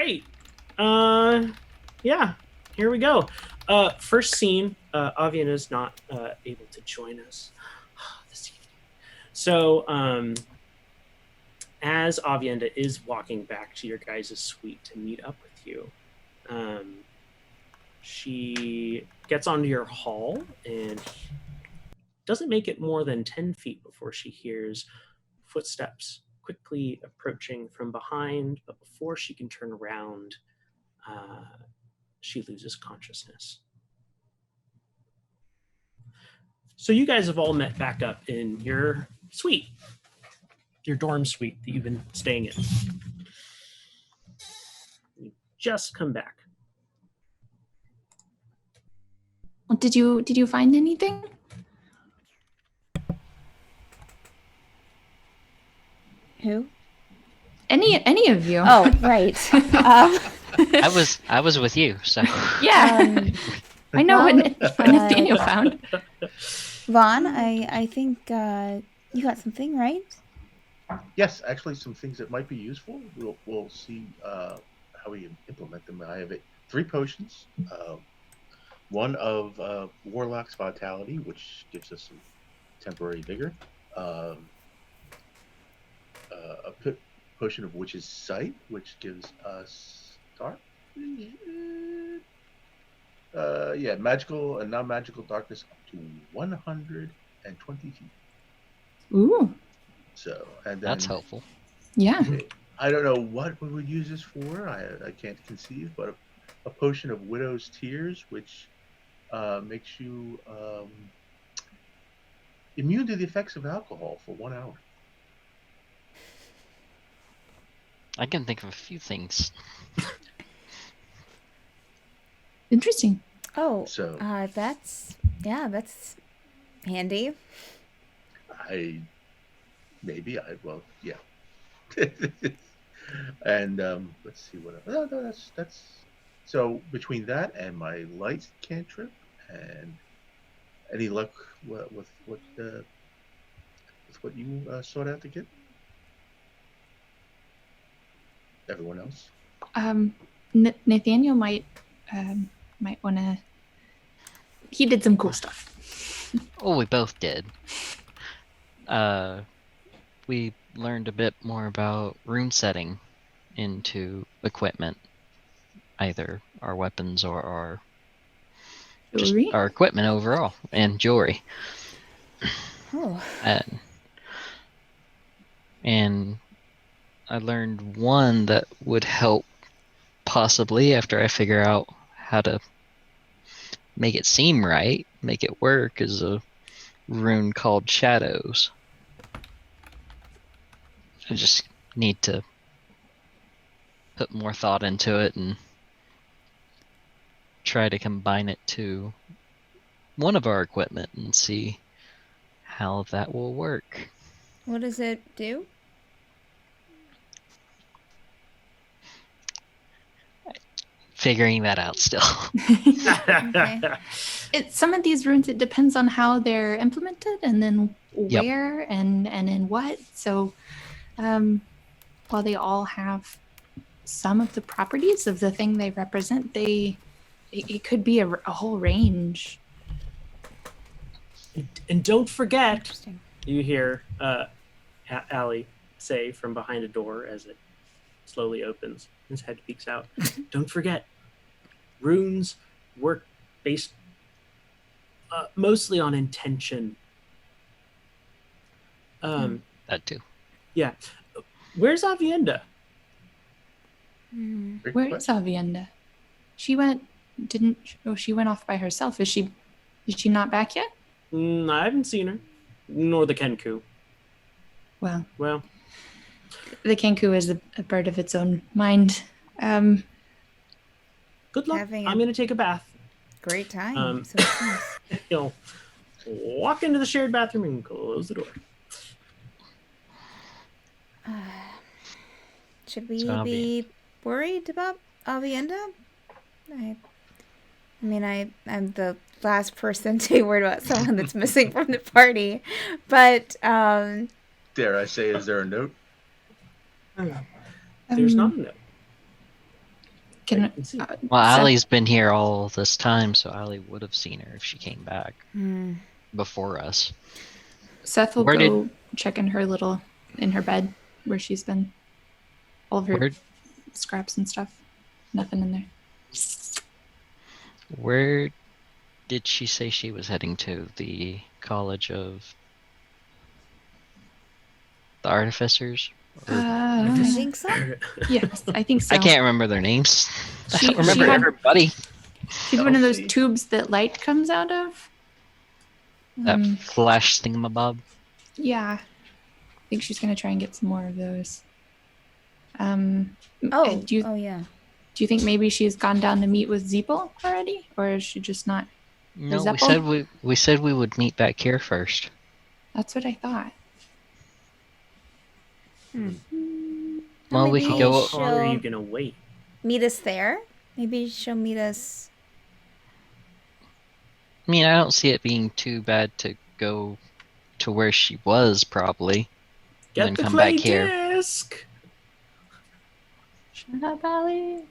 Great. Yeah, here we go. First scene, Avian is not able to join us this evening. So, as Avienda is walking back to your guys' suite to meet up with you, she gets onto your hall and doesn't make it more than 10 feet before she hears footsteps quickly approaching from behind, but before she can turn around, she loses consciousness. So you guys have all met back up in your suite, your dorm suite that you've been staying in. You just come back. Did you find anything? Who? Any of you? Oh, right. I was with you, so Yeah. I know what Nathaniel found. Vaughn, I think you got something, right? Yes, actually, some things that might be useful. We'll see how we implement them. I have 3 potions. One of Warlock's Vitality, which gives us some temporary vigor. A potion of Witch's Sight, which gives us dark. Magical and non-magical darkness up to 120 feet. Ooh. So, and then, that's helpful. Yeah. I don't know what we would use this for. I can't conceive, but a potion of Widow's Tears, which makes you immune to the effects of alcohol for 1 hour. I can think of a few things. Interesting. Oh, So that's handy. Yeah. And let's see what else. No, that's so between that and my light cantrip and any luck with what you sought out to get. Everyone else. Nathaniel might want to. He did some cool stuff. Oh, we both did. We learned a bit more about rune setting into equipment, either our weapons or our Jewelry? just our equipment overall, and jewelry. Oh. And I learned one that would help possibly after I figure out how to make it seem right, make it work, is a rune called Shadows. I just need to put more thought into it and try to combine it to one of our equipment and see how that will work. What does it do? Figuring that out still. Okay. Some of these runes, it depends on how they're implemented and then where and in what. So while they all have some of the properties of the thing they represent, it could be a whole range. And don't forget, you hear Allie say from behind a door as it slowly opens. His head peeks out. Don't forget, runes work based mostly on intention. That too. Yeah. Where's Avienda? Where is Avienda? She went off by herself. Is she not back yet? I haven't seen her. Nor the kenku. Well, the kenku is a bird of its own mind. Good luck. I'm going to take a bath. Great time. He'll walk into the shared bathroom and close the door. Should we be worried about Avienda? I'm the last person to be worried about someone that's missing from the party, but dare I say, is there a note? There's not a note. Can You can see. Well, Seth- Allie's been here all this time, so Allie would have seen her if she came back Hmm. before us. Seth will Where did- go check in her bed where she's been. All of her Where, scraps and stuff. Nothing in there. where did she say she was heading to? The College of the Artificers? Or- I think so. Yes, I think so. I can't remember their names. I She- don't remember she had- everybody. She's one of those Elsie. tubes that light comes out of. That flash thingamabob. Yeah. I think she's gonna try and get some more of those. Oh, do you oh yeah. do you think maybe she's gone down to meet with Zeeple already, or is she just not? No, we Zeppel? said we said we would meet back here first. That's what I thought. Well, we maybe could go. How long are you she'll gonna wait? meet us there. Maybe she'll meet us. I mean, I don't see it being too bad to go to where she was, probably. Get then the come clay back here. disc. Shut up, Allie.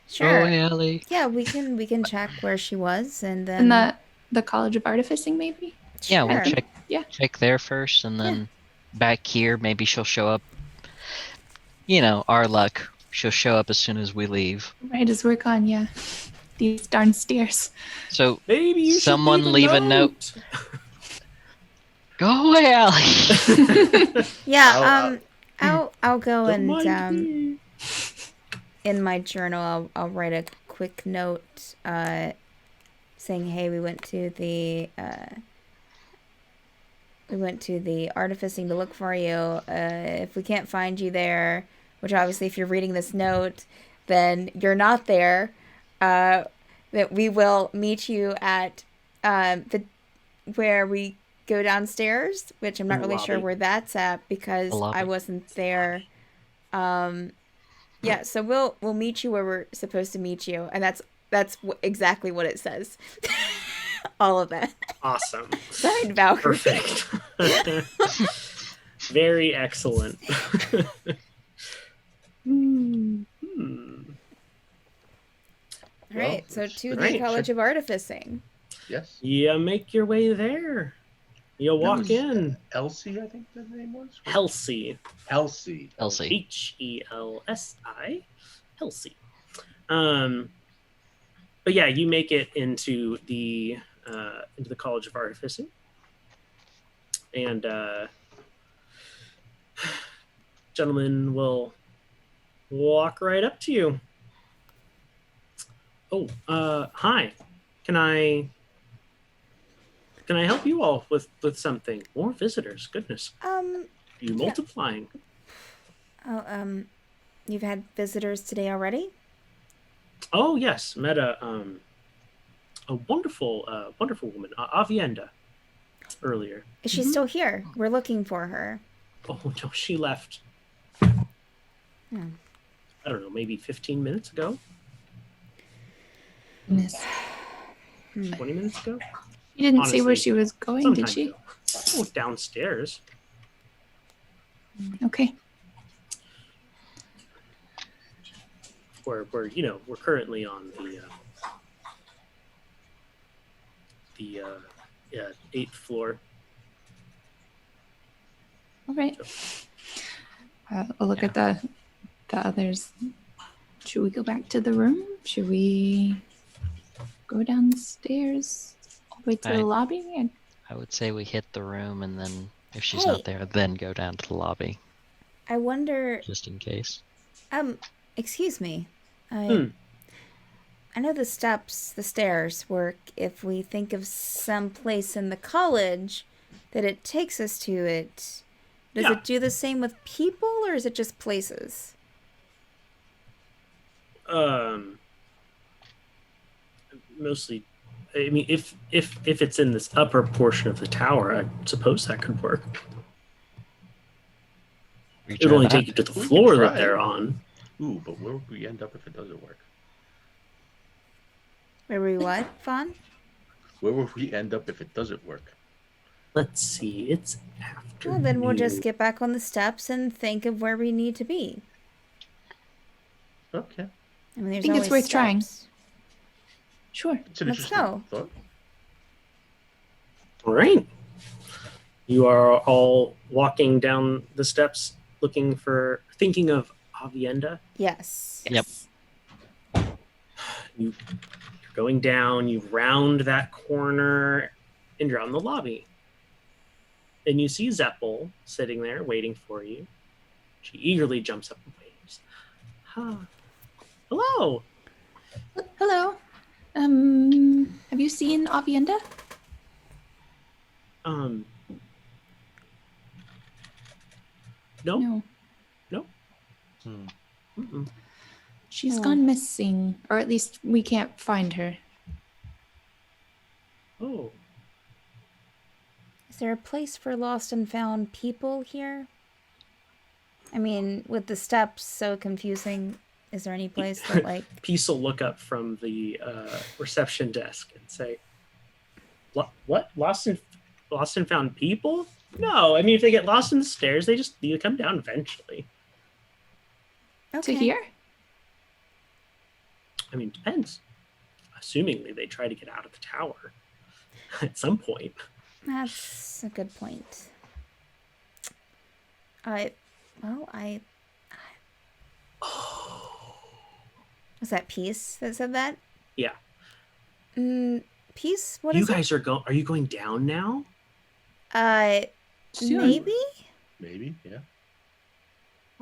Sure. Oh, Allie. Yeah, we can check where she was, and then In the College of Artificing, maybe. Yeah, we'll Sure. check. Yeah. Check there first, and then back here. Maybe she'll show up. You know, our luck. She'll show up as soon as we leave. Right as work on, yeah. These darn stairs. So Maybe you should Someone leave a note. Go away, Allie. Yeah. I'll go Don't and mind me. in my journal I'll write a quick note saying, hey, we went to the artificing to look for you. If we can't find you there, which obviously if you're reading this note, then you're not there, that we will meet you at where we go downstairs, which I'm not In the really sure lobby. where that's at because The lobby. I wasn't there. Yeah, so we'll meet you where we're supposed to meet you, and that's exactly what it says. All of that. Awesome. Signed, Valkyrie. Perfect. Very excellent. Hmm. All right, Well, so it's to the the right. College of Artificing. Yes. You make your way there. You walk was- in. Elsie, I think the name was. Halsey. Elsie. Elsie. Helsi. Halsey. But yeah, you make it into the College of Artificing, and gentlemen will walk right up to you. Oh, hi. Can I help you all with something? More visitors. Goodness, you multiplying. You've had visitors today already? Oh yes, met a wonderful woman, Aviendha, earlier. Is she still here? We're looking for her. Oh no, she left. Hmm. I don't know, maybe 15 minutes ago, Goodness. 20 minutes ago. You didn't say where Honestly, she was going, Sometime did she? ago. Oh, downstairs. Okay. We're currently on the 8th floor. All right. I'll look at the others. Should we go back to the room? Should we go downstairs all the way to the lobby? And I would say we hit the room, and then if she's Hey. not there, then go down to the lobby, I wonder. just in case. Excuse me. Hmm. I know the stairs work if we think of some place in the college that it takes us to it. Does Yeah. it do the same with people, or is it just places? Mostly, I mean, if it's in this upper portion of the tower, I suppose that could work. We It would only try take you that. to the We floor could that try. they're on. Ooh, but where would we end up if it doesn't work? Where we what, Fawn? Where would we end up if it doesn't work? Let's see. It's after. Well, then we'll just get back on the steps and think of where we need to be. Okay. I mean, there's think it's always worth trying. steps. Sure. It's an Let's interesting go. thought. All right. You are all walking down the steps thinking of Aviendha. Yes. Yep. You're going down, you round that corner, and you're out in the lobby. And you see Zeppel sitting there waiting for you. She eagerly jumps up and waves. Huh. Hello. Hello. Have you seen Aviendha? No. No. Hmm. Mm-mm. She's Oh. gone missing, or at least we can't find her. Oh. Is there a place for lost and found people here? I mean, with the steps so confusing, is there any place that like Peace will look up from the reception desk and say, "What? Lost and found people? No, I mean if they get lost in the stairs, they come down eventually. okay? To here? I mean, depends. Assumingly, they try to get out of the tower at some point. That's a good point. Was that Peace that said that? Yeah. Peace? What you is guys are you going down now? it? Soon. Maybe? Maybe, yeah.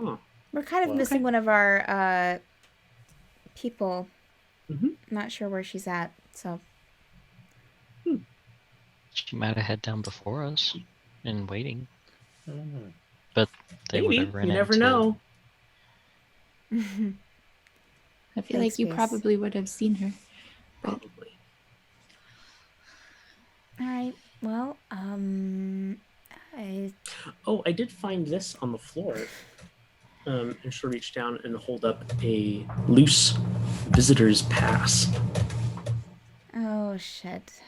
Huh. We're kind of Well, missing one of our people. Mhm. Not sure where she's at, so. She might have had down before us and waiting, Mhm. but they would Maybe. have run You never into... know. I feel Thanks, like you Peace. probably would have seen her. Probably. All right. Well, I did find this on the floor. And she'll reach down and hold up a loose visitor's pass. oh shit.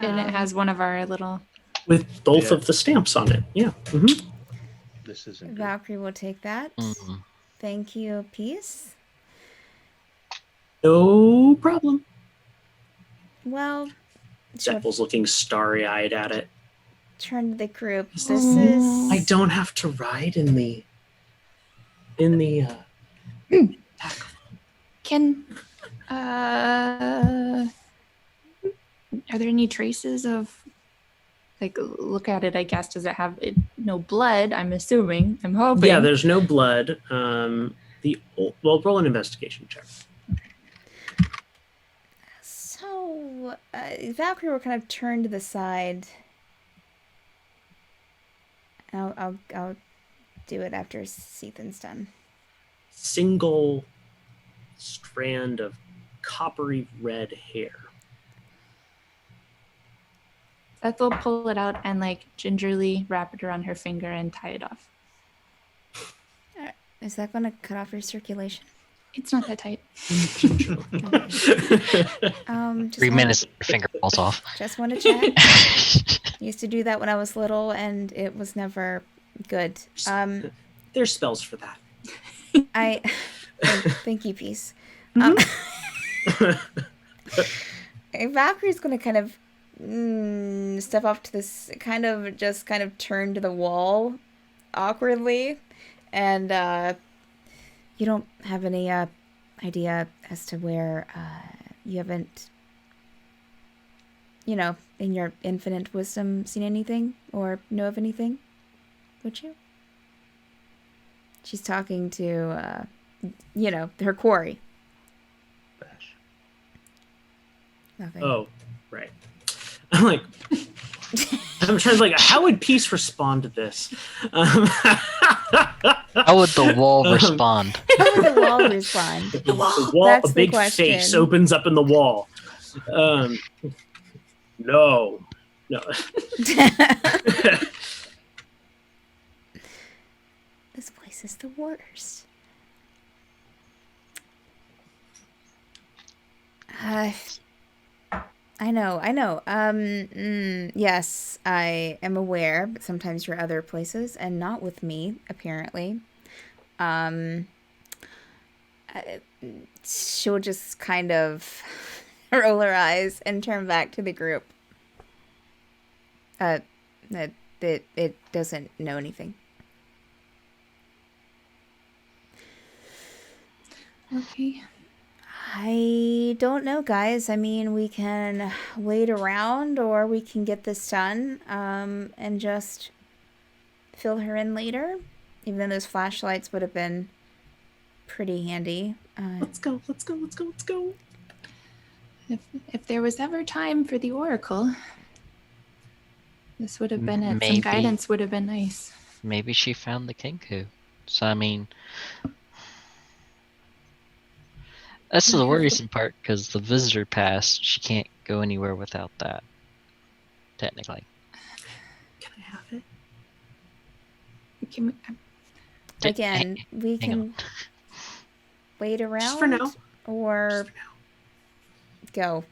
And it has one of our little. With both Yeah. of the stamps on it. Yeah. Mm-hmm. This isn't good. Valkyrie will take that. Mm. Thank you, Peace. No problem. Well, she'll Zeppel's looking starry-eyed at it. turn to the group. This This is- is. I don't have to ride in the Can. Are there any traces of. Like, look at it, I guess. Does it have no blood? I'm assuming. I'm hoping. Yeah, there's no blood. Roll an investigation check. So, Valkyrie will kind of turn to the side. I'll do it after Sethan's done. Single strand of coppery red hair. Beth will pull it out and like gingerly wrap it around her finger and tie it off. Is that going to cut off your circulation? It's not that tight. Just 3 minutes, your finger falls off. Just want to check. Used to do that when I was little, and it was never good. There's spells for that. Thank you, Peace. Mhm. Valkyrie's going to kind of step off to this, kind of turn to the wall awkwardly, and you don't have any idea as to where you haven't, in your infinite wisdom, seen anything or know of anything, would you? She's talking to, her quarry. Bash. Nothing. Oh, right. I'm like, I'm trying to how would Peace respond to this? How would the wall respond? How would the wall respond? The wall, That's a the big question. face opens up in the wall. No. This place is the worst. I know. Yes, I am aware, but sometimes you're other places and not with me, apparently. she'll just kind of roll her eyes and turn back to the group. It doesn't know anything. Okay. I don't know, guys. I mean, we can wait around, or we can get this done, and just fill her in later. Even though those flashlights would have been pretty handy. Let's go. If there was ever time for the Oracle, this would have been it. Some Maybe. guidance would have been nice. Maybe she found the kenku. So I mean, that's the worrisome part because the visitor pass, she can't go anywhere without that. Technically. Can I have it? Can we, Again, we hang can on. wait around, Just for now. or go.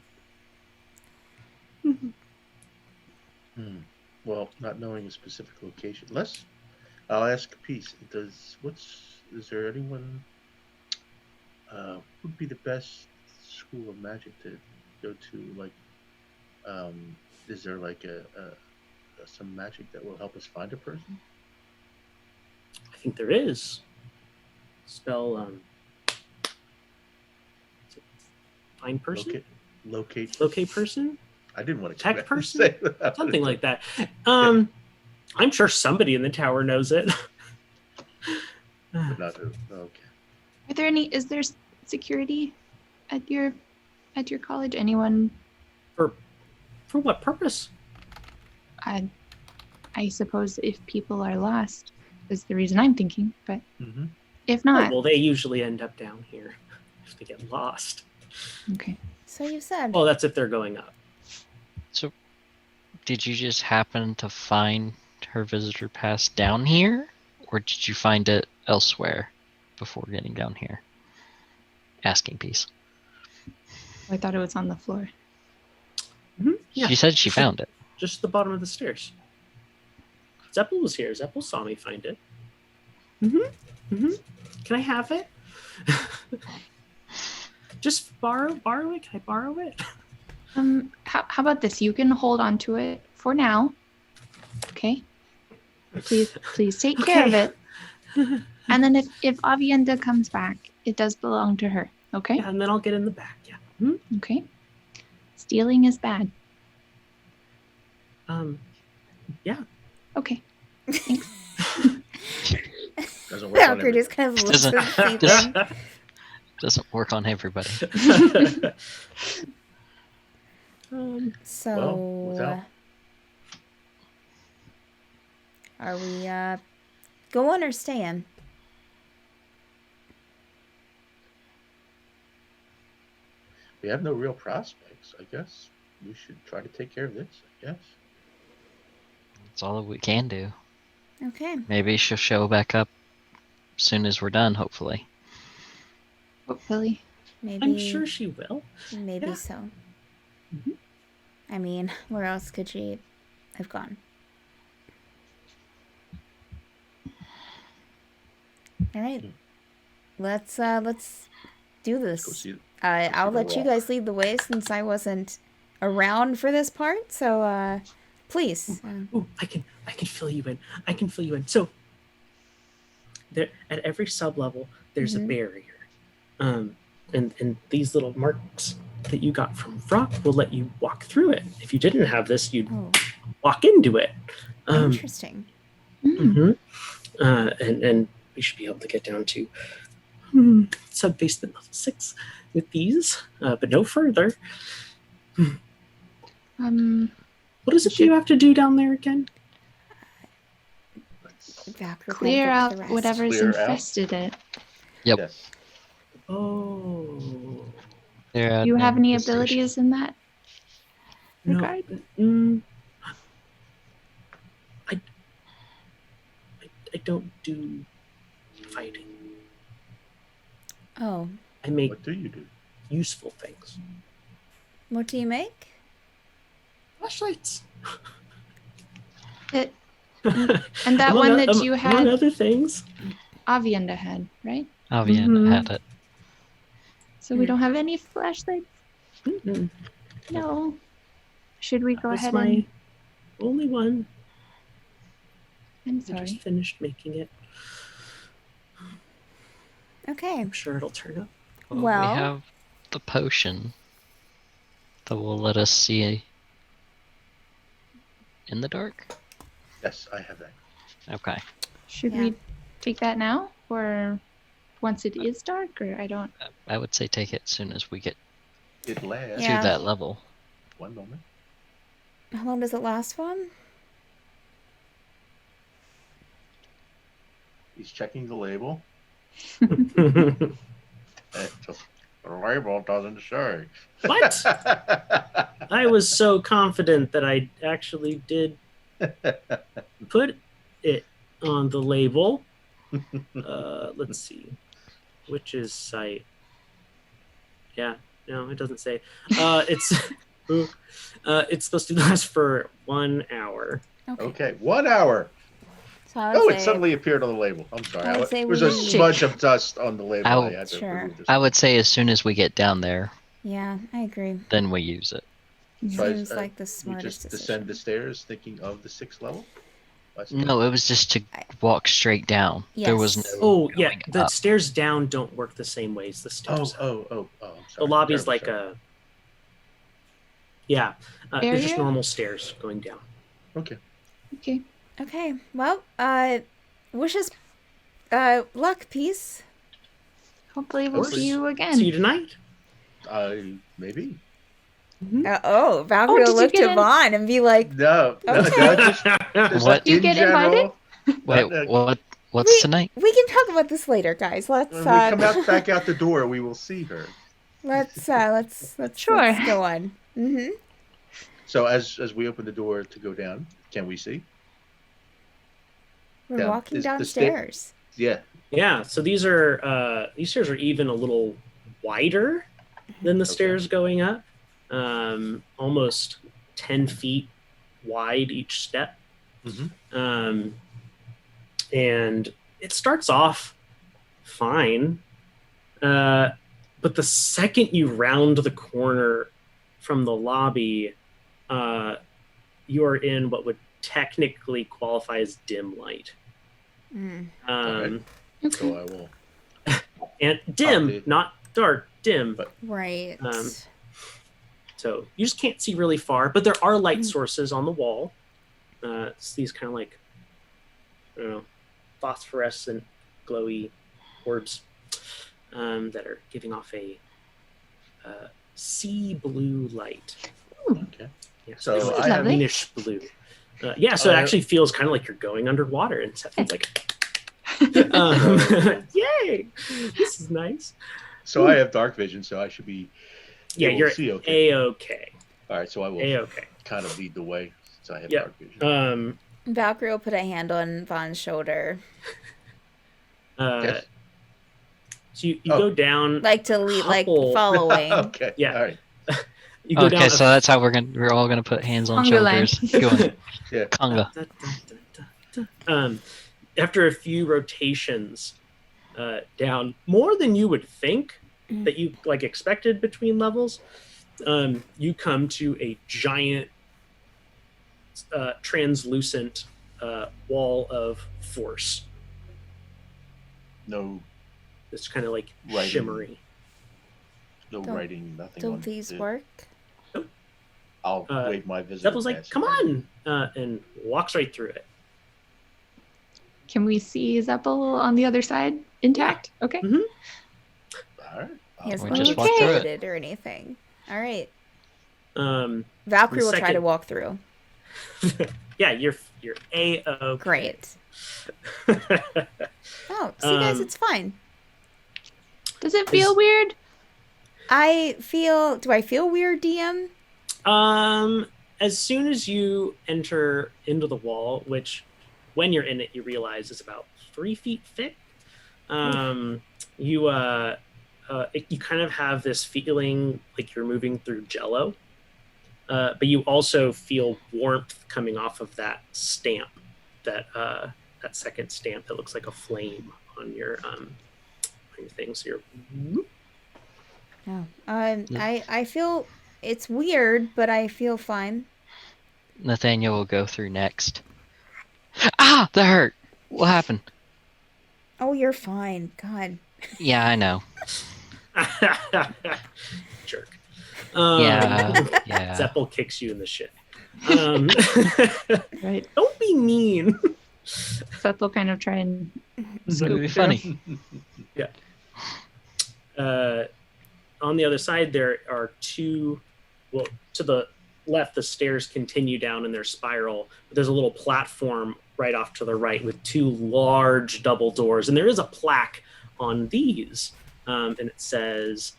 Well, not knowing a specific location. I'll ask a piece. Is there anyone would be the best school of magic to go to? Like, is there like some magic that will help us find a person? I think there is. Spell find person? Locate Person? I didn't want to Tech person? say that. Something like that. I'm sure somebody in the tower knows it. But not who. Okay. are there any? Is there security at your college? Anyone? For what purpose? I suppose if people are lost is the reason I'm thinking. But Mm-hmm. if not, Well, they usually end up down here if they get lost. okay. So you said. Well, that's if they're going up. So, did you just happen to find her visitor pass down here? Or did you find it elsewhere before getting down here? Asking piece. I thought it was on the floor. Yeah, She said she found it. just the bottom of the stairs. Zeppel was here. Zeppel saw me find it. Can I have it? Just borrow it. Can I borrow it? How about this? You can hold on to it for now. Okay. Please take care of it. And then if Aviendha comes back, it does belong to her. Okay. Yeah, and then I'll get in the back. Yeah. Okay. Stealing is bad. Yeah. Okay. Doesn't work on Valkyrie just kind of looks Doesn't- at Ethan. Doesn't work on everybody. So, Well, without- are we going or staying? We have no real prospects. I guess we should try to take care of this. I guess. That's all that we can do. Okay. Maybe she'll show back up as soon as we're done, hopefully. Hopefully. Maybe. I'm sure she will. Maybe Yeah. so. Mhm. I mean, where else could she have gone? All right. Let's do Go this. see. I'll the let you wall. guys lead the way since I wasn't around for this part. So, please. Ooh, I can fill you in. I can fill you in. So there at every sub level there's a barrier. And these little marks that you got from Vrack will let you walk through it. If you didn't have this, you'd Oh, walk into it. interesting. Mm. And we should be able to get down to sub basement level 6 with these, but no further. What is it you have to do down there again? Valkyrie Clear can get out the rest. whatever's Clear out. infested it. Yep. Yes. Oh, They're Do you have any infestation. abilities in that no. regard? I don't do fighting. Oh, I make What do you do? useful things. what do you make? Flashlights. And that Among one o- that am- you among had, other things. Aviendha had, right? Aviendha Mhm. had it. So we don't have any flashlights? Mm-mm. No. Should we go That's ahead my and... only one. I'm I sorry. just finished making it. Okay. I'm sure it'll turn up. Well- we have the potion that will let us see in the dark. Yes, I have that. Okay. Should Yeah. we take that now? Or once it is dark? Or I don't... I would say take it as soon as we get It lasts. Yeah. to that level. One moment. How long does it last, one? He's checking the label. What? The label doesn't say. I was so confident that I actually did put it on the label. Let's see. Witch's site. Yeah, no, it doesn't say. It's supposed to last for 1 hour. Okay, 1 hour. So I would Oh, say... it suddenly appeared on the label. I'm sorry. I would say There was a we- smudge of dust on the label. I'll- I had to Sure. remove this. I would say as soon as we get down there, Yeah, I agree. then we use it. So Seems like the we smartest just descend decision. the stairs thinking of the 6th level? No, it was just to walk straight down. There was no. Yes. Oh, yeah, going the up. stairs down don't work the same way as the Oh, stairs up. I'm sorry. The lobby's Terribly like sorry. a... Yeah, they're just Area? normal stairs going down. Okay. Okay. Okay, well, wish us luck, peace. Hopefully we'll course. see you again. See you tonight. Maybe. Valkyrie did will you look get to in? Vaughn and be like, No, Okay. just What? You in get general, Wait, that- what's tonight? we can talk about this later, guys. Let's When we come back out the door, we will see her. let's Sure. let's go on. Mm-hmm. So as we open the door to go down, can we see? We're Down- walking is the downstairs. Yeah. Yeah, so these stairs are even a little wider than the Okay. stairs going up. Almost 10 feet wide each step. Mhm. And it starts off fine. But the second you round the corner from the lobby, you are in what would technically qualify as dim light. Mm. Alright. So I will. And dim, Copy. not dark, dim. But- Right. So you just can't see really far, but there are light sources on the wall. It's these kind of like, I don't know, phosphorescent, glowy orbs that are giving off a sea blue light. Okay. Yeah, So kind of I like have- Lovely. greenish blue. Yeah, so it I- actually feels kind of like you're going underwater, and it feels like, yay, this is nice. So I have dark vision, so I should be. Yeah, able to you're see okay. a-okay. All right, so I will A-okay. kind of lead the way since I have Yep. dark vision. Valkyrie will put a hand on Vaughn's shoulder, Yes. So you Oh. go down. like to lead, like Couple. following. Okay. Yeah. All right. You go Okay, down. so that's how we're all gonna put hands on Conga line. shoulders. Going Yeah. conga. After a few rotations down, more than you would think that you like expected between levels, you come to a giant translucent wall of force. No, It's kind of like Writing. shimmery. no Don't- writing, nothing. Don't on these it. work? I'll wave my visitor. Zeppel's like, pass. "Come on," and walks right through it. Can we see Zeppel on the other side intact? Okay. All right. He hasn't We just been walk through it. exploded or anything. All right. Um, Valkyrie will try second- to walk through. yeah, you're a-okay. Great. Oh, see, guys, it's fine. Does it feel weird? Do I feel weird, DM? As soon as you enter into the wall, which when you're in it, you realize is about 3 feet thick, you kind of have this feeling like you're moving through Jello, but you also feel warmth coming off of that stamp, that second stamp that looks like a flame on your thing. So you're No. I feel it's weird, but I feel fine. Nathaniel will go through next. Ah, that hurt. What happened? Oh, you're fine. God. Yeah, I know. Jerk. Yeah. Zeppel kicks you in the shin. Right. Don't be mean. Seth will kind of try and It's gonna be scoop through. funny. On the other side, there are two. Well, to the left, the stairs continue down in their spiral. But there's a little platform right off to the right with two large double doors, and there is a plaque on these, and it says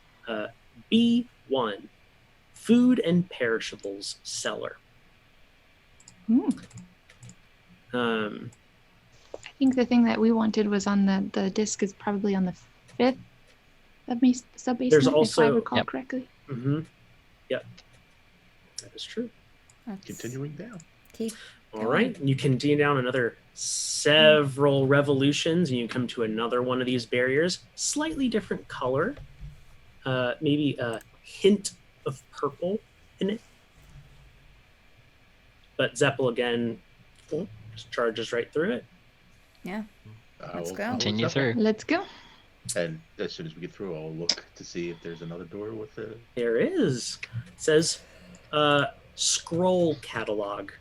B1, Food and Perishables Cellar. Hmm. Um, I think the thing that we wanted was on the disc is probably on the 5th sub-basement, There's if I also- recall Yep. correctly. mm-hmm. Yep, that is true. Continuing down. Keep All going. right, you continue down another several revolutions, and you come to another one of these barriers. Slightly different color, maybe a hint of purple in it. But Zeppel again just charges right through it. Yeah. Let's go. Continue through. Let's go. And as soon as we get through, I'll look to see if there's another door with a. There is. It says scroll catalog.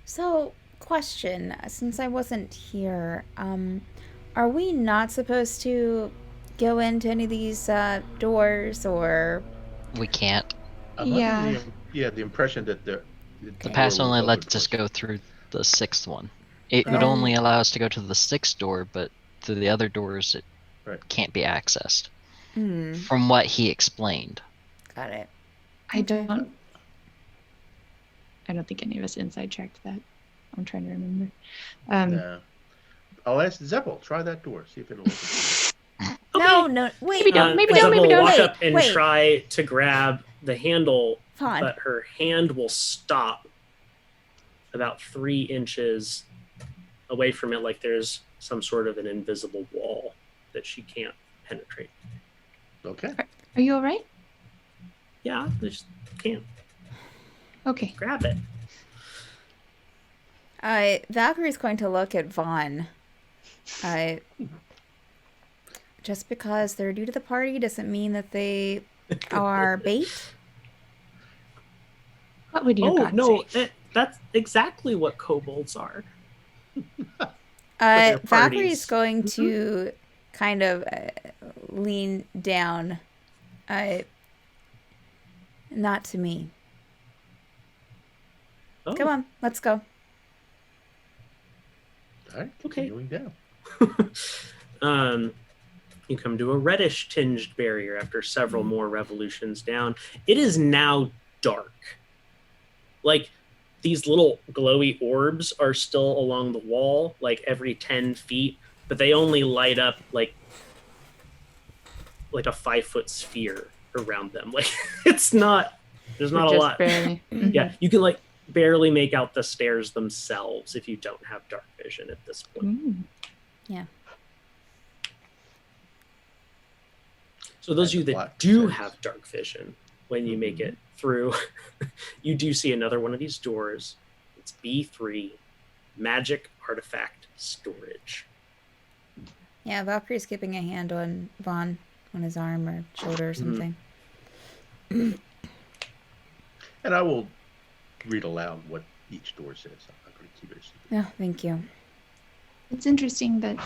So, question, since I wasn't here, are we not supposed to go into any of these doors, or We can't. I'm under the impression that the The pass door was only open lets us first. go through the 6th one. It would Oh. only allow us to go to the 6th door, but through the other doors it Right. can't be accessed. Hmm, From what he explained. got it. I don't think any of us inside checked that. I'm trying to remember. Yeah. I'll ask Zeppel. Try that door. See if it'll open. No, wait. Maybe don't, maybe Zeppel don't, maybe will don't. walk Wait, up and wait. try to grab the handle, Fine. but her hand will stop about 3 inches away from it, like there's some sort of an invisible wall that she can't penetrate. Okay. Are you all right? Yeah, they just can't Okay. grab it. Valkyrie's going to look at Vaughn. Just because they're new to the party doesn't mean that they are bait. What would your God no, say? that's exactly what kobolds are. their Valkyrie's parties. going to kind of lean down. Not to me. Oh, Come on, let's go. All right. Okay. Continuing down. You come to a reddish tinged barrier after several more revolutions down. It is now dark. Like, these little glowy orbs are still along the wall, like every 10 feet, but they only light up like a 5-foot sphere around them. Like, it's not, there's not a Just lot. barely. Mhm. Yeah, you can like barely make out the stairs themselves if you don't have dark vision at this point. Mm. So those of you that Black do stairs. have dark vision, when you make it through, you do see another one of these doors. It's B3, Magic Artifact Storage. Yeah, Valkyrie's keeping a hand on Vaughn, on his arm or shoulder or something. And I will read aloud what each door says. I'm not going to keep it a secret. No, thank you. It's interesting that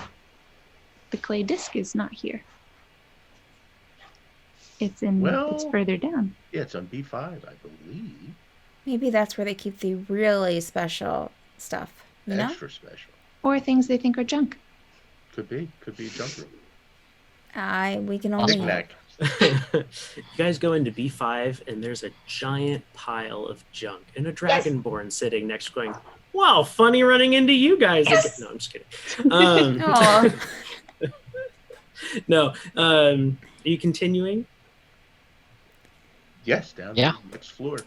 the clay disc is not here. It's Well- further down. Yeah, it's on B5, I believe. Maybe that's where they keep the really special stuff. You know? Extra special. Or things they think are junk. Could be a junk room. We can Big only. bag. You guys go into B5, and there's a giant pile of junk and a dragonborn sitting next, going, "Wow, funny running into you guys." Yes. No, I'm just kidding. Aw. No. Are you continuing? Yes, down Yeah. to the next floor.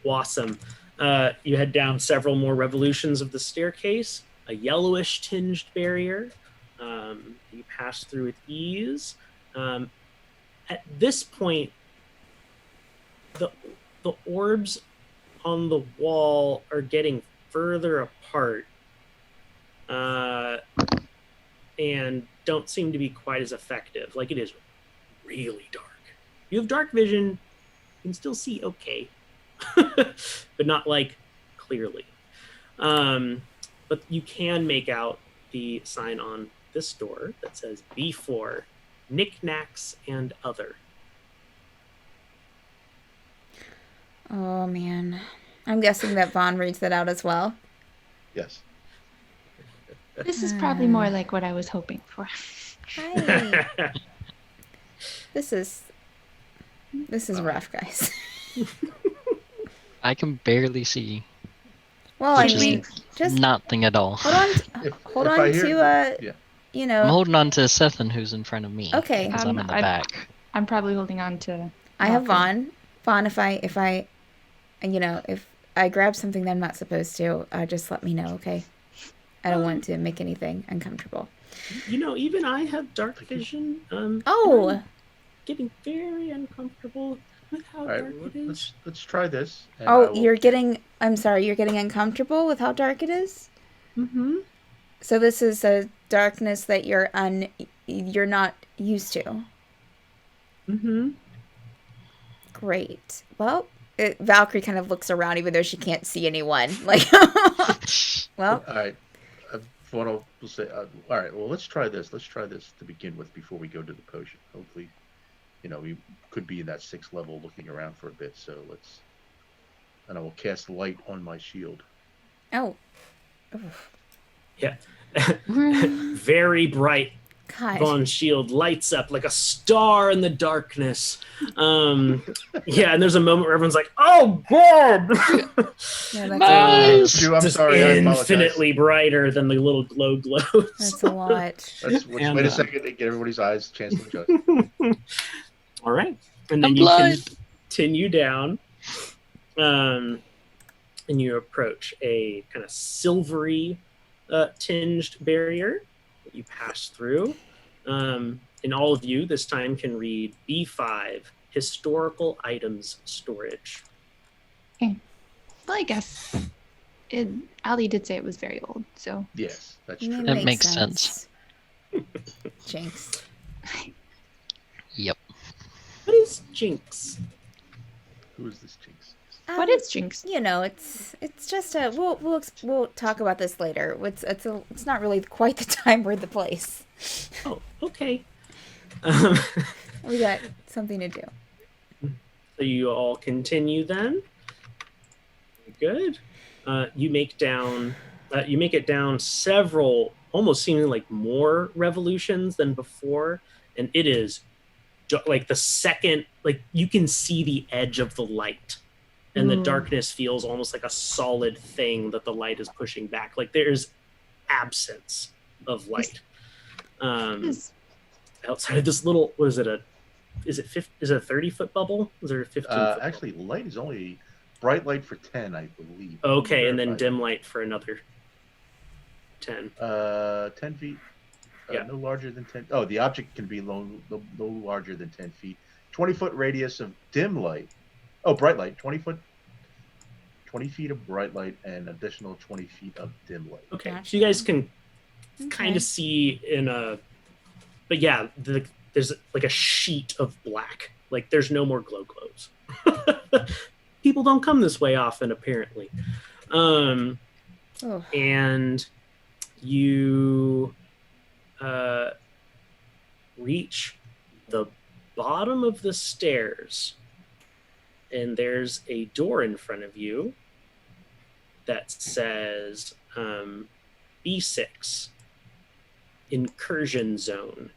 Awesome. You head down several more revolutions of the staircase, a yellowish tinged barrier, You pass through with ease. At this point, the orbs on the wall are getting further apart, and don't seem to be quite as effective. Like, it is really dark. You have dark vision, you can still see okay, but not like clearly. But you can make out the sign on this door that says B4, knickknacks and other. Oh man, I'm guessing that Vaughn reads that out as well. Yes. This is probably more like what I was hoping for. Hi. This is rough, guys. I can barely see. Well, Which I is mean, just nothing at all. hold on, hold if on I hear- to yeah. you I'm know. holding on to Sethan, who's in front of me. Okay. Because I'm in the I- back. I'm probably holding on to. I have Valkyrie. Vaughn. If I, if I grab something that I'm not supposed to, just let me know, okay? I don't want to make anything uncomfortable. Even I have dark vision. Oh. I'm getting very uncomfortable with how All right, dark it is. let's try this. And I Oh, will- you're getting uncomfortable with how dark it is? Mm-hmm. So this is a darkness that you're not used to. Mm-hmm. Great. Well, Valkyrie kind of looks around even though she can't see anyone. Like, well, All right. What I'll say. All right. Well, let's try this. Let's try this to begin with before we go to the potion. Hopefully, we could be in that 6th level looking around for a bit. So let's. And I will cast light on my shield. oh, Yeah. Very bright. God. Vaughn's shield lights up like a star in the darkness. Yeah, and there's a moment where everyone's like, "Oh God!" Yeah, that's Nice. Drew, I'm Just sorry. I apologize. infinitely brighter than the little glow glows. That's a lot. Let's And, wait a second to get everybody's eyes a chance to adjust. All right, and then I'm you blind. continue down, and you approach a kind of silvery tinged barrier that you pass through. And all of you this time can read B5, historical items storage. Well, I guess Ali did say it was very old, so Yes, that's Yeah, true. That makes sense. Jinx. Yep. What is Jinx? Who is this Jinx? what is Jinx? It's just a we'll talk about this later. It's not really quite the time or the place. Oh, okay. We got something to do. So you all continue then. Good. You make it down several, almost seeming like more revolutions than before, and it is like the second, like you can see the edge of the light, and the darkness feels almost like a solid thing that the light is pushing back. Like there's absence of light. Outside of this little, what is it? Is it a 30-foot bubble? Is there a 15-foot? Actually, light is only bright light for 10, I believe. Okay, and then Verify. dim light for another 10. 10 feet. Yeah. No larger than 10. Oh, the object can be no larger than 10 feet. 20-foot radius of dim light. Oh, bright light. 20 feet of bright light and additional 20 feet of dim light. Okay, Gotcha. so you guys can kind Okay. of see in a, but yeah, there's like a sheet of black. Like there's no more glow glows. People don't come this way often, apparently. Oh. And you reach the bottom of the stairs, and there's a door in front of you that says B6, incursion zone.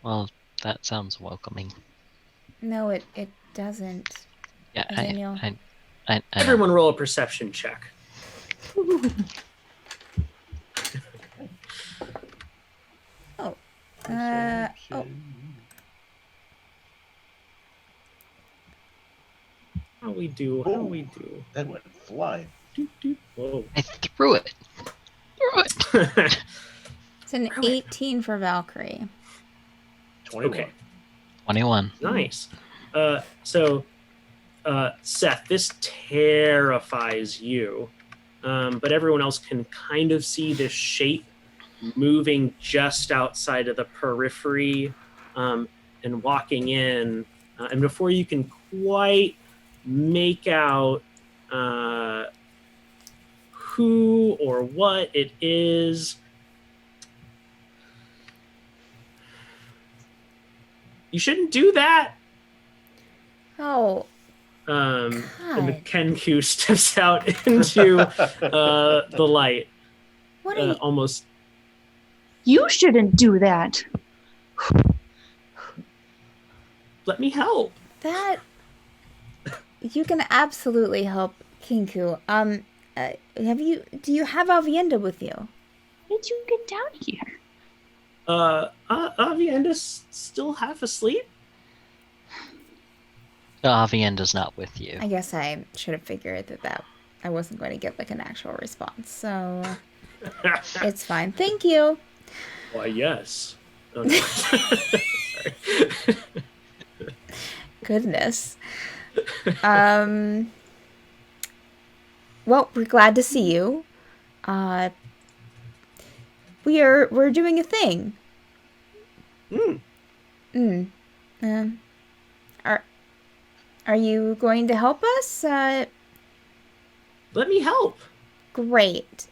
Well, that sounds welcoming. No, it doesn't. Yeah, Nathaniel. I know. Everyone roll a perception check. Oh. How we do? That went flying. Doop, doop. Whoa. I threw it. Threw it. It's an Throw it. 18 for Valkyrie. 21. Okay. 21. Nice. So, Seth, this terrifies you, but everyone else can kind of see this shape moving just outside of the periphery and walking in. And before you can quite make out who or what it is, you shouldn't do that. Oh, And the God. kenku steps out into the light, What are you? almost. You shouldn't do that. Let me help. That you can absolutely help Kenku. Do you have Aviendha with you? How did you get down here? Avienda's still half asleep. Avienda's not with you. I guess I should have figured that I wasn't going to get like an actual response, so it's fine. Thank you. Why, yes. Oh, no. Sorry. Goodness. Well, we're glad to see you. We're doing a thing. Are you going to help us? Let me help. Great.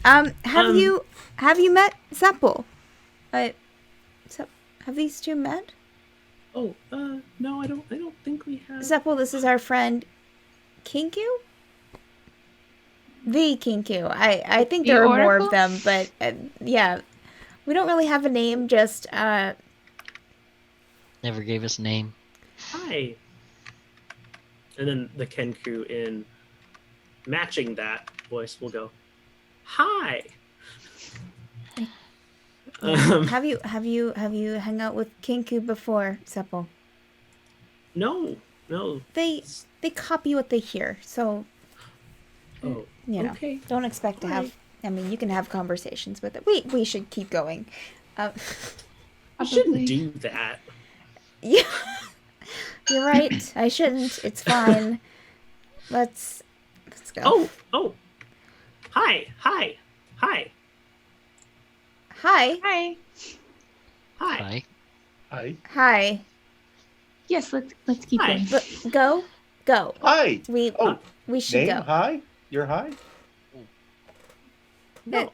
Have you met Zeppel? Have these two met? Oh, no, I don't think we have. Zeppel, this is our friend Kenku? The Kenku. I think The there are more Oracle? of them, but yeah. We don't really have a name, just Never gave us a name. Hi. And then the kenku in matching that voice will go, hi. have you hung out with Kenku before, Zeppel? No. They copy what they hear, so Oh, you know, okay. don't expect to have. Right. I mean, you can have conversations with it. We should keep going. I shouldn't Probably. do that. Yeah, you're right. I shouldn't. It's fine. Let's go. Oh. Hi. Hi. Hi. Hi. Hi. Hi. Yes, let's keep Hi. going. Go. Hi. We should Name? go. Hi. You're hi. No.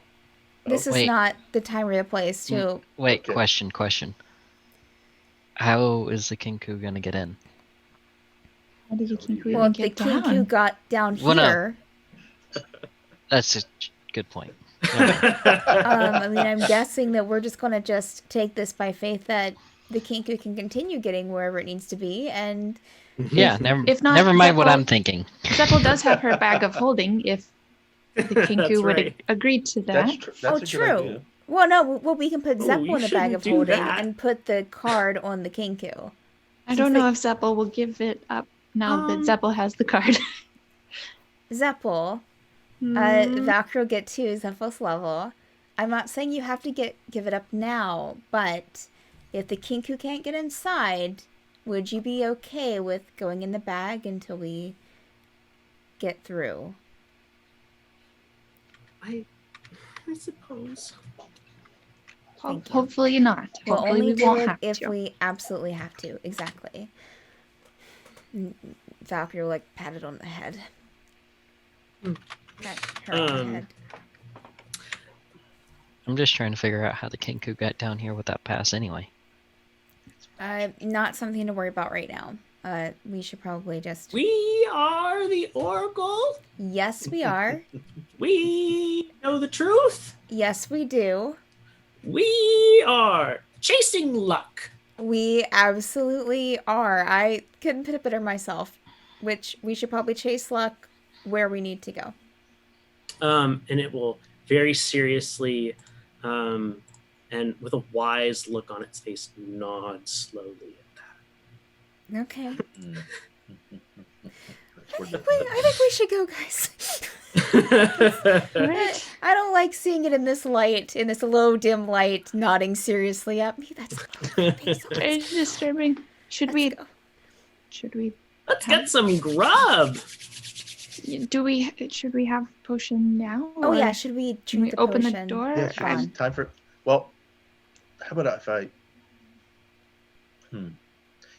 This is Wait. not the time or the place to. Wait, Okay. question. How is the Kenku gonna get in? How did the Kenku Well, even if the get down? Kenku got down Well, no. here, That's a good point. I mean, I'm guessing that we're just gonna just take this by faith that the Kenku can continue getting wherever it needs to be, and Yeah, never If not, mind what Zeppel- I'm thinking. Zeppel does have her bag of holding if the Kenku That's would right. agree to that. That's true. That's a good true. idea. Well, no, we can put Oh, Zeppel you in the bag shouldn't of do holding that. and put the card on the Kenku. I don't know if Zeppel will give it up now that Zeppel has the card. Zeppel, Hmm. Valkyrie will get to Zeppel's level. I'm not saying you have to give it up now, but if the Kenku can't get inside, would you be okay with going in the bag until we get through? I suppose. Thank you. Hopefully not. We'll Hopefully only we do won't it have if to. we absolutely have to. Exactly. Valkyrie will pat it on the head. Pat her on the head. I'm just trying to figure out how the Kenku got down here with that pass anyway. Not something to worry about right now. We should probably just. We are the Oracle. Yes, we are. We know the truth. Yes, we do. We are chasing luck. We absolutely are. I couldn't put it better myself. Which we should probably chase luck where we need to go. And it will very seriously, and with a wise look on its face, nod slowly at that. Okay. That's where I think we should go, guys. Right? I don't like seeing it in this light, in this low, dim light, nodding seriously at me. That's Very disturbing. Should we? go. Should we? Let's get some grub. Do we? Should we have potion now? Oh yeah, or should we Can drink we the open potion? the door? Yeah, sure. on. It's time for. Well, how about if I?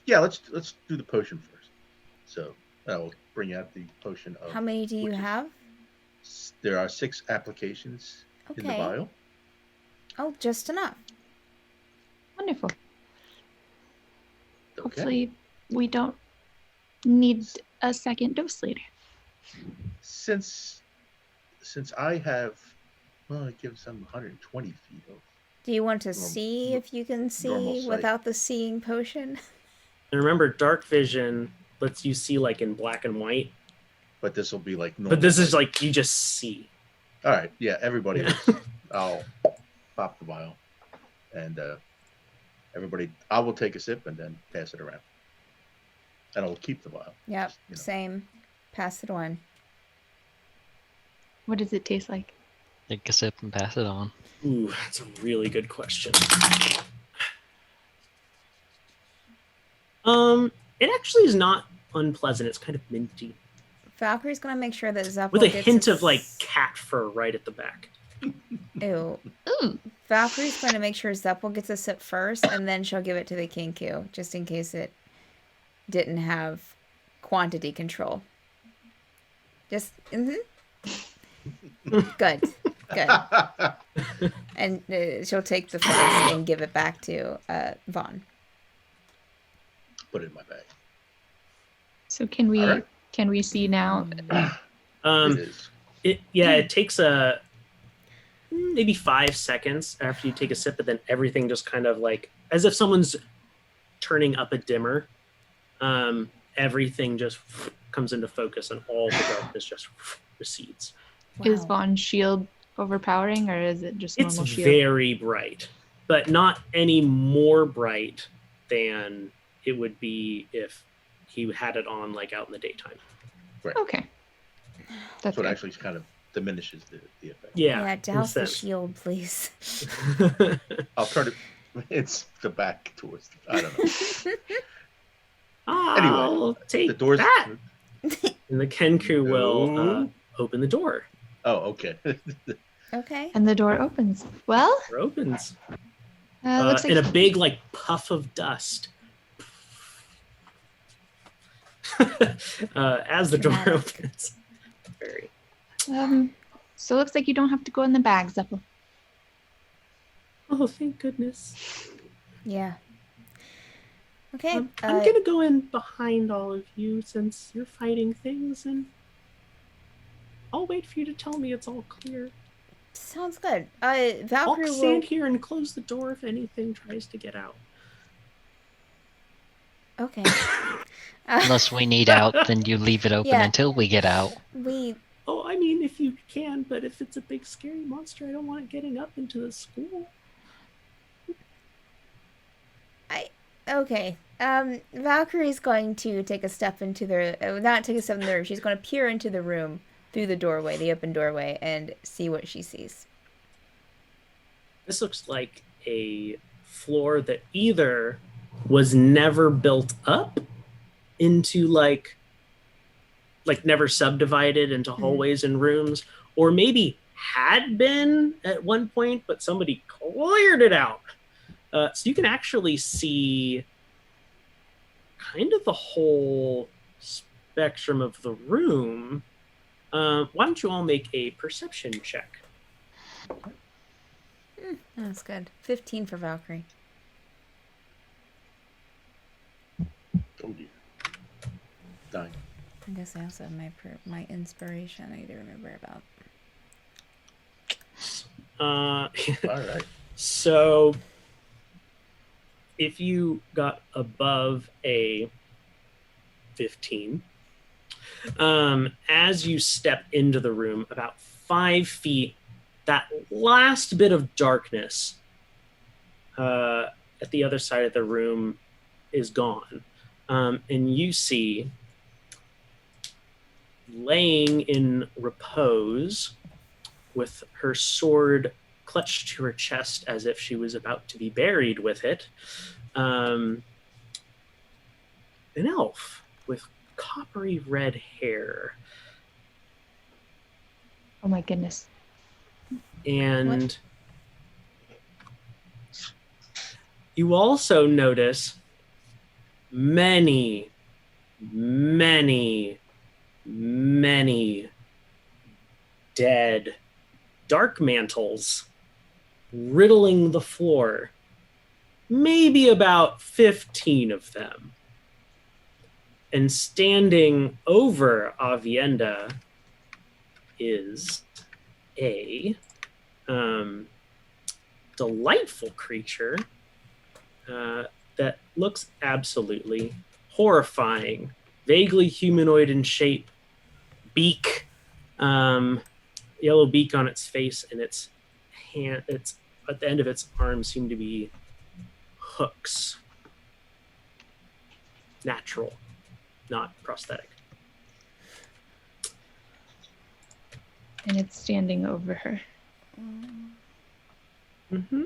Yeah, let's do the potion first. So I will bring out the potion of. How many do you which is- have? There are 6 applications in the Okay. vial. Oh, just enough. Wonderful. Okay. Hopefully, we don't need a second dose later. Since I have, well, it gives them 120 feet of. Do you want to Normal- see if you can normal see sight. without the seeing potion? And remember, dark vision lets you see like in black and white, But this will be like normal. but this is light. like you just see. All right, yeah, everybody. I'll pop the vial, and everybody. I will take a sip and then pass it around, and I will keep the vial. Yep, Just, you know. same. Pass it on. What does it taste like? Take a sip and pass it on. Ooh, that's a really good question. It actually is not unpleasant. It's kind of minty Valkyrie's gonna make sure that Zeppel with a gets hint a of like cat fur right at the back. Ew. Ooh. Valkyrie's going to make sure Zeppel gets a sip first, and then she'll give it to the kenku, just in case it didn't have quantity control. Just, Good. Good. And she'll take the flask and give it back to Vaughn. Put it in my bag. So can we? All right. Can we see now? It is. It takes a maybe 5 seconds after you take a sip, but then everything just kind of like as if someone's turning up a dimmer. Everything just comes into focus, and all the darkness just recedes. Is Wow. Vaughn's shield overpowering, or is it just It's normal shield? very bright, but not any more bright than it would be if he had it on like out in the daytime. Okay. That's So it good. actually kind of diminishes the effect. Yeah. Douse the instead. shield, please. I'll turn it. It's the back towards. I don't know. I'll take The door's. that. And the kenku will No. open the door. Oh, okay. Okay. And the door opens. Well, It opens. looks like in a big like puff of dust. As the door Dramatic. opens. Very. So it looks like you don't have to go in the bag, Zeppel. Oh, thank goodness. Yeah. Okay. I'm gonna go in behind all of you since you're fighting things, and I'll wait for you to tell me it's all clear. Sounds good. I'll Valkyrie will. stand here and close the door if anything tries to get out. Okay. Unless we need out, then you leave it open Yeah. until we get out. we. Oh, I mean, if you can, but if it's a big scary monster, I don't want it getting up into the school. Okay. Valkyrie's going to take a step into the. Not take a step in the room. She's going to peer into the room through the doorway, the open doorway, and see what she sees. This looks like a floor that either was never built up into like never subdivided into hallways and rooms, or maybe had been at one point, but somebody cleared it out. So you can actually see kind of the whole spectrum of the room. Why don't you all make a perception check? That's good. 15 for Valkyrie. Oh dear. 9. I guess I also have my inspiration I need to remember about. All right. So if you got above a 15, as you step into the room, about 5 feet, that last bit of darkness at the other side of the room is gone. And you see laying in repose with her sword clutched to her chest as if she was about to be buried with it. An elf with coppery red hair. Oh my goodness. And you also notice many, many, many dead dark mantles riddling the floor. Maybe about 15 of them. And standing over Aviendha is a delightful creature that looks absolutely horrifying. Vaguely humanoid in shape, beak, yellow beak on its face, and its hand, its at the end of its arm seem to be hooks. Natural, not prosthetic. And it's standing over her. Mm-hmm.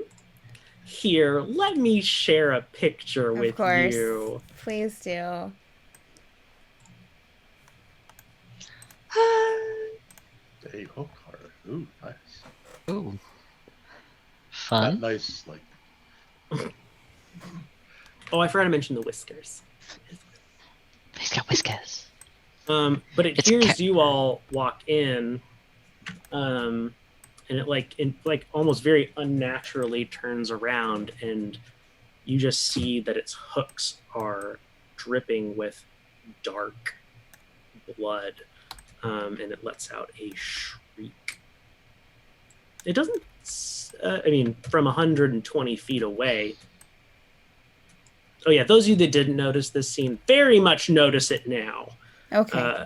Here, let me share a picture with course. you. Please do. A hook carver. Ooh, nice. Ooh. Not Fun. nice, like. Oh, I forgot to mention the whiskers. He's got whiskers. But it It's hears you all walk in, and it like almost very unnaturally turns around, and you just see that its hooks are dripping with dark blood, and it lets out a shriek. It doesn't. From 120 feet away. Oh yeah, those of you that didn't notice this scene very much notice it now. Okay.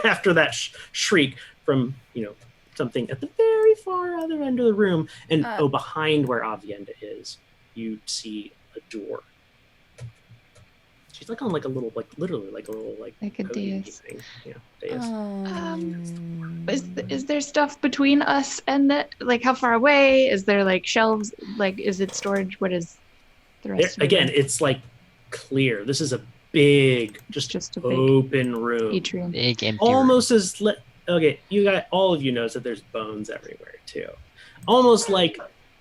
After that shriek from something at the very far other end of the room, and behind where Aviendha is, you see a door. She's like on literally like a little Like a podium dais. thing. Yeah, dais. Is there stuff between us and that? Like, how far away? Is there like shelves? Like, is it storage? What is the rest of Again, it? it's like clear. This is a big, just a big open room. atrium. Big empty room. Almost as okay, all of you knows that there's bones everywhere too. Almost like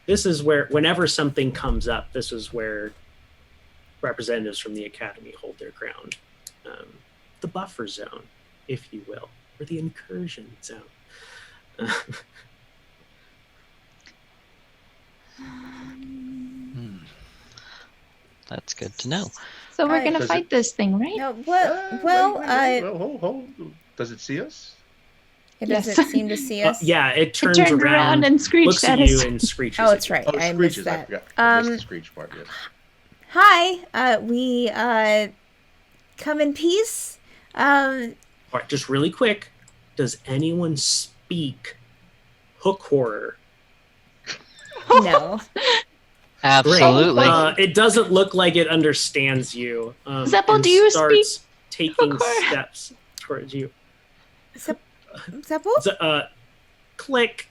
this is where whenever something comes up, this is where representatives from the academy hold their ground. The buffer zone, if you will, or the incursion zone. That's good to know. So we're Alright. gonna Does fight this thing, right? No, Wait, hold. Does it see us? it Yes. doesn't seem to see us. Yeah, it It turns turned around and screeched looks at at you us. and screeches. Oh, at it's you. right. Oh, I screeches. missed that. I forgot. I missed the screech part. Yes. Hi. We come in peace. All right, just really quick. Does anyone speak hook horror? No. Absolutely. It doesn't look like it understands you. Zeppo, and do you starts taking hook horror? steps towards you. Zeppo? Click.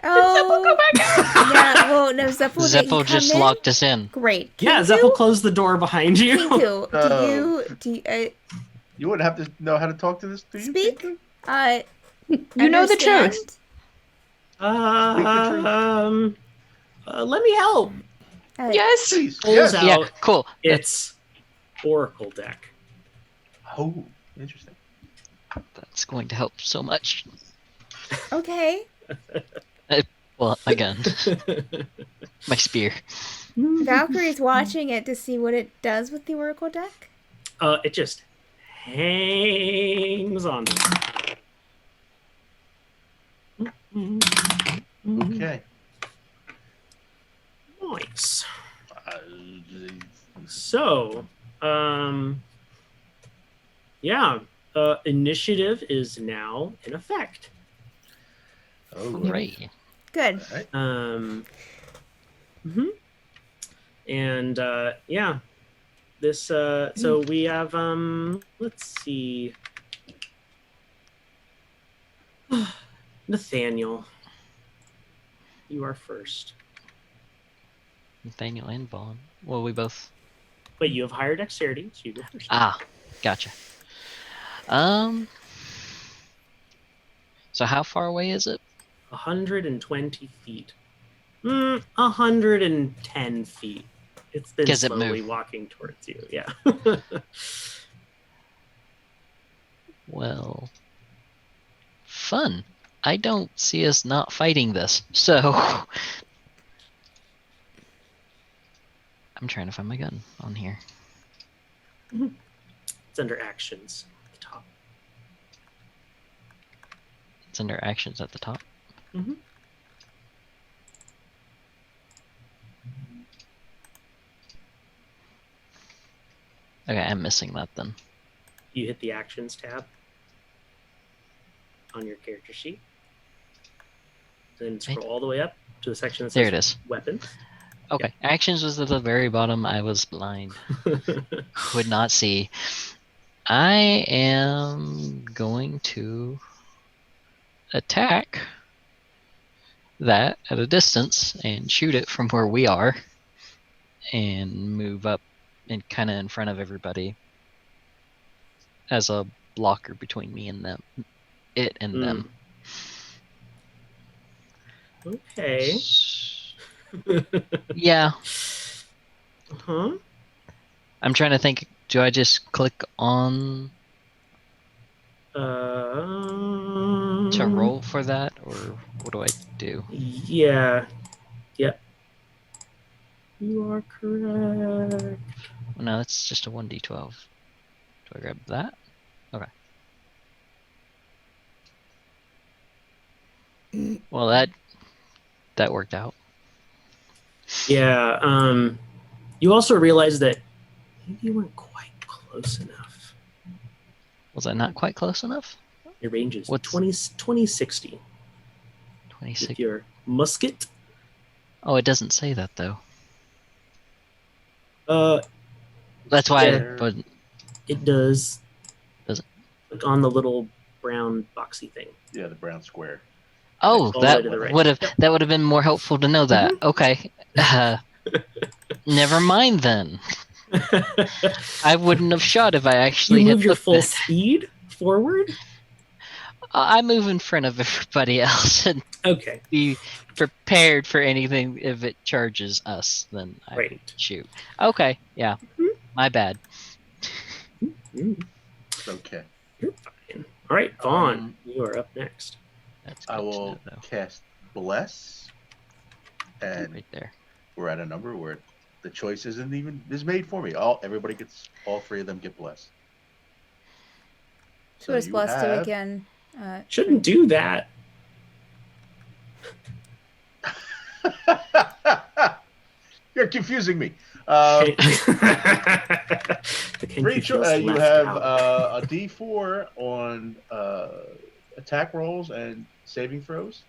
Oh. Go back. Yeah. Well, no. Zeppo. Zeppo just locked us in. Great. Yeah, Zeppo closed the door behind you. Kenku, do you You wouldn't have to know how to talk to this. Do you speak? Kenku? You know the understand? truth. Let me help. Yes. Please. Pulls Yes. out Yeah, cool. its Oracle deck. Oh, interesting. That's going to help so much. Okay. Well, again, my spear. Valkyrie's watching it to see what it does with the Oracle deck. It just hangs on. Okay. Nice. Uh, So, initiative is now in effect. oh, Right. Good. All right. And this so we have let's see. Nathaniel, you are first. Nathaniel and Vaughn. Well, we both. But you have higher dexterity, so you go first. Gotcha. So how far away is it? 120 feet. 110 feet. It's been 'Cause it slowly moved. walking towards you. Yeah. Well, fun. I don't see us not fighting this, so I'm trying to find my gun on here. It's under actions at the top. It's under actions at the top. Mm-hmm. Okay, I'm missing that then. You hit the actions tab on your character sheet. Then scroll all the way up to the section that says There it is. weapons. Okay, actions was at the very bottom. I was blind. Could not see. I am going to attack that at a distance and shoot it from where we are and move up and kind of in front of everybody as a blocker between me and them. It and them. Okay. Yeah. Huh? I'm trying to think, do I just click on to roll for that, or what do I do? Yeah. Yep. You are correct. Well, no, that's just a 1d12. Do I grab that? Okay. Well, that worked out. Yeah. You also realize that maybe you weren't quite close enough. Was I not quite close enough? Your range is What's 2060. 26? With your musket. Oh, it doesn't say that though. Yeah. That's why. But It does. Does it? Click on the little brown boxy thing. Yeah, the brown square. oh, all the way to the right. would have been more helpful to know that. Okay. Never mind then. I wouldn't have shot if I actually You had move your looked full at- speed forward. I move in front of everybody else and Okay. be prepared for anything. If it charges us, then I would Right. shoot. Okay, yeah. My bad. Okay. You're fine. All right, Vaughn, you are up next. That's I good to will know, though. cast Bless, and Right there. we're at a number where the choice is made for me. Everybody gets, all three of them get Bless. So it's you blessed to have- again. Shouldn't do that. You're confusing me. The Three Kenku feels you left have out. a D4 on attack rolls and saving throws.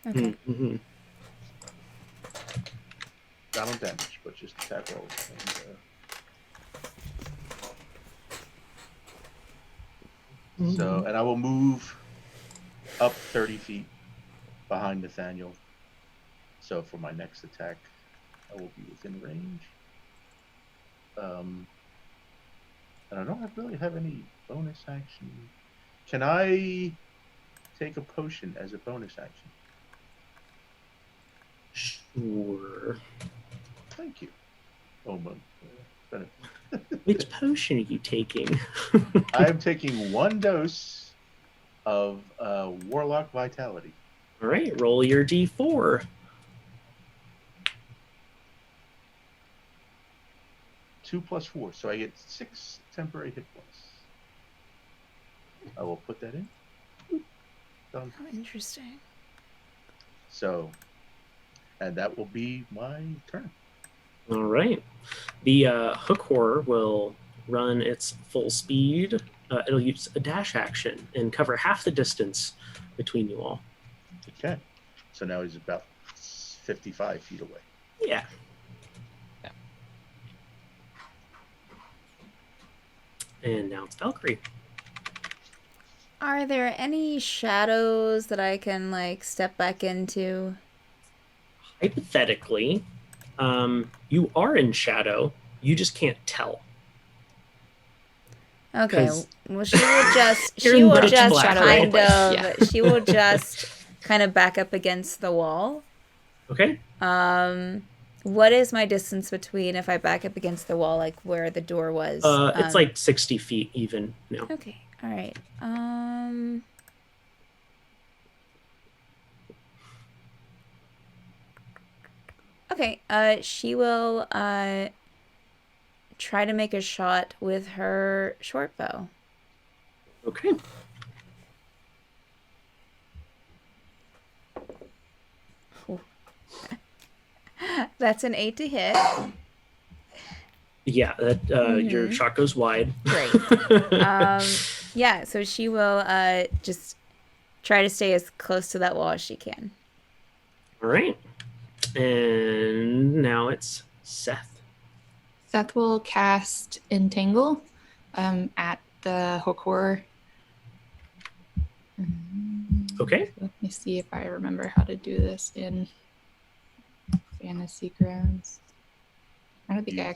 Okay. Mm-hmm. Not on damage, but just attack rolls. And I will move up 30 feet behind Nathaniel. So for my next attack, I will be within range. And I don't really have any bonus action. Can I take a potion as a bonus action? Sure. Thank you. Oh, but Which potion are you taking? I am taking 1 dose of Warlock Vitality. All right, roll your D4. 2 plus 4, so I get 6 temporary hit points. I will put that in. Done. Oh, interesting. So, and that will be my turn. All right. The hook horror will run its full speed. It'll use a dash action and cover half the distance between you all. Okay. So now he's about 55 feet away. Yeah. And now it's Valkyrie. Are there any shadows that I can like step back into? Hypothetically, you are in shadow. You just can't tell. Okay, 'Cause well she will just you're she in will pitch just black, kind right? of Yeah. she will just kind of back up against the wall. Okay. What is my distance between if I back up against the wall, like where the door was? It's like 60 feet even now. Okay, all right. Okay. She will try to make a shot with her short bow. Okay. That's an 8 to hit. Yeah, that your shot goes wide. Great. Yeah, so she will just try to stay as close to that wall as she can. All right. And now it's Seth. Seth will cast Entangle at the Hokor. Okay. Let me see if I remember how to do this in Fantasy Grounds. I don't think I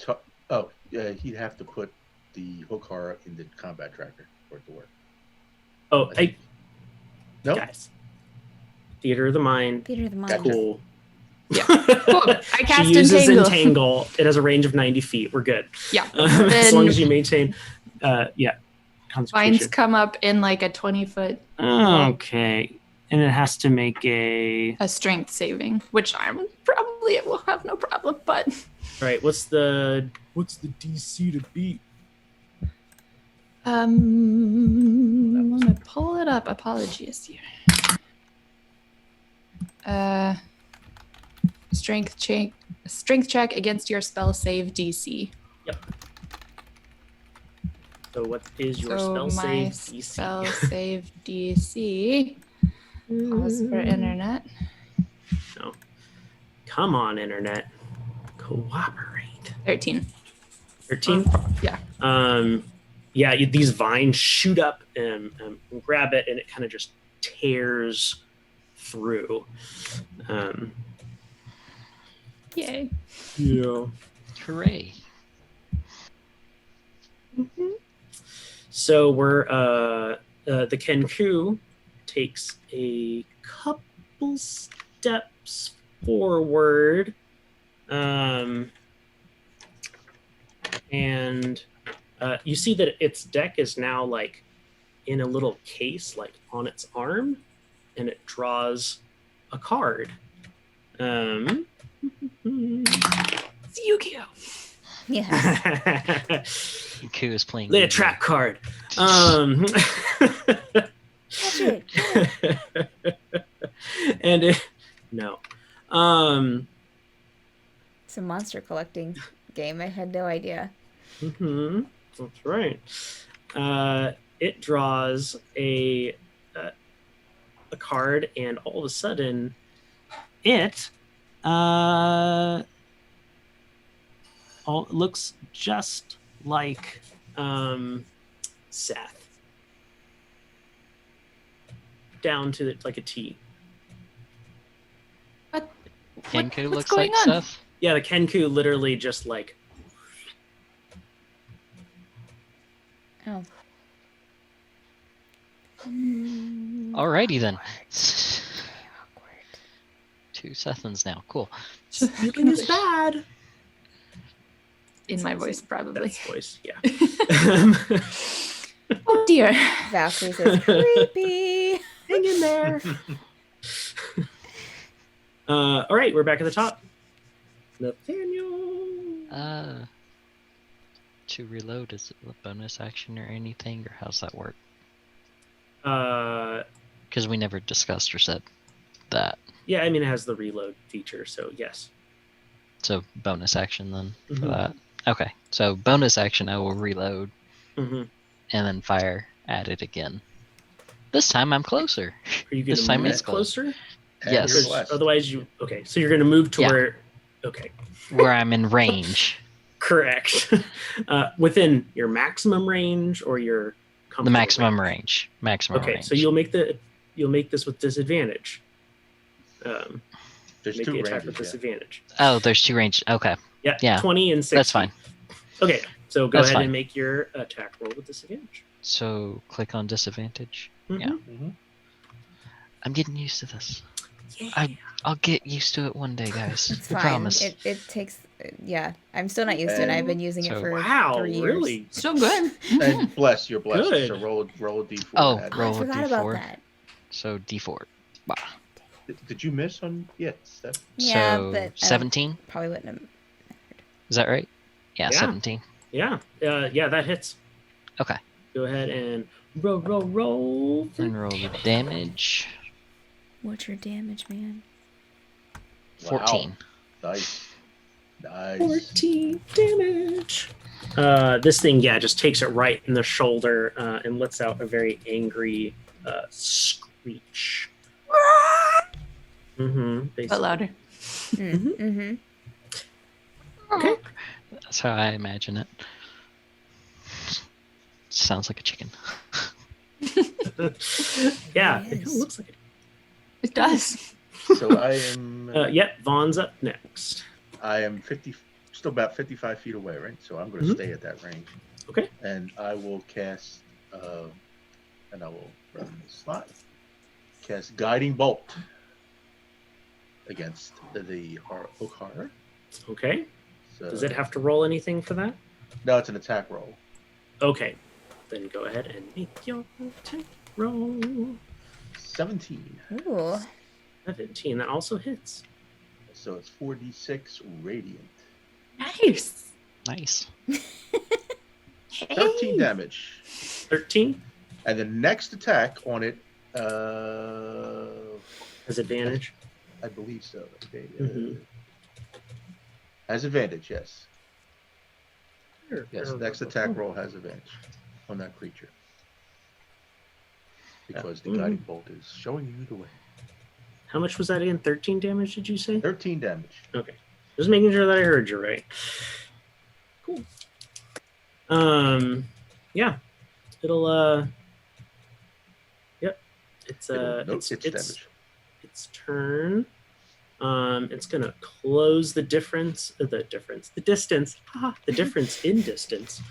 He'd have to put the Hokara in the combat tracker for it to work. Oh, Nope. guys. Theater of the Mind. Theater of the Mind. Gotcha. Cool. Yeah. Cool. I cast She uses Entangle. Entangle. It has a range of 90 feet. We're good. Yeah. As long as you maintain, Vines concentration. come up in like a 20-foot Okay. And it has to make a strength saving, which I'm probably it will have no problem. But right. What's the DC to beat? let me pull it up. Apologies here. Strength check against your spell save DC. Yep. So what is your So spell my save DC? spell save DC. Pause for internet. No. Come on, internet. Cooperate. 13. 13? Yeah. These vines shoot up and grab it, and it kind of just tears through. Yay. Yeah. Hooray. Mm-hmm. So we're the kenku takes a couple steps forward, and you see that its deck is now like in a little case, like on its arm, and it draws a card. It's Yu-Gi-Oh! Yes. Ku is playing. The trap card. Catch it. And no. It's a monster collecting game. I had no idea. That's right. It draws a card, and all of a sudden, it looks just like Seth. Down to like a T. Kenku what's looks going like on? Seth. Yeah, the Kenku literally just like. Oh. Alrighty then. Awkward. 2 Sethans now. Cool. Stealing is bad. In my voice, probably. That's voice, yeah. Oh dear. Valkyrie says, creepy. Hang in there. All right, we're back at the top. Nathaniel. To reload, is it a bonus action or anything, or how's that work? Because we never discussed or said that. Yeah, I mean it has the reload feature, so yes. So bonus action then for Mhm. that. Okay, so bonus action, I will reload Mm-hmm. and then fire at it again. This time I'm closer. Are you going This to time move it's closer? Yes. You're less. Otherwise, okay. So you're going to move to Yeah. where? Okay, Where I'm in range. correct. Within your maximum range or your comfortable The maximum range. range. Maximum Okay, range. so you'll make this with disadvantage. There's Make two the attack ranges. with Yeah. disadvantage. Oh, there's two ranges. Okay. Yeah, Yeah, 20 and 60. that's fine. Okay, so go That's ahead fine. and make your attack roll with disadvantage. So click on disadvantage. Mhm. Yeah. Mm-hmm. I'm getting used to this. Yeah. I'll get used to it one day, guys. It's I fine. promise. It takes. Yeah, I'm still not used to it. I've been using it So- for Wow, 3 years. really? So good. And bless, you're blessed. Good. So roll a d4. Oh, add. roll I a forgot about d4. that. So D4. Bah. Did you miss on? Yeah, Steph. Yeah, So but I don't- 17. Probably wouldn't have. Is that right? Yeah, Yeah. 17. Yeah, that hits. Okay. Go ahead and roll. And roll the damage. What's your damage, man? 14. Nice. 14 damage. This thing, just takes it right in the shoulder and lets out a very angry screech. But louder. Mm-hmm. Okay. That's how I imagine it. Sounds like a chicken. Yeah, It it is. looks like it. It does. So I am. Yep, Vaughn's up next. I am still about 55 feet away, right? So I'm going to stay at that range. Okay. And I will cast, and I will run the slot. Cast Guiding Bolt against the Oak Horror. Okay. So, Does it have to roll anything for that? No, it's an attack roll. Okay. Then go ahead and make your attack roll. 17. Ooh. 17. That also hits. So it's 4d6 radiant. Nice. Nice. 13 damage. 13 And the next attack on it, has advantage. I believe so. Okay. Mhm. Has advantage, yes. Sure. Yes, next attack roll has advantage on that creature. Because the guiding bolt is showing you the way. How much was that again? 13 damage, did you say? 13 damage. Okay. Just making sure that I heard you right. Cool. Yeah. It'll yep. It's It'll note it's its it's damage. its turn. It's gonna close the distance in distance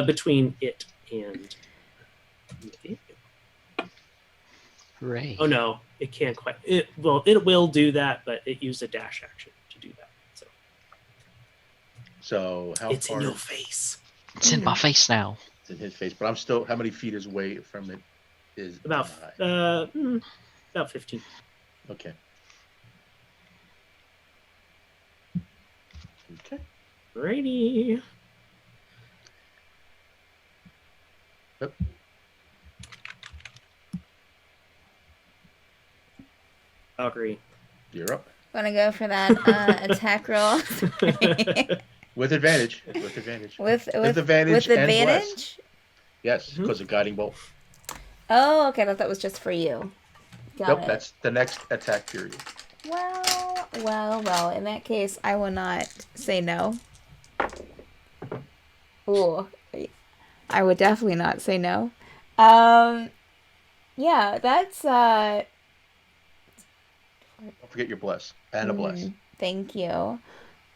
between it and Nathaniel. Hooray. Oh no, it can't quite. It will do that, but it used a dash action to do that. So So how it's far in your is face. It's in my face now. it's in his face? But I'm still, how many feet is away from it? Is About I? about 15. Okay. Okay. Righty. Yep. Valkyrie. You're up. Want to go for that attack roll? With advantage. With advantage. with advantage with and advantage? blessed. Yes, Mhm. because of guiding bolt. Oh, okay. I thought that was just for you. Got Nope, it. that's the next attack period. Well. In that case, I will not say no. Ooh, I would definitely not say no. Yeah, that's Don't forget your bless. And a bless. Thank you.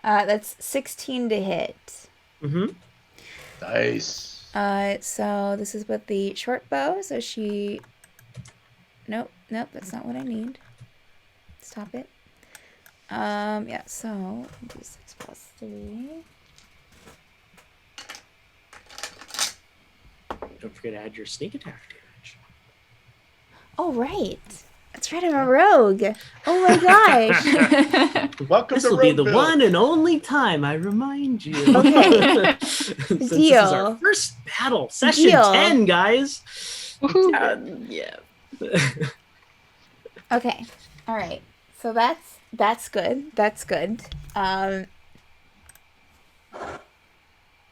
That's 16 to hit. Mm-hmm. Nice. So this is with the short bow. So she. Nope, that's not what I need. Stop it. Yeah. So d6 plus 3. Don't forget to add your sneak attack damage. Oh right, that's right. I'm a rogue. Oh my gosh. Welcome This to will be the Rogueville. one and only time I remind you. Okay. Since This is Deal. our first battle, session Deal. 10, guys. Yeah. Okay. All right. So that's good. That's good. Yeah.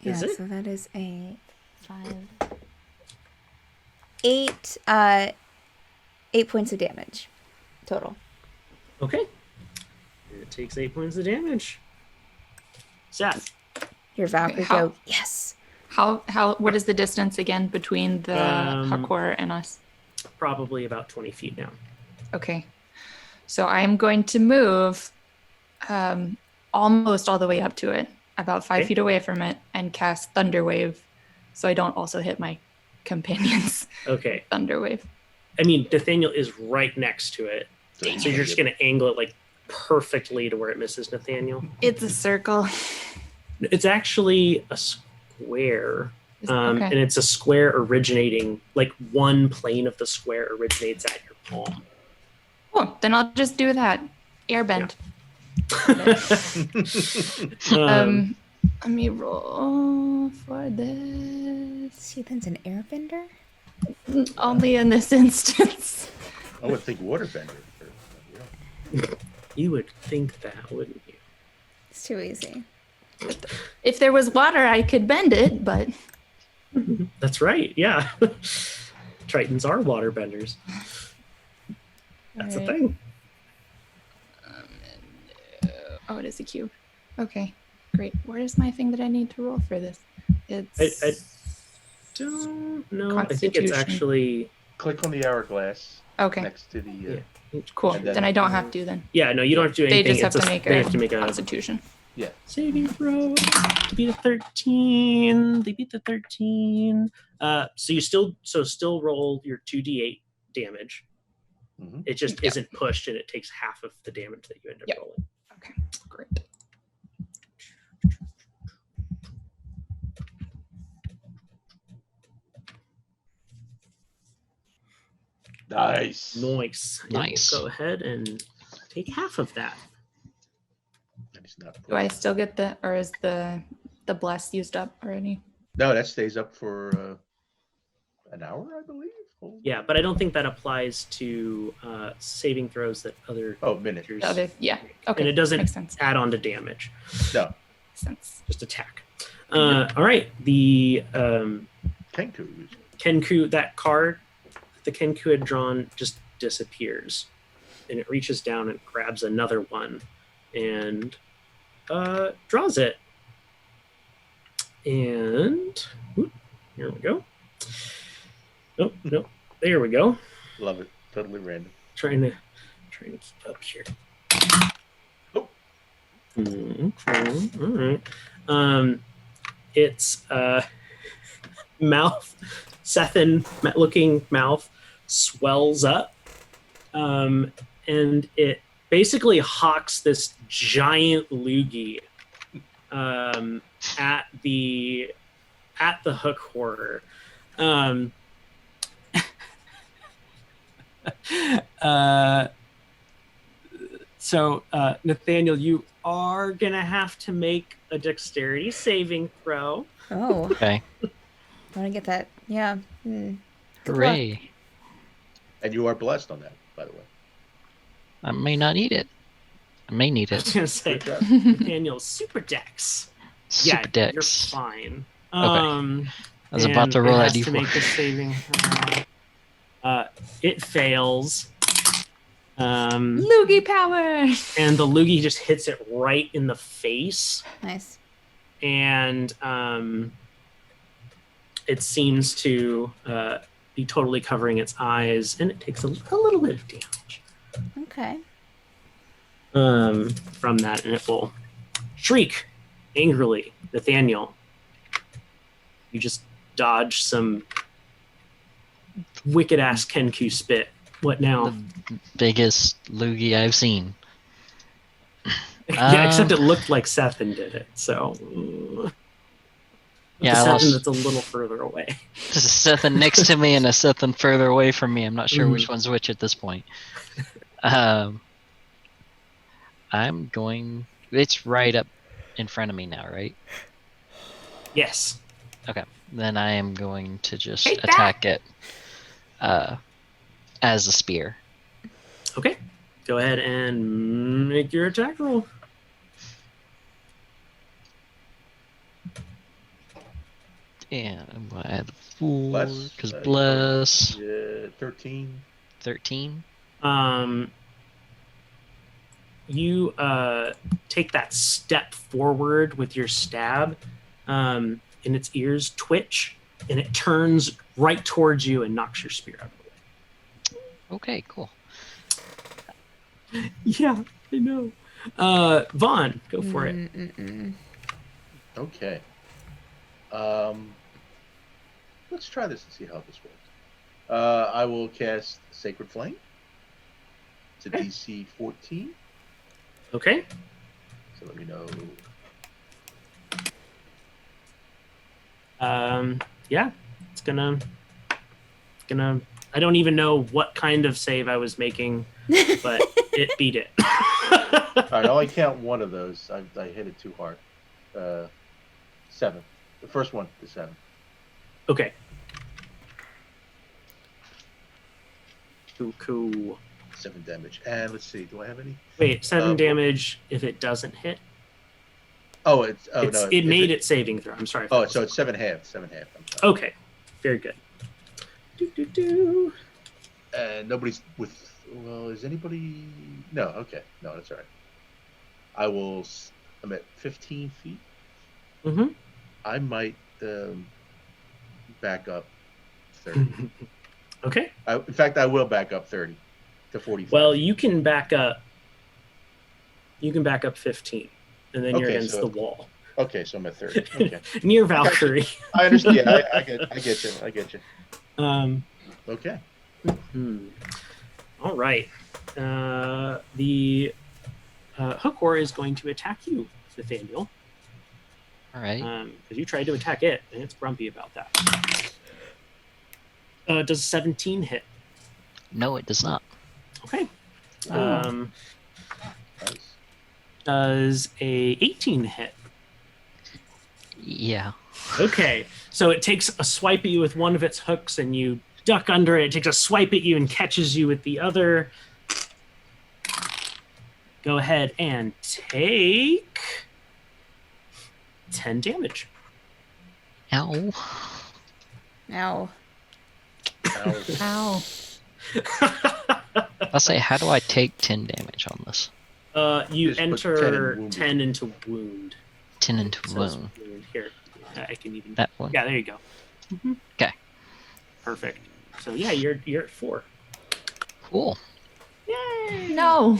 Is it? So that is 8 points of damage total. Okay. It takes 8 points of damage. Seth. Your Valkyrie how- go. Yes. What is the distance again between the Hakor and us? Probably about 20 feet now. Okay. So I'm going to move almost all the way up to it, about 5 feet away from it, and cast Thunder Wave so I don't also hit my companions. Okay. Thunder Wave. I mean, Nathaniel is right next to it. So you're just going to angle it like perfectly to where it misses Nathaniel. It's a circle. It's actually a square. Okay. And it's a square originating, like one plane of the square originates at your palm. Oh, then I'll just do that. Airbend. Let me roll for this. Stephen's an airbender? Only in this instance. I would think waterbender. You would think that, wouldn't you? It's too easy. If there was water, I could bend it, but... That's right, yeah. Tritons are waterbenders. That's a thing. Oh, it is a cube. Okay, great. Where is my thing that I need to roll for this? It's... I don't know. I think it's actually... Click on the hourglass. Okay. Next to the... Cool. Then I don't have to then. Yeah, no, you don't have to do anything. They just have to make a Constitution. Yeah. Saving throw to beat a 13. They beat the 13. So you still roll your 2d8 damage. Mm-hmm. It just isn't pushed, and it takes half of the damage that you end up rolling. Okay, great. Nice. Nice. Nice. Go ahead and take half of that. Do I still get or is the bless used up already? No, that stays up for an hour, I believe. Yeah, but I don't think that applies to saving throws that other minutes. Okay. And it doesn't Makes sense. add on to damage. No. Makes sense. Just attack. All right. The Kenku, that card the Kenku had drawn just disappears. And it reaches down and grabs another one and draws it. And here we go. No. There we go. Love it. Totally random. Trying to keep up here. Oh. Okay. All right. It's mouth, Sethan looking mouth swells up. And it basically hawks this giant loogie at the hook horror. So Nathaniel, you are gonna have to make a dexterity saving throw. Oh. Okay. I want to get that. Yeah. Hooray. And you are blessed on that, by the way. I may not need it. I may need I was it. gonna say Nathaniel, super dex. Super dex. You're fine. Okay. I was about to roll that d4. To make the saving. It fails. Loogie power. And the loogie just hits it right in the face. Nice. And it seems to be totally covering its eyes, and it takes a little bit of damage. Okay. From that, and it will shriek angrily. Nathaniel, you just dodge some wicked ass Kenku spit. What now? The biggest loogie I've seen. Yeah, except it looked like Sethan did it. So yeah, Sethan that's a little further away. There's a Sethan next to me and a Sethan further away from me. I'm not sure which one's which at this point. I'm going. It's right up in front of me now, right? Yes. Okay. Then I am going to just attack it as a spear. Okay. Go ahead and make your attack roll. And I add 4 Bless, because bless. 13. 13. You take that step forward with your stab, and and its ears twitch, and it turns right towards you and knocks your spear out of the way. Okay, cool. Yeah, I know. Vaughn, go for it. Okay. Let's try this and see how this works. I will cast Sacred Flame. It's a DC 14. Okay. So let me know. Yeah, it's gonna. I don't even know what kind of save I was making, but it beat it. All right, I'll only count one of those. I hit it too hard. 7. The first one is 7. Okay. Cool. 7 damage. And let's see, do I have any? Wait, 7 damage if it doesn't hit? Oh, no. It made it saving throw. I'm sorry. Oh, so it's 7 half. 7 half. I'm sorry. Okay. Very good. And nobody's with. Well, is anybody? No. Okay. No, that's all right. I'm at 15 feet. Mm-hmm. I might back up 30. Okay. In fact, I will back up 30 to 45. Well, you can back up. You can back up 15, and then you're against the wall. Okay, so I'm at 30. Okay. Near Valkyrie. I understand. I get you. I get you. Okay. All right. The Hookor is going to attack you, Nathaniel. All right. Because you tried to attack it, and it's grumpy about that. Does 17 hit? No, it does not. Okay. Nice. Does a 18 hit? Yeah. Okay. So it takes a swipe at you with one of its hooks, and you duck under it. It takes a swipe at you and catches you with the other. Go ahead and take 10 damage. Ow. Ow. Ow. I'll say, how do I take 10 damage on this? You Just put 10 enter in wounded. 10 into wound. 10 into It says wound. wound. Here, I can even. That one. Yeah, there you go. Okay. Perfect. So yeah, you're at 4. Cool. Yay! No.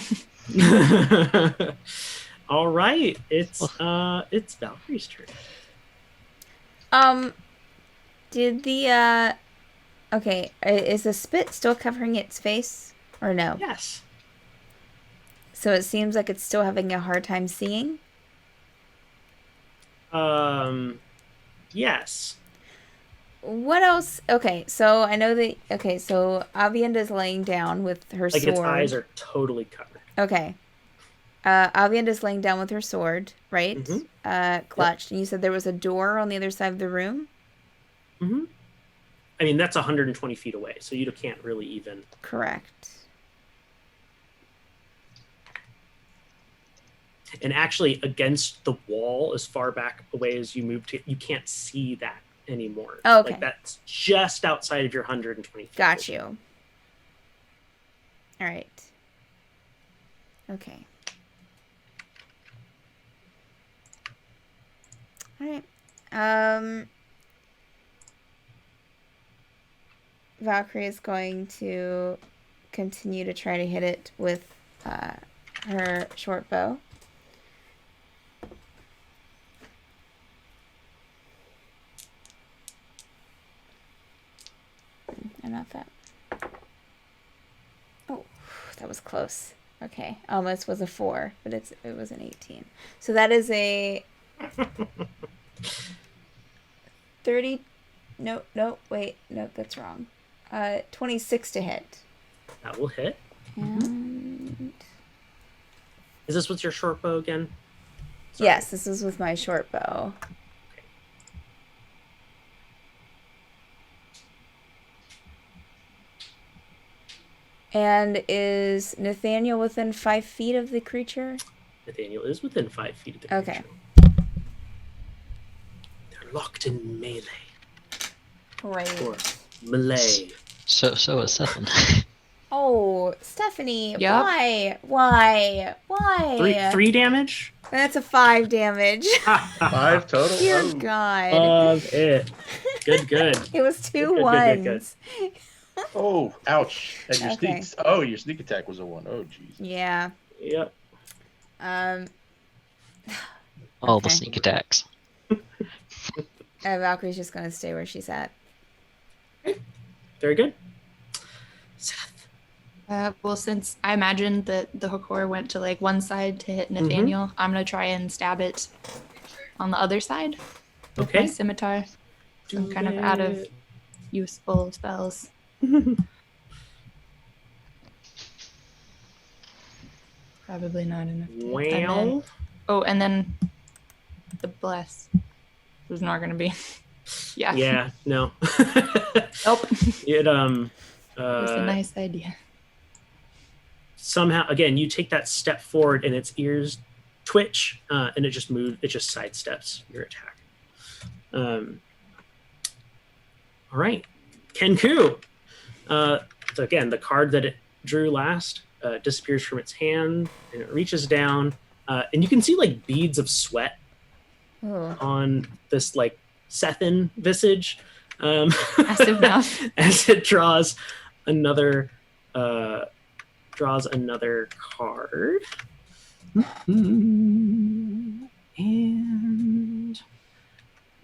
All right, it's Valkyrie's turn. Did the okay, is the spit still covering its face or no? Yes. So it seems like it's still having a hard time seeing. Yes. What else? Okay, so I know that. Okay, so Aviendha is laying down with her Like sword. its eyes are totally covered. Okay. Aviendha is laying down with her sword, right? Mhm. Clutched. And you said there was a door on the other side of the room? Mm-hmm. I mean, that's 120 feet away, so you can't really even. Correct. And actually, against the wall, as far back away as you move to, you can't see that anymore. Oh, okay. Like that's just outside of your 120 feet. Got you. All right. Okay. All right. Valkyrie is going to continue to try to hit it with her short bow. And not that. Oh, that was close. Okay, almost was a 4, but it was an 18. So that is a 30. No, wait, no, that's wrong. 26 to hit. That will hit. And Is this with your short bow again? Sorry. yes, this is with my short bow. And is Nathaniel within 5 feet of the creature? Nathaniel is within 5 feet of the Okay. creature. They're locked in melee. Great. Or melee. So is Stefan. Oh, Stephanie, Yup. why? 3 damage? That's a 5 damage. 5 total. Dear Oh. God. Love it. Good. It was 2 Good. ones. Oh, ouch! And your Okay. your sneak attack was a 1. Oh, jeez. Yeah. Yep. All the Okay. sneak attacks. Valkyrie's just gonna stay where she's at. Very good. Seth. Well, since I imagine that the hookor went to like one side to hit Nathaniel, I'm gonna try and stab it on the other side with my Okay. scimitar. So I'm kind of out of useful spells. Probably not enough. Well. And then the bless was not gonna be. Yeah. Yeah. No. Nope. It It's a nice idea. somehow again you take that step forward and its ears twitch and it just sidesteps your attack. All right, Kenku. So again, the card that it drew last disappears from its hand and it reaches down and you can see like beads of sweat Ooh. on this like Sethin visage Massive mouth. as it draws another card. And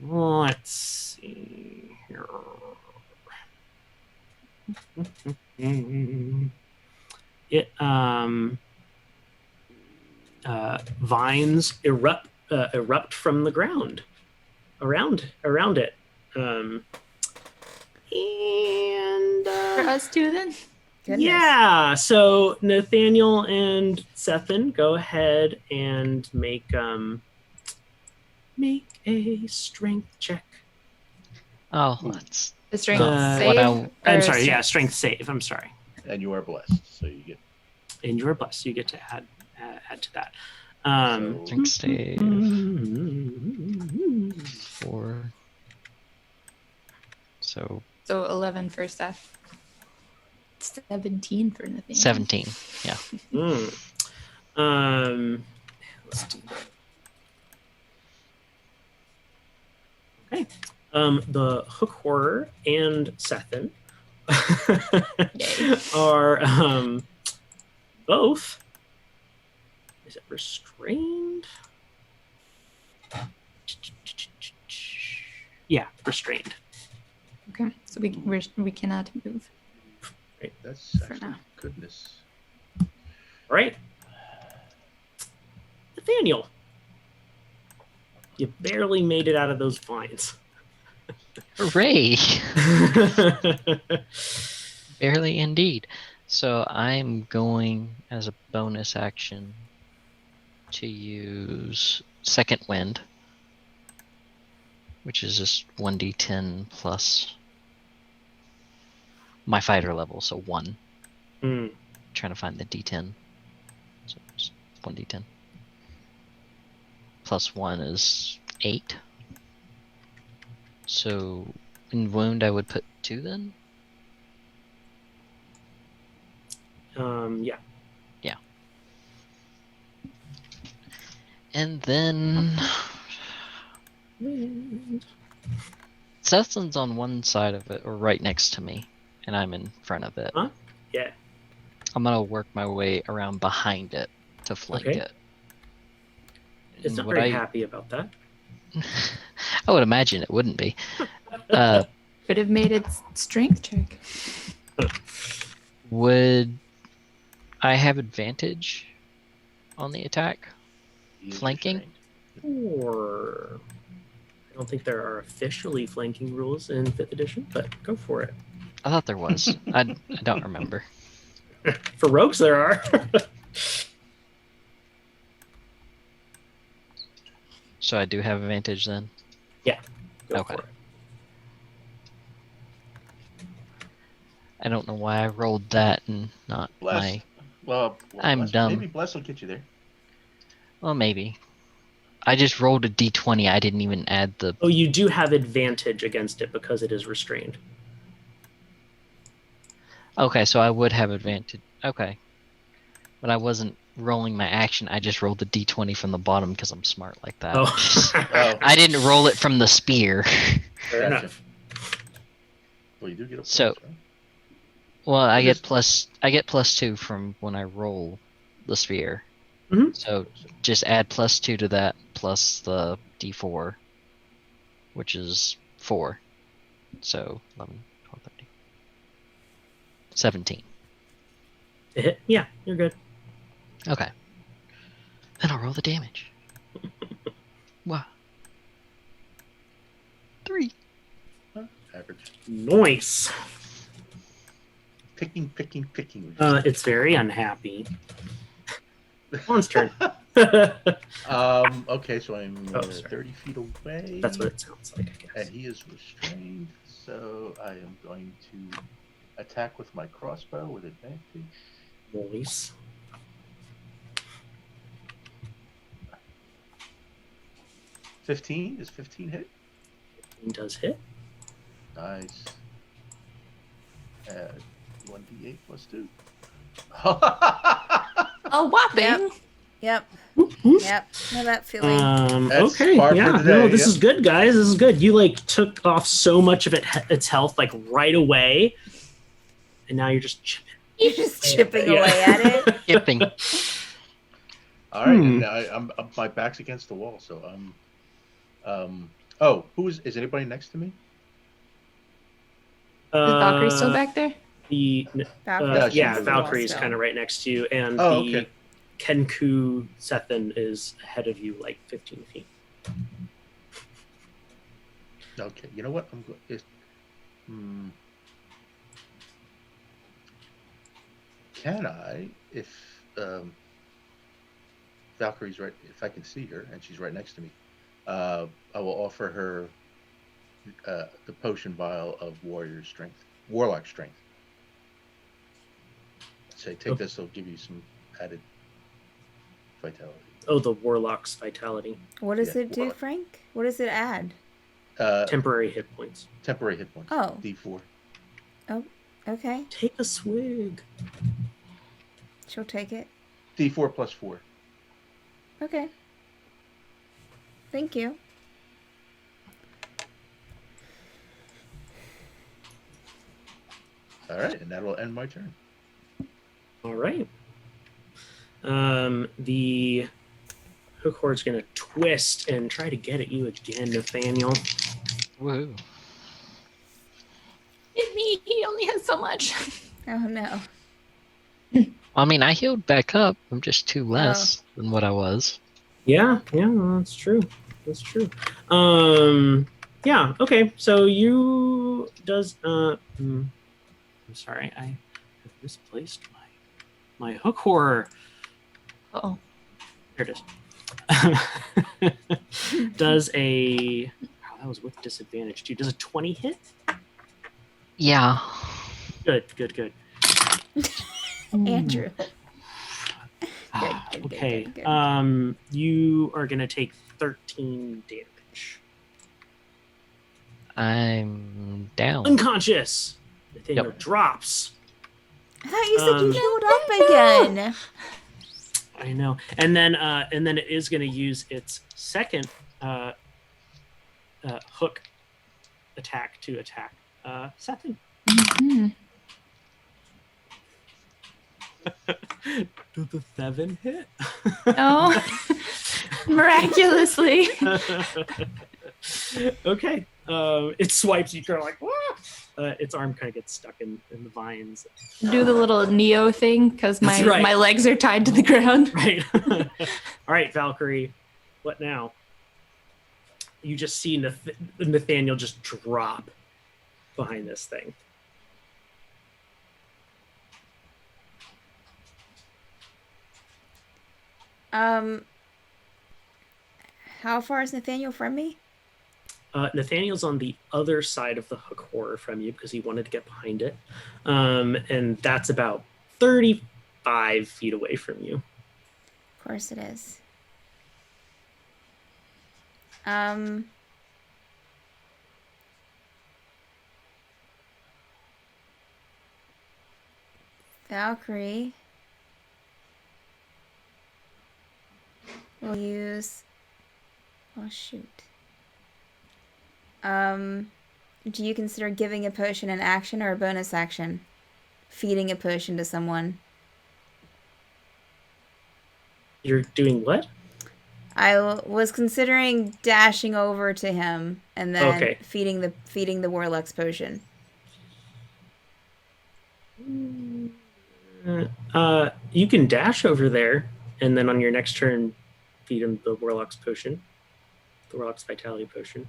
let's see here. It vines erupt from the ground around it. And For us two, then. Goodness. yeah, so Nathaniel and Sethin, go ahead and make a strength check. Oh, that's The strength Uh, save. what or I'm sorry, strength- yeah, strength save. I'm sorry, And you are blessed, so you get. and you're blessed. So you get to add to that. So, drink save Mm-hmm. 4. So So 11 for Seth. 17 for Nathaniel. 17. Yeah. Let's do that. Okay. The hook horror and Sethin Yay. are both. Is it restrained? Yeah, restrained. Okay, so we cannot move. that's For actually now. goodness. All right. Nathaniel, you barely made it out of those vines. Hooray! Barely indeed. So I'm going as a bonus action to use Second Wind, which is just 1d10 plus my fighter level, so 1. Hmm. Trying to find the d10. So it's 1d10. Plus 1 is 8. So in wound I would put 2 then? Yeah. And then Seth's on one side of it, or right next to me, and I'm in front of it. Huh? Yeah. I'm gonna work my way around behind it to flank Okay. it. It's And not would very happy about that. I would imagine it wouldn't be. Could have made its strength check. Would I have advantage on the attack? He is Flanking? restrained. Or I don't think there are officially flanking rules in 5th edition, but go for it. I thought there was. I don't remember. For rogues, there are. So I do have advantage then? Go Okay. for it. I don't know why I rolled that and not Bless. my... Well, I'm bless- dumb. Maybe bless will get you there. Well, maybe. I just rolled a d20. I didn't even add the... Oh, you do have advantage against it because it is restrained. Okay, so I would have advantage. Okay. But I wasn't rolling my action, I just rolled the d20 from the bottom because I'm smart like that. Oh, Oh. I didn't roll it from the spear. fair Gotcha. enough. Well, you do get a So- plus, right? Well, I It get is- +2 from when I roll the spear. Mhm. So just add +2 to that plus the d4, which is 4. So 11, 12, 13, 17. To hit? Yeah, you're good. Okay. Then I'll roll the damage. Wow. 3. Average. Nice. Picking. It's very unhappy. One's turn. Okay, so I'm Oh, sorry. 30 feet away. That's what it sounds like, I And guess. he is restrained, so I am going to attack with my crossbow with advantage. Nice. 15? Is 15 hit? He does hit. Nice. 1d8 plus 2. A whopping. Yep. Whoop. Yep. Know that feeling. That's Okay, par for yeah, the no, day, this yep. is good, guys. This is good. You like took off so much of its health like right away, and now you're just chipping. You're just chipping Yeah. away at it. Skipping. All right, Hmm. and I'm my back's against the wall, so oh, is anybody next to me? Is Valkyrie still back there? The Valkyrie's yeah, against the wall Valkyrie's still. kind of right next to you, and Oh, the okay. Kenku Sethan is ahead of you like 15 feet. Okay, you know what? Can I, if Valkyrie's right, if I can see her and she's right next to me, I will offer her the potion vial of warlock strength. Say, take this; it'll give you some added vitality. Oh, the Warlock's Vitality. What does Yeah, it do, warlock. Frank? What does it add? Temporary hit points. Temporary hit points. Oh. D4. Okay. Take a swig. She'll take it. D4 plus 4. Okay. Thank you. All right, and that'll end my turn. All right. The hook hord's going to twist and try to get at you again, Nathaniel. Woohoo. Hit me. He only has so much. Oh no. I mean, I healed back up. I'm just 2 less than what I was. Yeah, that's true. That's true. Yeah, okay. So you does I'm sorry, I have misplaced my hook horror. Oh. There it is. Does a that was with disadvantage too. Does a 20 hit? Yeah. Good. Andrew. Good, Okay. good. You are gonna take 13 damage. I'm down. Unconscious. Nathaniel Yep. drops. I thought you said you Um, healed up again. I know. And then it is gonna use its second hook attack to attack Sethan. Hmm. Did the 7 hit? No. Miraculously. Okay. It swipes you, kind of like, its arm kind of gets stuck in the vines. Do the little Neo thing because my, That's right. my legs are tied to the ground. Right. All right, Valkyrie. What now? You just see Nathaniel just drop behind this thing. How far is Nathaniel from me? Nathaniel's on the other side of the hook horror from you because he wanted to get behind it. And that's about 35 feet away from you. Of course it is. Valkyrie. we'll use. Oh shoot. Do you consider giving a potion an action or a bonus action? Feeding a potion to someone. You're doing what? I was considering dashing over to him and then Okay. feeding the Warlock's potion. You can dash over there, and then on your next turn, feed him the Warlock's potion, the Warlock's Vitality potion.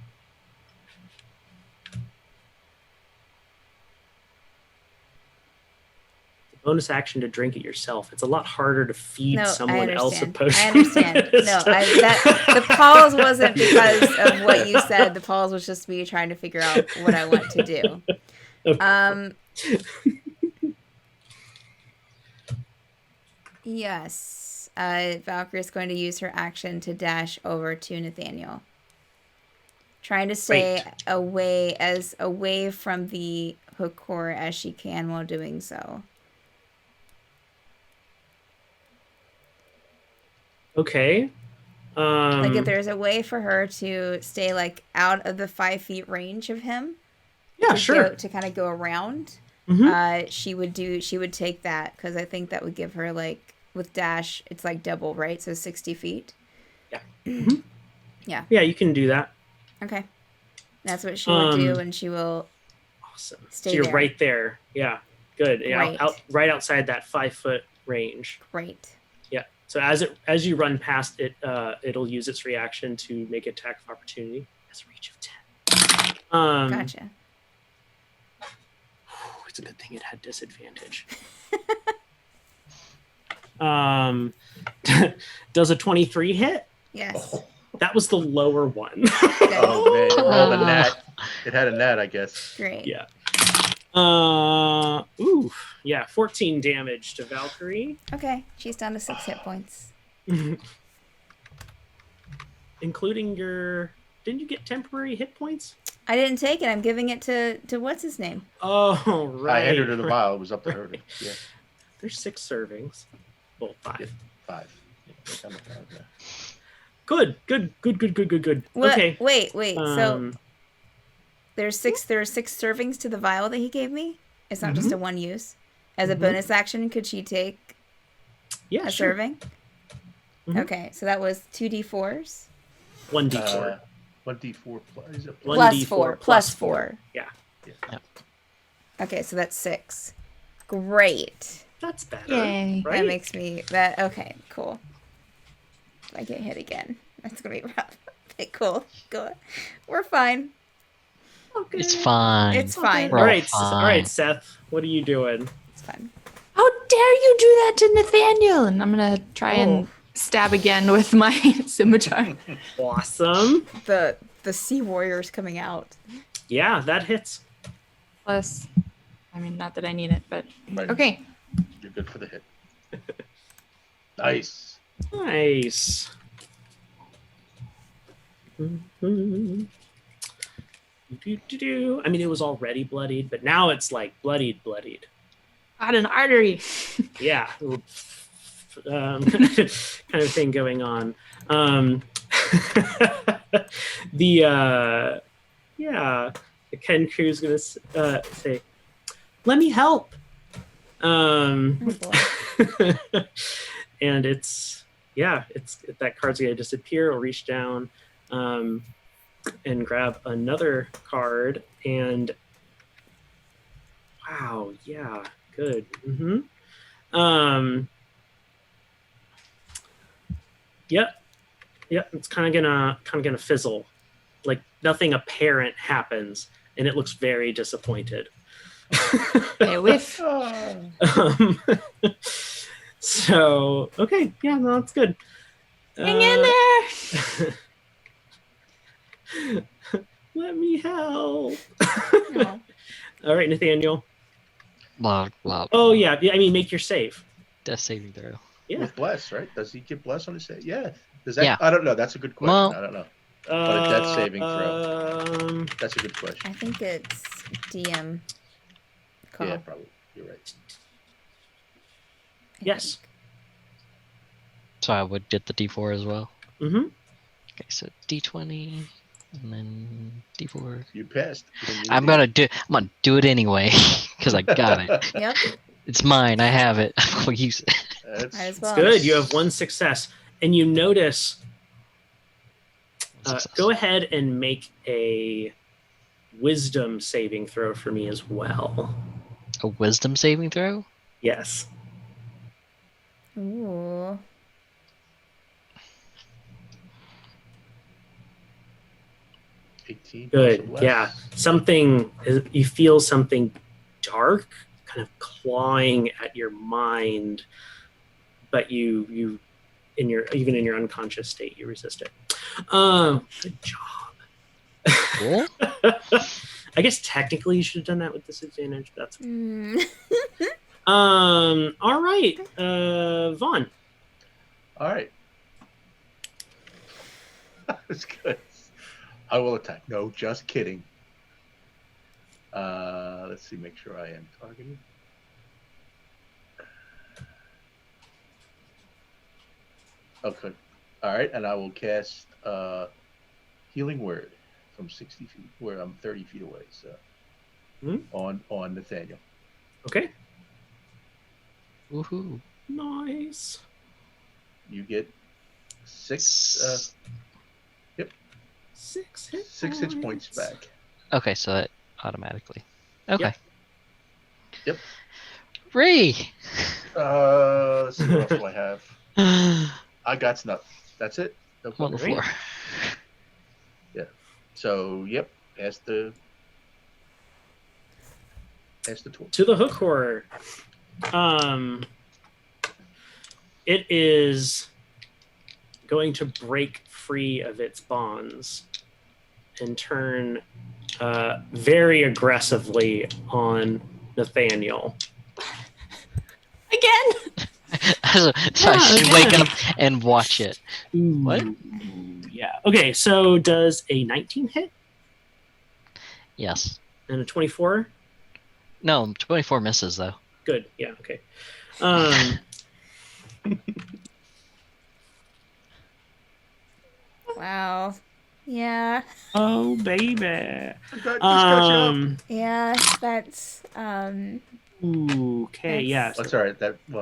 Bonus action to drink it yourself. It's a lot harder to feed someone else a potion. I understand. No, the pause wasn't because of what you said. The pause was just me trying to figure out what I want to do. Yes. Valkyrie is going to use her action to dash over to Nathaniel. Trying to stay away from the hook core as she can while doing so. Okay. Like if there's a way for her to stay like out of the 5 feet range of him. Yeah, sure. To kind of go around. Mm-hmm. She would take that because I think that would give her like with dash it's like double, right? So 60 feet. Yeah. Mm-hmm. Yeah. Yeah, you can do that. Okay. That's what she will do, and she will. Awesome. Stay so you're there. right there. Yeah. Good. Great. Right outside that 5 foot range. Great. Yeah. So as you run past it, it'll use its reaction to make attack of opportunity. Has a reach of 10. Gotcha. It's a good thing it had disadvantage. Does a 23 hit? Yes. Oh, That was the lower one. oh man, well, the nat. It had a nat, I guess. Great. Yeah. 14 damage to Valkyrie. Okay, she's down to 6 hit points. Including your... Didn't you get temporary hit points? I didn't take it. I'm giving it to what's his name? Oh, right. I entered in the right. vial. It was up to her. Yeah. There's 6 servings. Well, 5. 5. Yeah. Good. What? Okay. Wait. So there are 6 servings to the vial that he gave me. It's not just a one use. As a bonus action, could she take a serving? Mm-hmm. Okay, so that was 2d4s. 1d4. 1d4 plus. Is it Plus 4. Plus 4. Yeah. Okay, so that's 6. Great. That's better. Yay. Right? That makes me that okay, cool. If I get hit again, that's gonna be rough. Okay, cool. Go. We're fine. Okay. It's fine. It's fine. We're All all right, fine. Seth. What are you doing? It's fine. How dare you do that to Nathaniel? And I'm gonna try and stab again with my scimitar. Awesome. The sea warrior's coming out. Yeah, that hits. Plus, I mean, not that I need it, but Right. okay. You're good for the hit. Nice. Nice. I mean, it was already bloodied, but now it's like bloodied. Got an artery. Yeah. Kind of thing going on. The kenku is going to say, "Let me help." Oh boy. And it's that card's going to disappear. It'll reach down and grab another card, and wow, yeah, good. Yep, it's kind of gonna fizzle, like nothing apparent happens, and it looks very disappointed. Okay, whiff. So okay, yeah, no, that's good. Hang in there. Let me help. No. All right, Nathaniel. Blah, blah. Oh yeah, I mean, make your save. Death saving throw. Yeah. With bless, right? Does he get bless on his save? Yeah. Does that? Yeah. I don't know. That's a good question. Well- I don't know. But a death saving throw. That's a good question. I think it's DM call. Yeah, probably. You're right. I Yes. think. So I would get the D4 as well. Mm-hmm. Okay, so D20 and then D4. You passed. I'm gonna do it anyway because I got it. Yep. It's mine. I have it. I'll use it. Might as That's well. Good. You have one success, and you notice. Success. Go ahead and make a wisdom saving throw for me as well. A wisdom saving throw? Yes. Ooh. Good. Yeah. Something, you feel something dark kind of clawing at your mind, but you even in your unconscious state, you resist it. Good job. Cool. I guess technically you should have done that with disadvantage, but that's Mm. all right. Vaughn. All right. That's good. I will attack. No, just kidding. Let's see. Make sure I am targeted. Okay. All right, and I will cast Healing Word from 60 feet, where I'm 30 feet away. So on Nathaniel. Okay. Woohoo. Nice. You get 6 Six hit points back. Okay, so that automatically. Okay. Yep. Ray. Let's see what else do I have. I got nothing. That's it. No On the problem. floor. So yep, pass the torch. To the hook horror. It is going to break free of its bonds and turn very aggressively on Nathaniel. Again. so I should wake up and watch it. Ooh, What? Yeah. Okay, so does a 19 hit Yes. and a 24? No, 24 misses though. Good. Yeah, okay. Wow. Yeah. Oh, baby. Yeah. That's Okay, yeah. That's all right. That you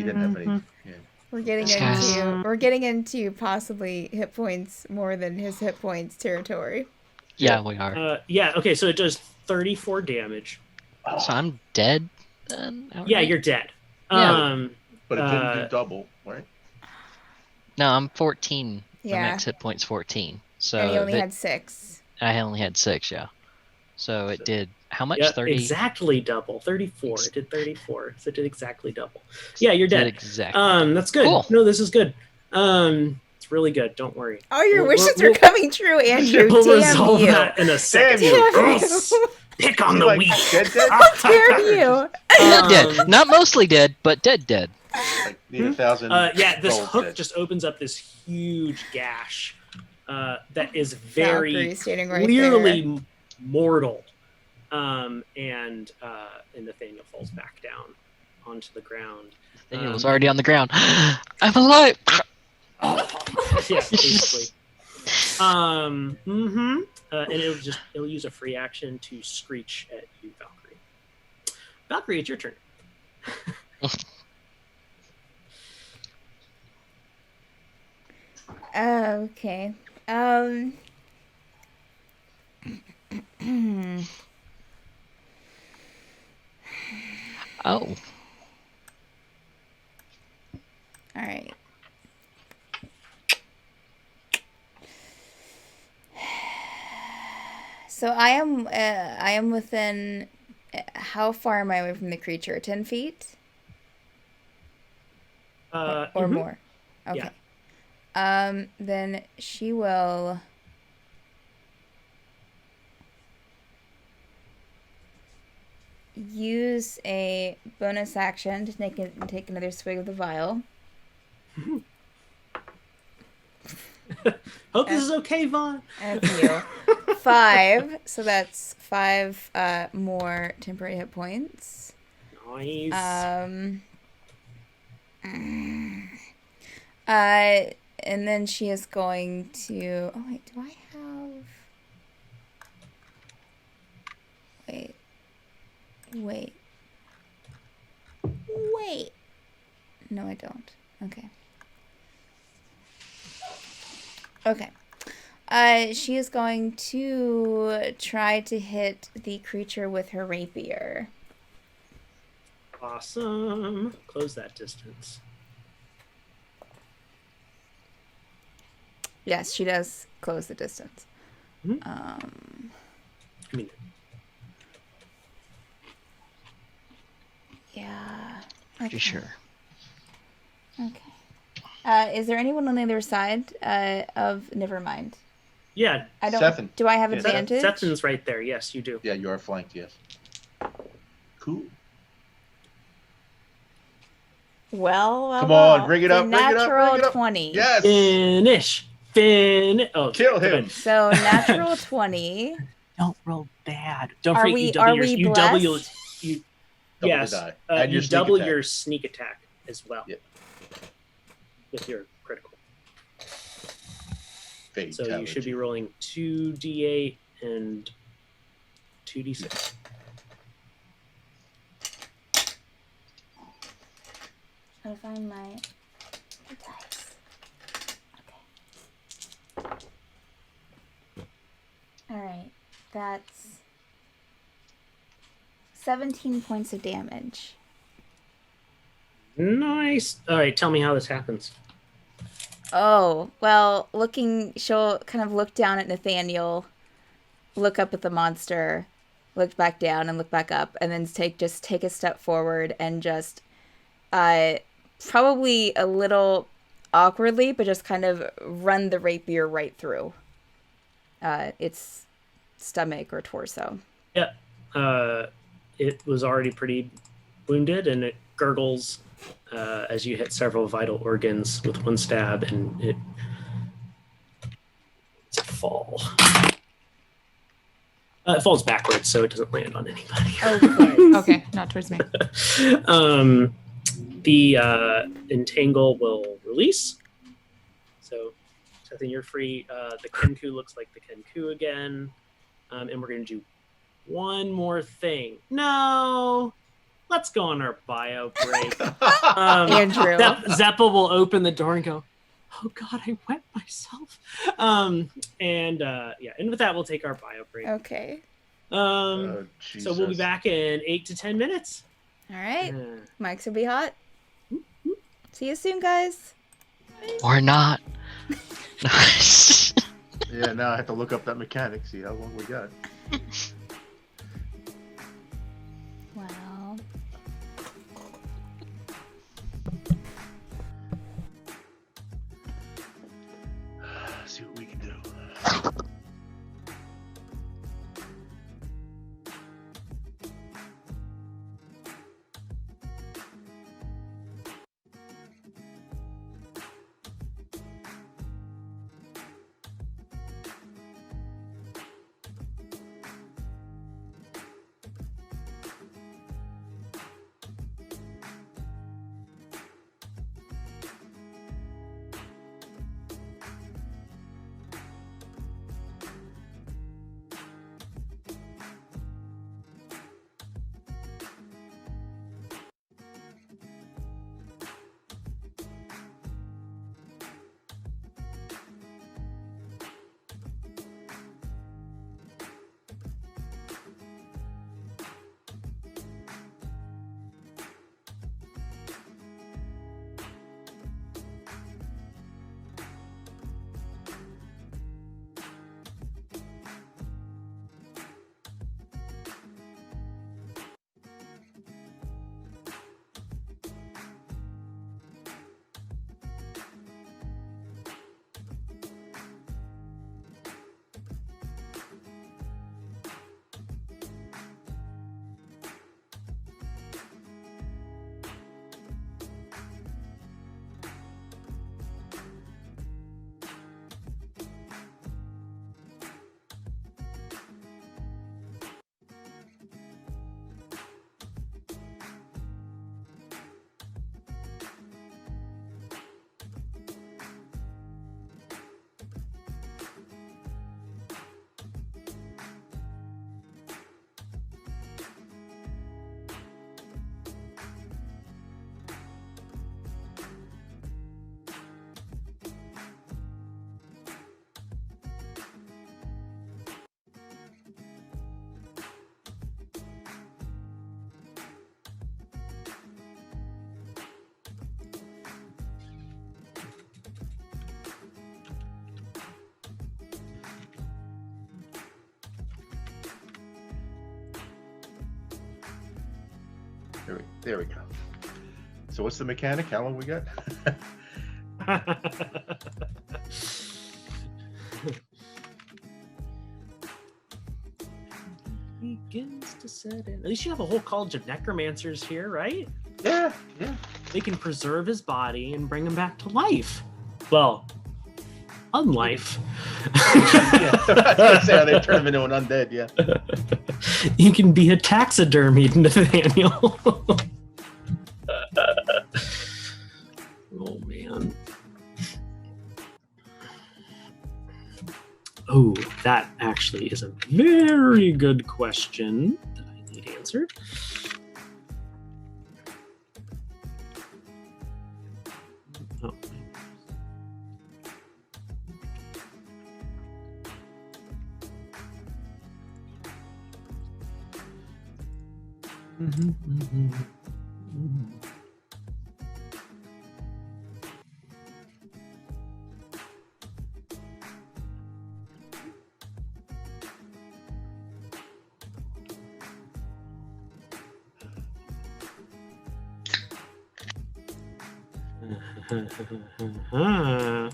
didn't have any. Yeah. we're getting Guys. into possibly hit points more than his hit points territory. Yeah, we are. Yeah, okay, so it does 34 damage. So I'm dead then? Outright? Yeah, you're dead. Yeah. But it didn't do double, right? No, I'm 14. Yeah. My max hit point's 14. So And he only it- had 6. I only had 6, yeah. So it did how much? Yeah, 30? exactly double. 34. It did 34. So it did exactly double. Yeah, you're dead. Did exactly. That's good. Cool. No, this is good. It's really good. Don't worry. Oh, your We'll- wishes we'll- are coming true, Andrew. We'll Damn resolve you. that in a second. Damn you. Yes! Pick on the Like, weak. dead. How dare you? Not dead. Not mostly dead, but dead. Like, need 1,000. Yeah, this gold hook dead. just opens up this huge gash that is very Valkyrie standing right clearly mortal. And Nathaniel falls back down onto the ground. Nathaniel was already on the ground. I'm alive. Yeah, basically. And it'll use a free action to screech at you, Valkyrie. Valkyrie, it's your turn. Okay. Oh. All right. So I am within. How far am I away from the creature? 10 feet or Mhm. more? Okay. Then she will. Use a bonus action to take another swig of the vial. Hope this is okay, Vaughn. And you. 5. So that's 5 more temporary hit points. Nice. And then she is going to. Oh wait, do I have? Wait. No, I don't. Okay. She is going to try to hit the creature with her rapier. Awesome. Close that distance. Yes, she does close the distance. Mhm. I mean, Yeah. Pretty sure. Okay. Is there anyone on the other side of Nevermind? yeah. I don't. Sethin. Do I have Yeah, advantage? Sethin's right there. Yes, you do. Yeah, you are flanked, yes. Cool. Well, Come on, bring it the up, bring it up, natural bring it up. 20. Yes! Finish. Oh, Kill go him. ahead. So natural 20. Don't roll bad. Don't Are forget we- you double are your we you double your blessed? you Double the yes. die. And You your sneak double attack. your sneak attack as well. Yep. With your critical. Fatality. So you should be rolling 2d8 and 2d6. I'll find my dice. Okay. Alright. That's 17 points of damage. Nice. All right, tell me how this happens. Oh, well, she'll kind of look down at Nathaniel, look up at the monster, look back down and look back up, and then take a step forward and just, probably a little awkwardly, but just kind of run the rapier right through its stomach or torso. Yeah. It was already pretty wounded, and it gurgles as you hit several vital organs with one stab, and it's a fall. It falls backwards, so it doesn't land on anybody. Oh, Okay, not towards me. The entangle will release. So, Sethin, you're free. The kenku looks like the kenku again. And we're going to do one more thing. No! Let's go on our bio break. Andrew. Zeppa will open the door and go, oh God, I wet myself. And with that, we'll take our bio break. Okay. So we'll be Jesus. back in 8 to 10 minutes. All right. Mics will be hot. See you soon, guys. Or not. Nice. Yeah, now I have to look up that mechanic, see how long we got. Well. See what we can do. There we go. So what's the mechanic? How long we got? Begins to set in. At least you have a whole college of necromancers here, right? Yeah. They can preserve his body and bring him back to life. Well, unlife. Yeah. I was gonna say, they turn him into an undead. Yeah. You can be a taxidermied Nathaniel. Oh man. Oh, that actually is a very good question that I need answered. Oh.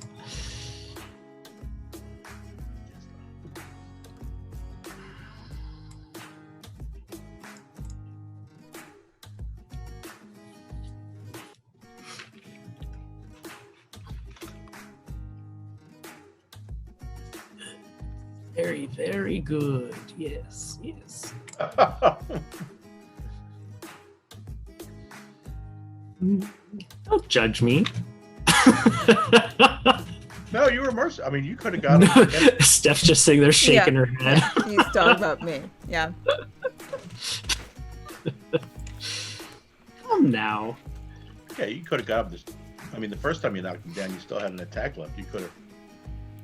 Very, very good. Yes, yes. Don't judge me. No, you were merciful. I mean, you could have got him. Steph's just sitting there shaking her head. He's talking about me. Yeah. Come now. Yeah, you could have got him. I mean, the first time you knocked him down, you still had an attack left. You could have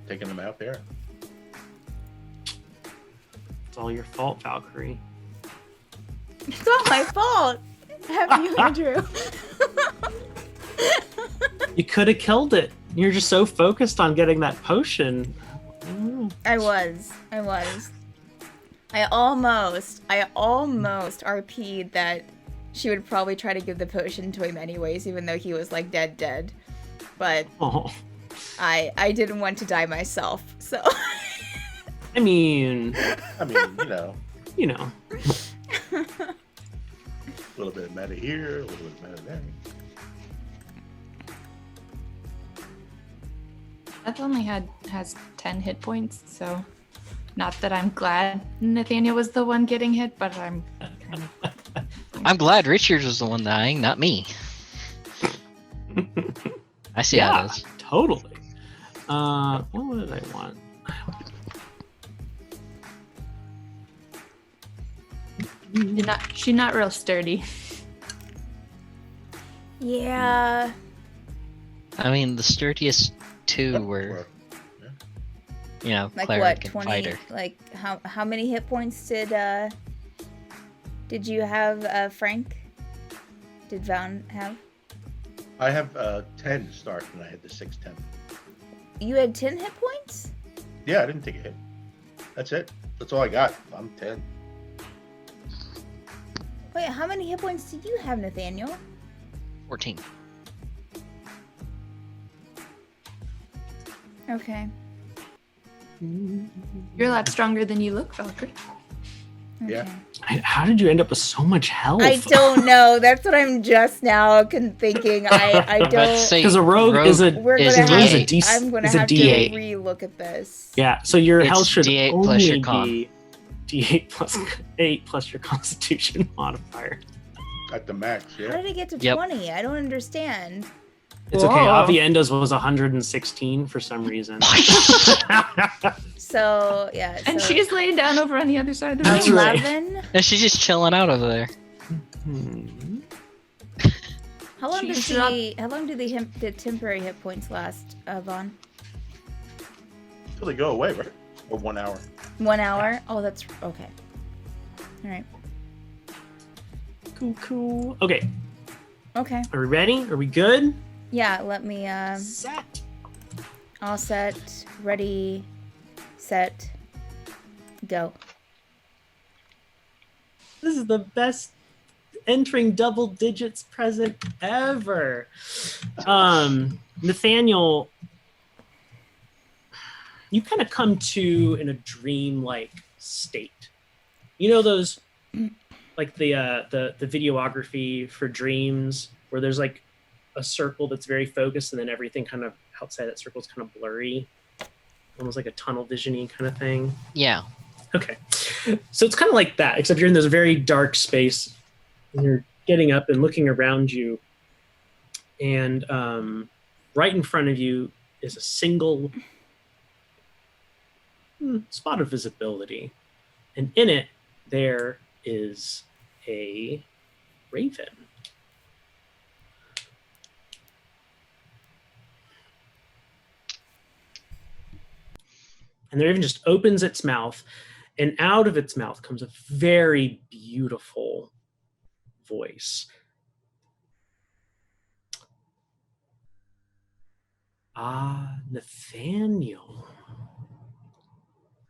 taken him out there. It's all your fault, Valkyrie. It's not my fault. Have you, Andrew? You could have killed it. You're just so focused on getting that potion. I was. I almost RP'd that she would probably try to give the potion to him anyways, even though he was like dead. But Oh. I didn't want to die myself, so. I mean, you know. A little bit of meta here, a little bit of meta there. Beth only has 10 hit points, so not that I'm glad Nathaniel was the one getting hit, but I'm kind of... I'm glad Richard was the one dying, not me. I see how it is. Totally. What did I want? She's not real sturdy. Yeah. I mean, the sturdiest two were, Like cleric what, and 20? fighter. Like how many hit points did you have, Frank? Did Van have? I have 10 to start, and I had the 6/10. You had 10 hit points? Yeah, I didn't take a hit. That's it. That's all I got. I'm 10. Wait, how many hit points did you have, Nathaniel? 14. Okay. You're a lot stronger than you look, Valkyrie. Yeah. How did you end up with so much health? I don't know. That's what I'm just now thinking. I don't. Because a rogue is a We're is gonna have. D8. I'm gonna Is a have to D8. re-look at this. Yeah, so your It's health should D8 only plus your con. be D8 plus 8 plus your Constitution modifier. At the max, How yeah. did it get to Yep. 20? I don't understand. It's okay. Whoa. Avienda's was 116 for some reason. So yeah. And so she's laying down over on the other side of the That's room. right. 11. And she's just chilling out over there. Hmm. How long did She's not- How long do the temporary hit points last, Vaughn? Until they go away, right? Or 1 hour. 1 hour? Oh, that's okay. All right. Cool. Okay, Okay. are we ready? Are we good? Yeah. Let me. Set. All set. Ready. Set. Go. This is the best entering double digits present ever. Nathaniel, you kind of come to in a dream-like state. You know those, like the videography for dreams, where there's like a circle that's very focused, and then everything kind of outside that circle is kind of blurry, almost like a tunnel vision-y kind of thing. Yeah. Okay, so it's kind of like that, except you're in this very dark space, and you're getting up and looking around you, and right in front of you is a single spot of visibility, and in it there is a raven. And the raven just opens its mouth, and out of its mouth comes a very beautiful voice. Ah, Nathaniel.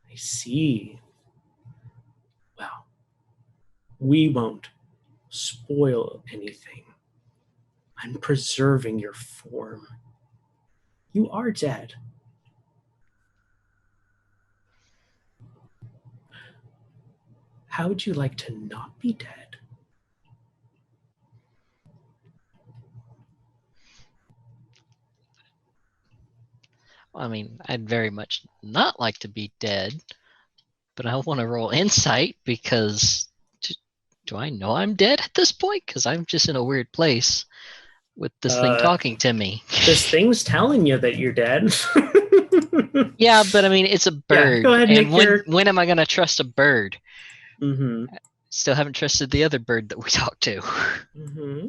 I see. Well, we won't spoil anything. I'm preserving your form. You are dead. How would you like to not be dead? I mean, I'd very much not like to be dead, but I want to roll insight because do I know I'm dead at this point? Because I'm just in a weird place with this thing talking to me. This thing's telling you that you're dead. Yeah, but I mean, it's a bird. Yeah, go ahead and and when am I going to trust a bird? Mm-hmm. Still haven't trusted the other bird that we talked to. Mm-hmm.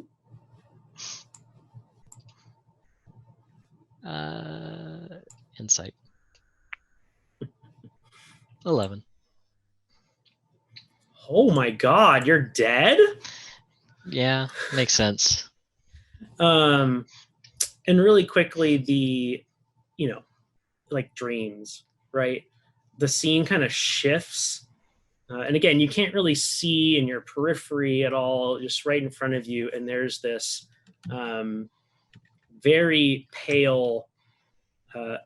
Insight. 11. Oh my God, you're dead? Yeah, makes sense. And really quickly, the, like dreams, right? The scene kind of shifts. And again, you can't really see in your periphery at all, just right in front of you. And there's this very pale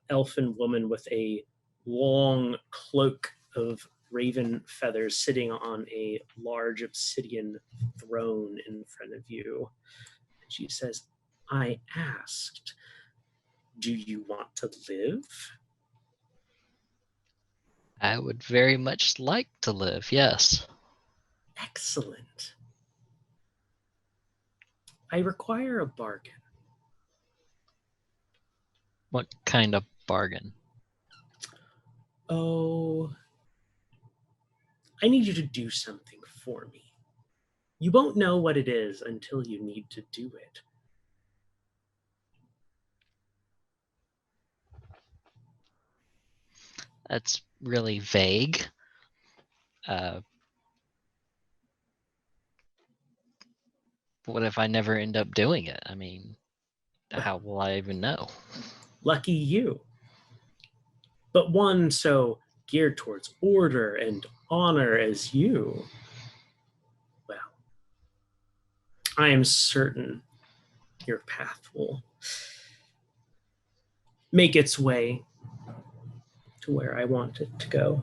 elfin woman with a long cloak of raven feathers sitting on a large obsidian throne in front of you. And she says, I asked, do you want to live? I would very much like to live, yes. Excellent. I require a bargain. What kind of bargain? Oh, I need you to do something for me. You won't know what it is until you need to do it. That's really vague. What if I never end up doing it? I mean, how will I even know? Lucky you. But one so geared towards order and honor as you, well, I am certain your path will make its way to where I want it to go.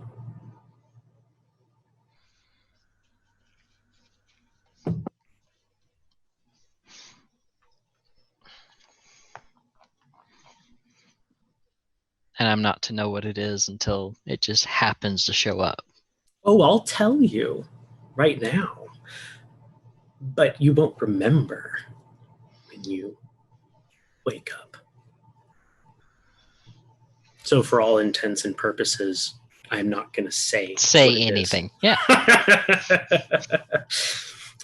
And I'm not to know what it is until it just happens to show up. Oh, I'll tell you right now. But you won't remember when you wake up. So for all intents and purposes, I'm not going to say anything. Yeah.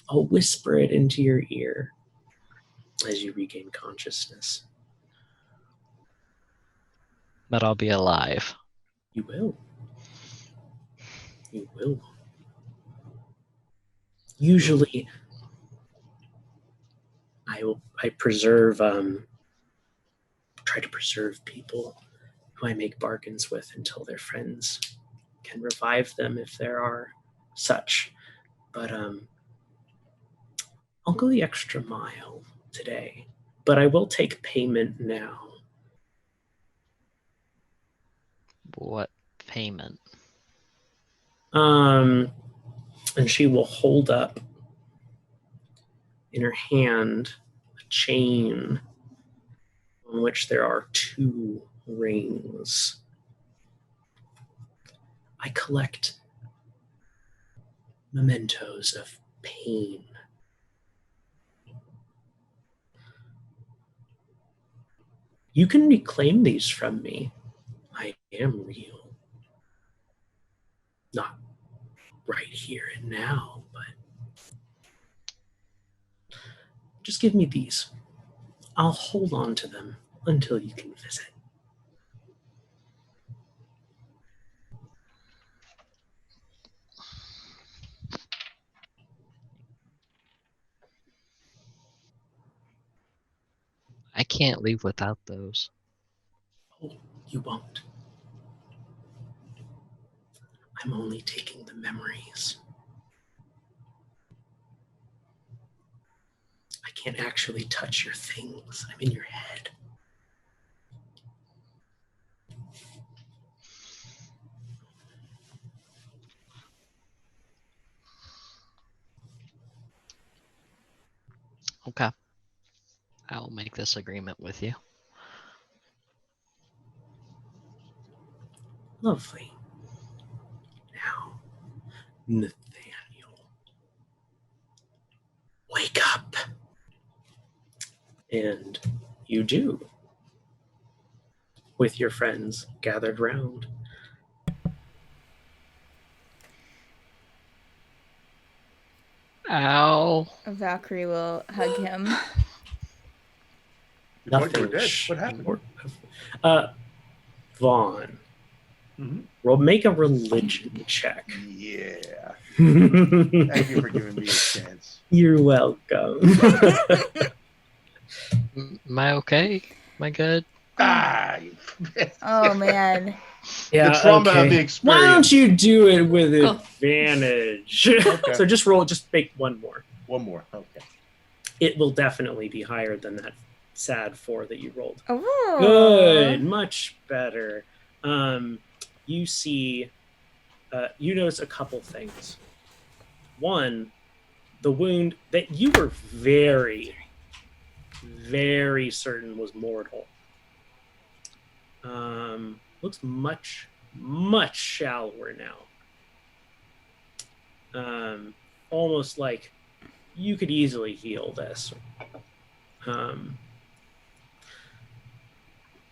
I'll whisper it into your ear as you regain consciousness. But I'll be alive. You will. You will. Usually, I preserve, try to preserve people who I make bargains with until their friends can revive them if there are such. But I'll go the extra mile today, but I will take payment now. What payment? And she will hold up in her hand a chain on which there are 2 rings. I collect mementos of pain. You can reclaim these from me. I am real. Not right here and now, but just give me these. I'll hold on to them until you can visit. I can't leave without those. Oh, you won't. I'm only taking the memories. I can't actually touch your things. I'm in your head. Okay. I'll make this agreement with you. Lovely. Now, Nathaniel, wake up. And you do, with your friends gathered round. Ow. Valkyrie will hug him. You thought you were dead. What happened? Vaughn, Mhm. we'll make a religion check. Yeah. Thank you for giving me a chance. You're welcome. Am I okay? Am I good? Oh man. Yeah, the trauma okay. of the experience. Why don't you do it with Oh. advantage? Okay. So just make one more. One more. Okay. It will definitely be higher than that sad 4 that you rolled. Oh. Good, much better. You see, you notice a couple things. One, the wound that you were very, very certain was mortal. Looks much, much shallower now. Almost like you could easily heal this.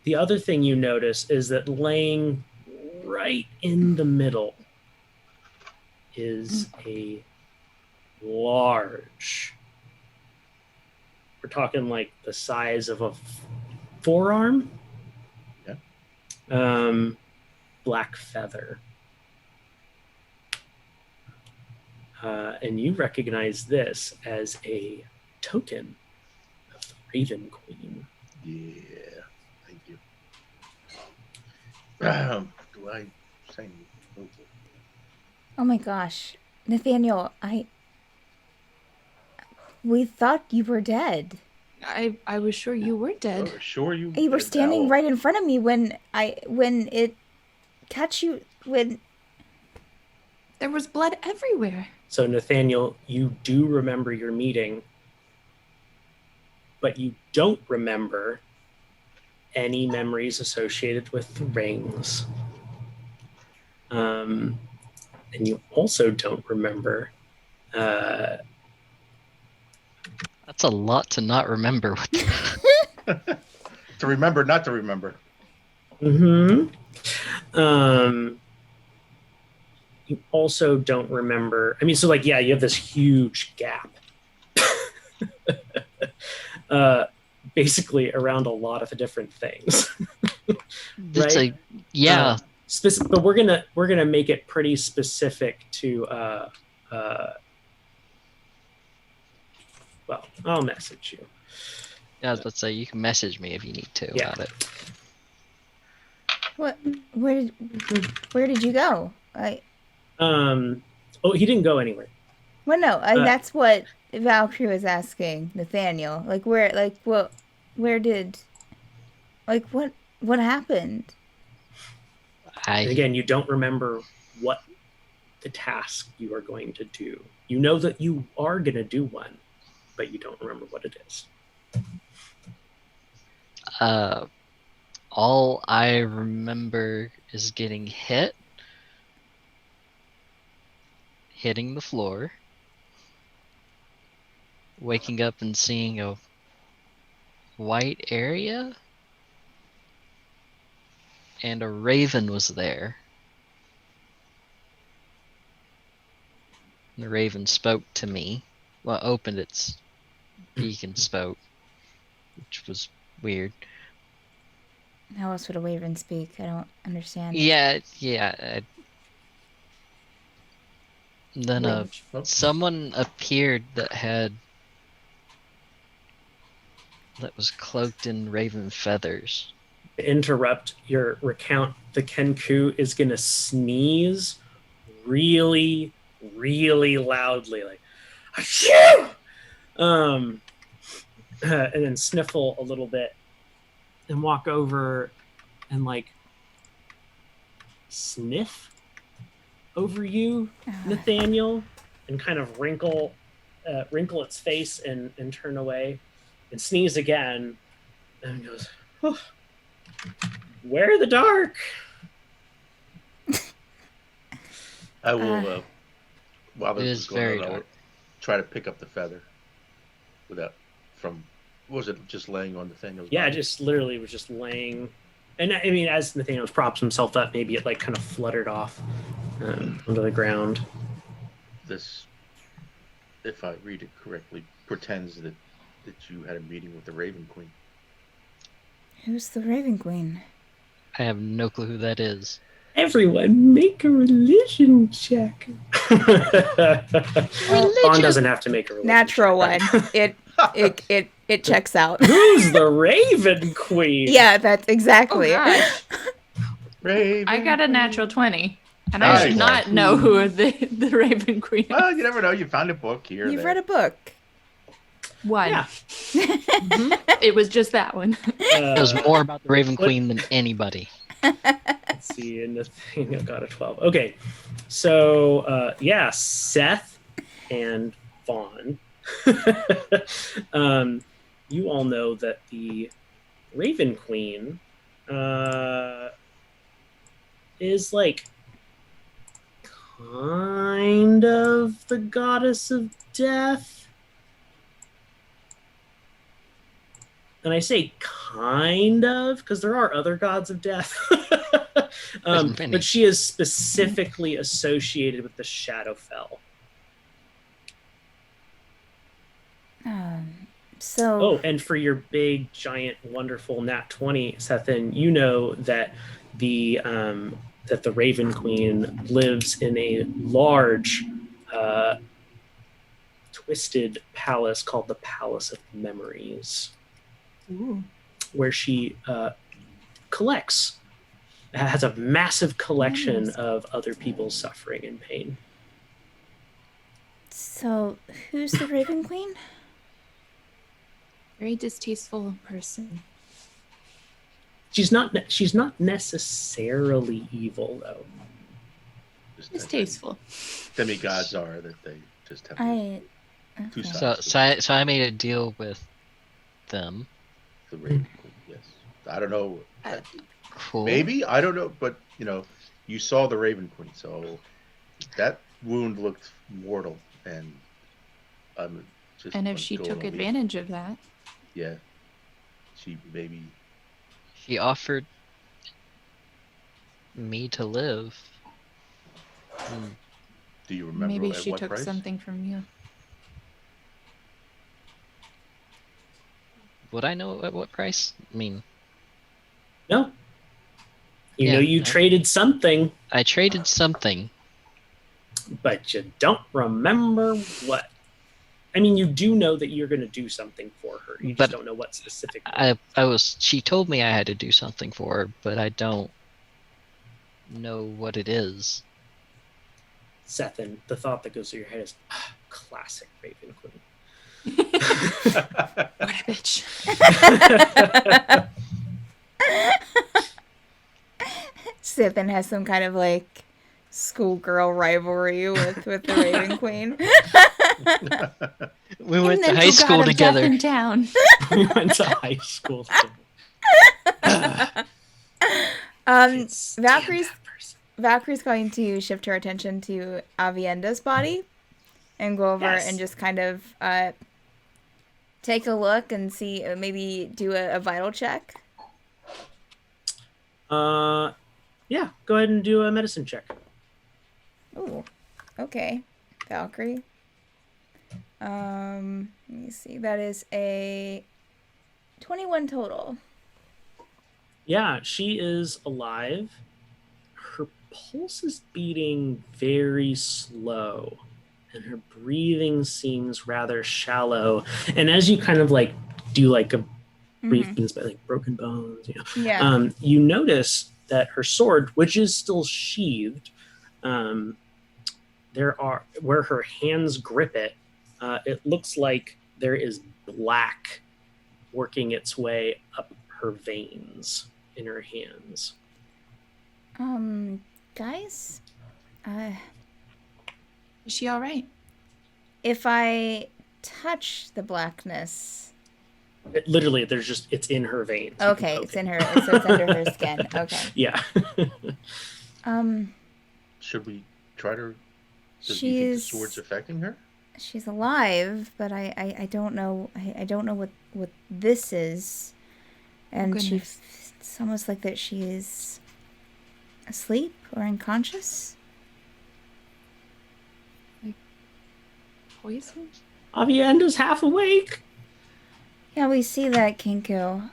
The other thing you notice is that laying right in the middle is a large, we're talking like the size of a forearm, black feather. And you recognize this as a token of the Raven Queen. Yeah. Thank you. Do I say anything? Oh my gosh. Nathaniel, we thought you were dead. I was sure you were dead. Oh, sure you. You were did, standing Owl. right in front of me when it catch you when There was blood everywhere. So Nathaniel, you do remember your meeting, but you don't remember any memories associated with the rings. And you also don't remember That's a lot to not remember. To remember, not to remember. you also don't remember. I mean, so like, yeah, you have this huge gap. Basically around a lot of different things. It's Right? yeah. But we're gonna make it pretty specific to well, I'll message you. Yeah, let's say you can message me if you need to Yeah. about it. what where did you go? Oh, he didn't go anywhere. Well, no, that's what Valkyrie was asking Nathaniel. Like, where did, like, what happened? And again, you don't remember what the task you are going to do. You know that you are going to do one, but you don't remember what it is. All I remember is getting hitting the floor, waking up and seeing a white area, and a raven was there. The raven spoke to me. Well, opened its beak and spoke, which was weird. How else would a raven speak? I don't understand. Yeah. Then Range. someone appeared that was cloaked in raven feathers. To interrupt your recount, the kenku is going to sneeze really, really loudly, like achoo! And then sniffle a little bit and walk over and like sniff over you, Nathaniel, and kind of wrinkle its face and turn away and sneeze again and goes, oh, wear the dark. I will, while It this is is going very on, I'll dark. try to pick up the feather was it just laying on the thing? Yeah, just literally was just laying. And I mean, as Nathaniel props himself up, maybe it like kind of fluttered off onto the ground. This, if I read it correctly, pretends that you had a meeting with the Raven Queen. Who's the Raven Queen? I have no clue who that is. Everyone, make a religion check. Vaughn doesn't have to make a religion Natural check, one. right? It checks out. Who's the Raven Queen? Yeah, that's exactly. Oh gosh, Raven I got a Queen. natural 20, and Nice. I should not know who the Raven Queen is. Well, you never know. You found a book here. You've read a book. One. Yeah. It was just that one. It knows more about the Raven what- Queen than anybody. Let's see, and Nathaniel got a 12. Okay, so yeah, Seth and Vaughn. You all know that the Raven Queen is like kind of the goddess of death. And I say kind of because there are other gods of death. But she is specifically associated with the Shadowfell. So. Oh, and for your big, giant, wonderful Nat 20, Sethan, you know that the Raven Queen lives in a large, twisted palace called the Palace of Memories. Ooh. Where she has a massive collection Nice. of other people's suffering and pain. So, who's the Raven Queen? Very distasteful person. She's not necessarily evil though. Just Distasteful. Demigods are that they just have two Okay. sides. So I made a deal with them. The Raven Queen, yes. I don't know. Cool. Maybe I don't know, but you saw the Raven Queen, so that wound looked mortal, and I'm just. And if she going took on advantage of that, yeah, she maybe. She offered me to live. Do you remember maybe at she what took price? something from you. Would I know at what price? I mean, No. You Yeah, know you no. traded something, I traded something. but you don't remember what. I mean, you do know that you're going to do something for her. You just But don't know what specifically. She told me I had to do something for her, but I don't know what it is. Sethan, the thought that goes through your head is, classic Raven Queen. What a bitch. Sippin has some kind of like schoolgirl rivalry with the Raven Queen. We went to high school together. In town. We went to high school together. Can't stand Valkyrie's that person. Valkyrie's going to shift her attention to Avienda's body and go over Yes. and just kind of take a look and see, maybe do a vital check. Yeah, go ahead and do a medicine check. Ooh, okay, Valkyrie. Let me see. That is a 21 total. Yeah, she is alive. Her pulse is beating very slow, and her breathing seems rather shallow. And as you kind of like do like a brief by like broken bones, you know, Yeah. you notice that her sword, which is still sheathed, there are where her hands grip it. It looks like there is black working its way up her veins in her hands. Guys, Is she all right? if I touch the blackness, Literally, it's in her veins. You can okay, poke it's it. in her, so it's under her skin. Okay. Yeah. Should we try to? Does you think the She's sword's affecting her? she's alive, but I don't know. I don't know what this is, and goodness. it's almost like that she is asleep or unconscious. Poison? Avienda's half awake. Yeah, we see that, Kenku.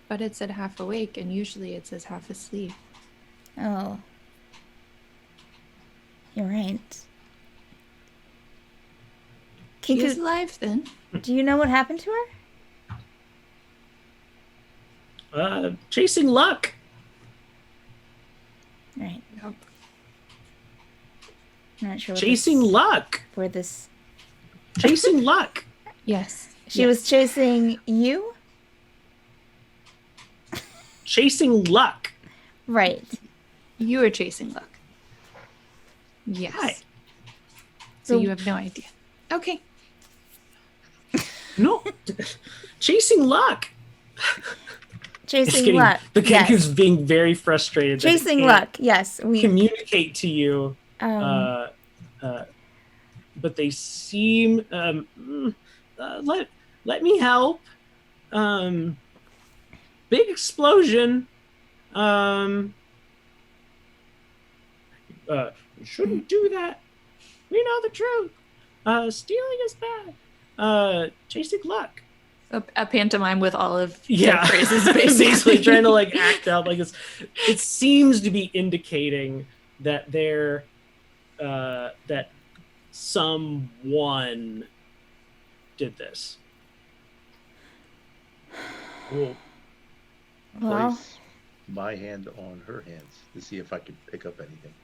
But it said half awake, and usually it says half asleep. Oh. You're right. She is Kenku, alive then. do you know what happened to her? Chasing luck. Right. Nope. I'm not sure what Chasing this, luck. where this. Chasing luck. Yes. She was chasing you? Chasing luck. Right. You are chasing luck. Yes. Hi. So So- you have no idea. Okay. No. Chasing luck. Just Chasing kidding. luck. The Yes. Kenku's being very frustrated. that it Chasing can't luck. Yes. We. Communicate to you. Um, But they seem let me help. Big explosion. You shouldn't do that. We know the truth. Stealing is bad. Chasing luck. A pantomime with all of Yeah, their phrases, basically basically. trying to like act out like it's. It seems to be indicating that they're that someone did this. We'll Well. place my hand on her hands to see if I can pick up anything.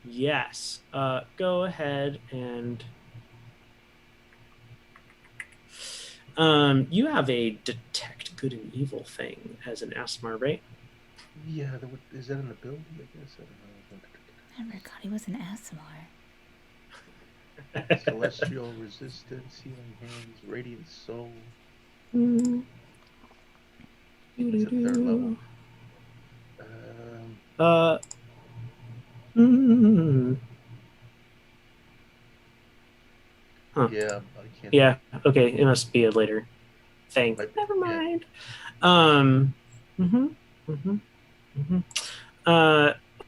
Yes. Go ahead and you have a detect good and evil thing as an ASMR, right? Yeah, is that in the build? I guess I don't know. I never forgot he was an ASMR. Celestial resistance, healing hands, radiant soul. It's a third level. Huh. Yeah, I can't. Yeah. Okay. It must be a later thing. Like, Never yeah. mind.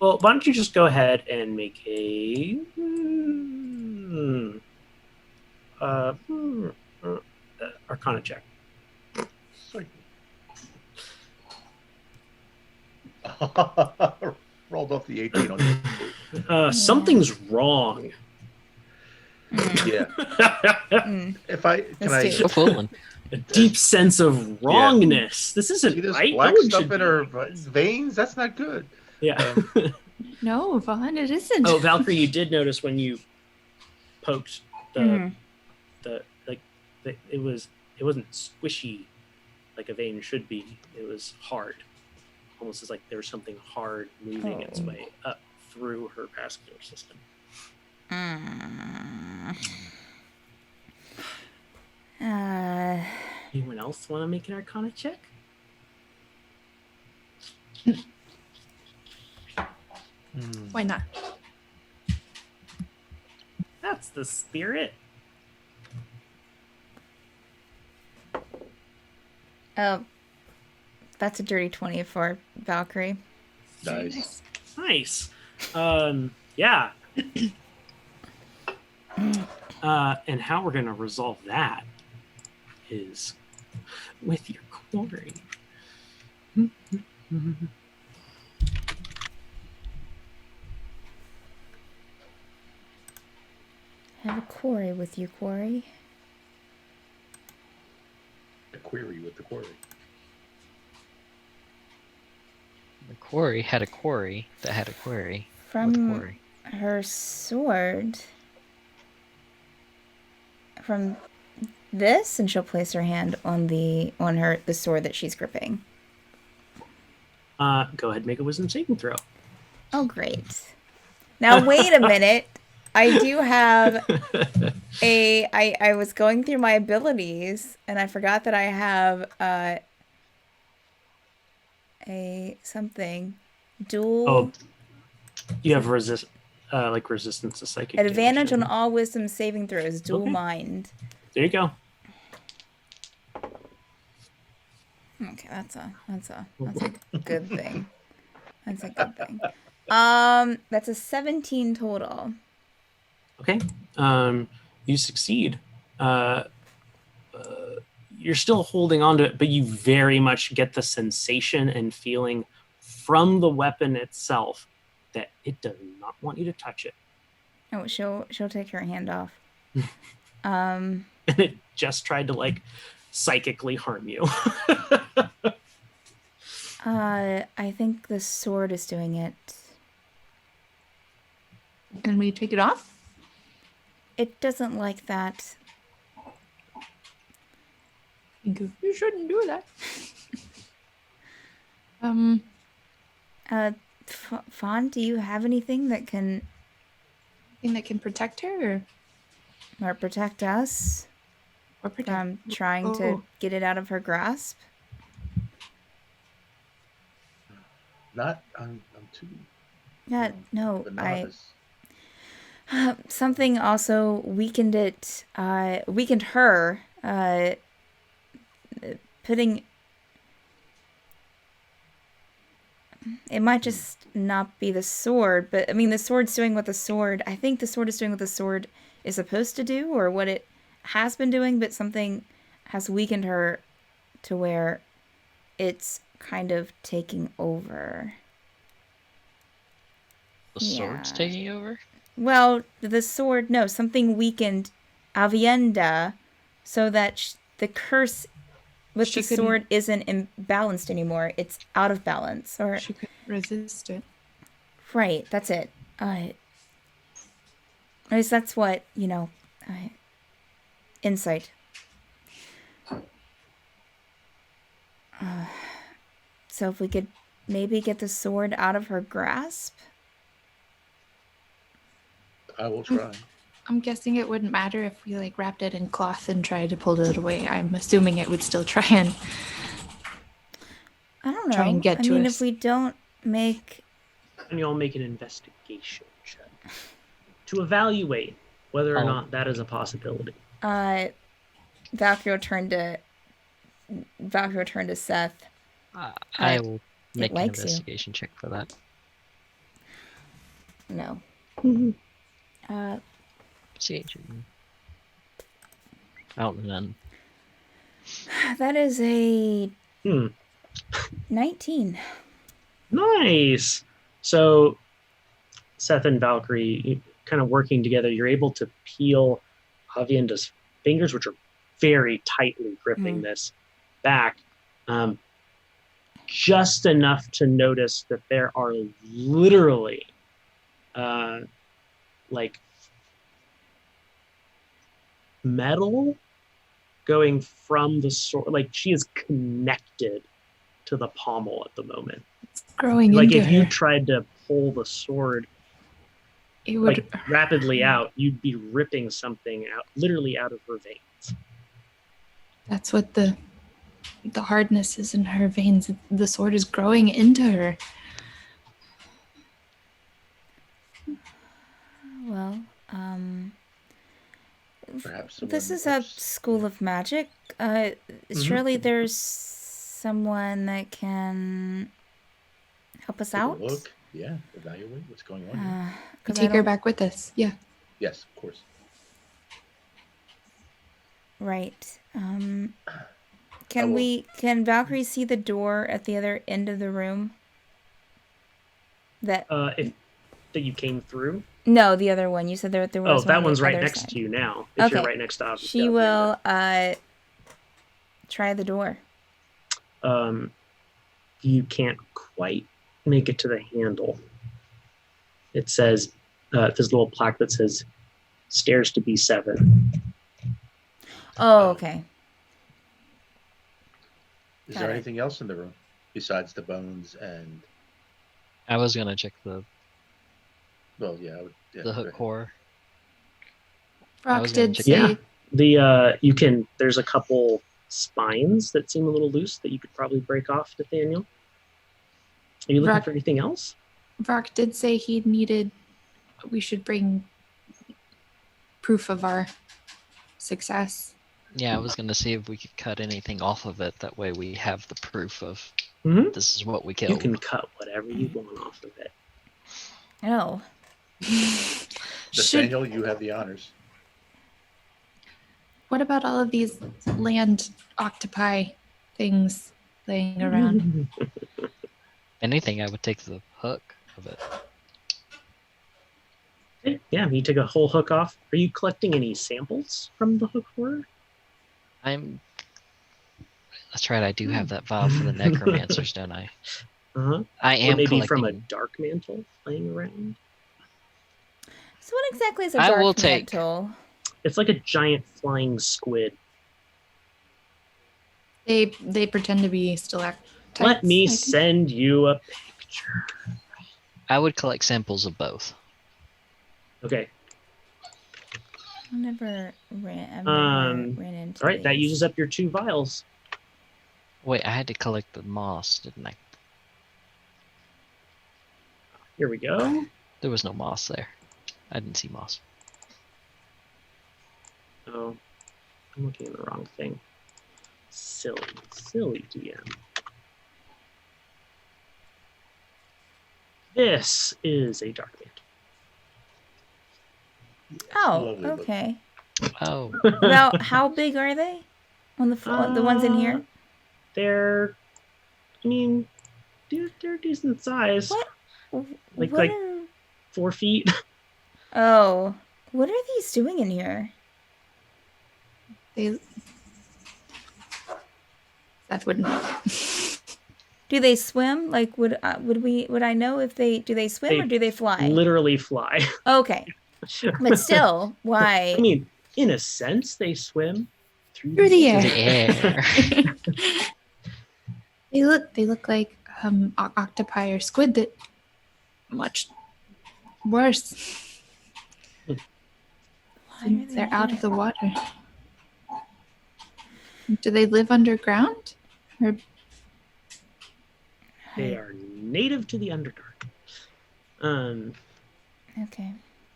Well, why don't you just go ahead and make a Arcana check. Sorry. Rolled off the 18 on you. Something's wrong. Yeah. If I can, Let's I do So full one. A deep sense of wrongness. This see isn't this right. black No one stuff should in be her like this. veins? That's not good. Yeah. No, Vaughn, it isn't. Oh, Valkyrie, you did notice when you poked Mhm. it wasn't squishy like a vein should be. It was hard, almost as like there was something hard moving its Oh. way up through her vascular system. Mm. Anyone else want to make an Arcana check? Why not? That's the spirit. Oh, that's a dirty 20 for Valkyrie. Nice. Nice. Yeah. And how we're gonna resolve that is with your quarry. Have a quarry with your quarry. A query with the quarry. The quarry had a quarry that had a query with From quarry. her sword. From this, and she'll place her hand on the sword that she's gripping. Go ahead and make a wisdom saving throw. Oh, great. Now, wait a minute. I do have I was going through my abilities, and I forgot that I have a something. Dual Oh, you have resistance to psychic damage, advantage don't on you? all wisdom saving throws. Dual Okay. mind. There you go. Okay, that's a good thing. That's a good thing. That's a 17 total. Okay. You succeed. You're still holding on to it, but you very much get the sensation and feeling from the weapon itself that it does not want you to touch it. Oh, she'll take her hand off. And it just tried to like psychically harm you. I think the sword is doing it. Can we take it off? It doesn't like that. You shouldn't do that. Fawn, do you have anything that can Thing that can protect her or protect us or protect. from trying to get it out of her grasp? Not I'm too Yeah, no, the novice. something also weakened it. Weakened her. Putting. It might just not be the sword, but I mean, the sword's doing what the sword. I think the sword is doing what the sword is supposed to do, or what it has been doing, but something has weakened her to where it's kind of taking over. The sword's Yeah. taking over? Well, the sword, no, something weakened Aviendha so that the curse with She the couldn't- sword isn't imbalanced anymore. It's out of balance. Or She could resist it. right, that's it. At least that's what, insight. So if we could maybe get the sword out of her grasp. I will try. I'm guessing it wouldn't matter if we like wrapped it in cloth and tried to pull it away. I'm assuming it would still try and I don't know. Try and get I to mean, us. if we don't make And you all make an investigation check to evaluate whether or Oh. not that is a possibility. Valkyrie turned to Seth. I will make an likes you. investigation check for that. No. Investigation. Oh, none. That is a 19. Nice. So Seth and Valkyrie kind of working together, you're able to peel Aviendha's fingers, which are very tightly gripping this back, just enough to notice that there are literally like metal going from the sword. Like she is connected to the pommel at the moment. It's growing Like into if you her. tried to pull the sword It would like rapidly out, you'd be ripping something out, literally out of her veins. That's what the hardness is in her veins. The sword is growing into her. Well, Perhaps this someone is a else- school of magic. Surely there's someone that can help us Take a out. look. Yeah, evaluate what's going on. Here. We 'Cause I take her don't- back with us. Yeah. Yes, of course. Right. I Can will- can Valkyrie see the door at the other end of the room? That That you came through. no, the other one. You said there was Oh, one that on the one's right other next side. to you now. If you're Okay. right next to She Aviendha. will try the door. You can't quite make it to the handle. It says there's a little plaque that says stairs to B7. Oh, okay. Is Got there it. anything else in the room besides the bones and? I was gonna check the Well, yeah. Yeah, the go hook ahead. core. I Brock was gonna did check- say Yeah. There's a couple spines that seem a little loose that you could probably break off, Nathaniel. Are you looking Vrack- for anything else? Brock did say we should bring proof of our success. Yeah, I was gonna see if we could cut anything off of it. That way we have the proof of Mhm. this is what we You killed. can cut whatever you want off of it. Oh. Should, Nathaniel, you have the honors. what about all of these land octopi things laying around? Anything, I would take the hook of it. Okay, yeah, you take a whole hook off. Are you collecting any samples from the hook horror? That's right. I do have that vial for the necromancers, don't I? Uh-huh. I Or am maybe collecting. from a dark mantle laying around. So what exactly is a I dark will take- mantle? It's like a giant flying squid. They pretend to be stalactites. Let me I think. send you a picture. I would collect samples of both. Okay. I've never ran into All right, that these. uses up your 2 vials. Wait, I had to collect the moss, didn't I? Here we go. There was no moss there. I didn't see moss. Oh, I'm looking at the wrong thing. Silly DM. This is a dark mantle. Oh, Lovely look. okay. Oh, About how big are they? On the ones in here? They're, I mean, they're decent size. What? Like- What like- are... 4 feet. Oh, what are these doing in here? They, Seth wouldn't. Do they swim? Like, would I know if they swim or They do they fly? Literally fly. Okay, but still, why? I mean, in a sense, they swim Through the air. the air. They look like octopi or squid that much worse. Why are they They're out here? of the water. Do they live underground? Or They are native to the Underdark. Okay.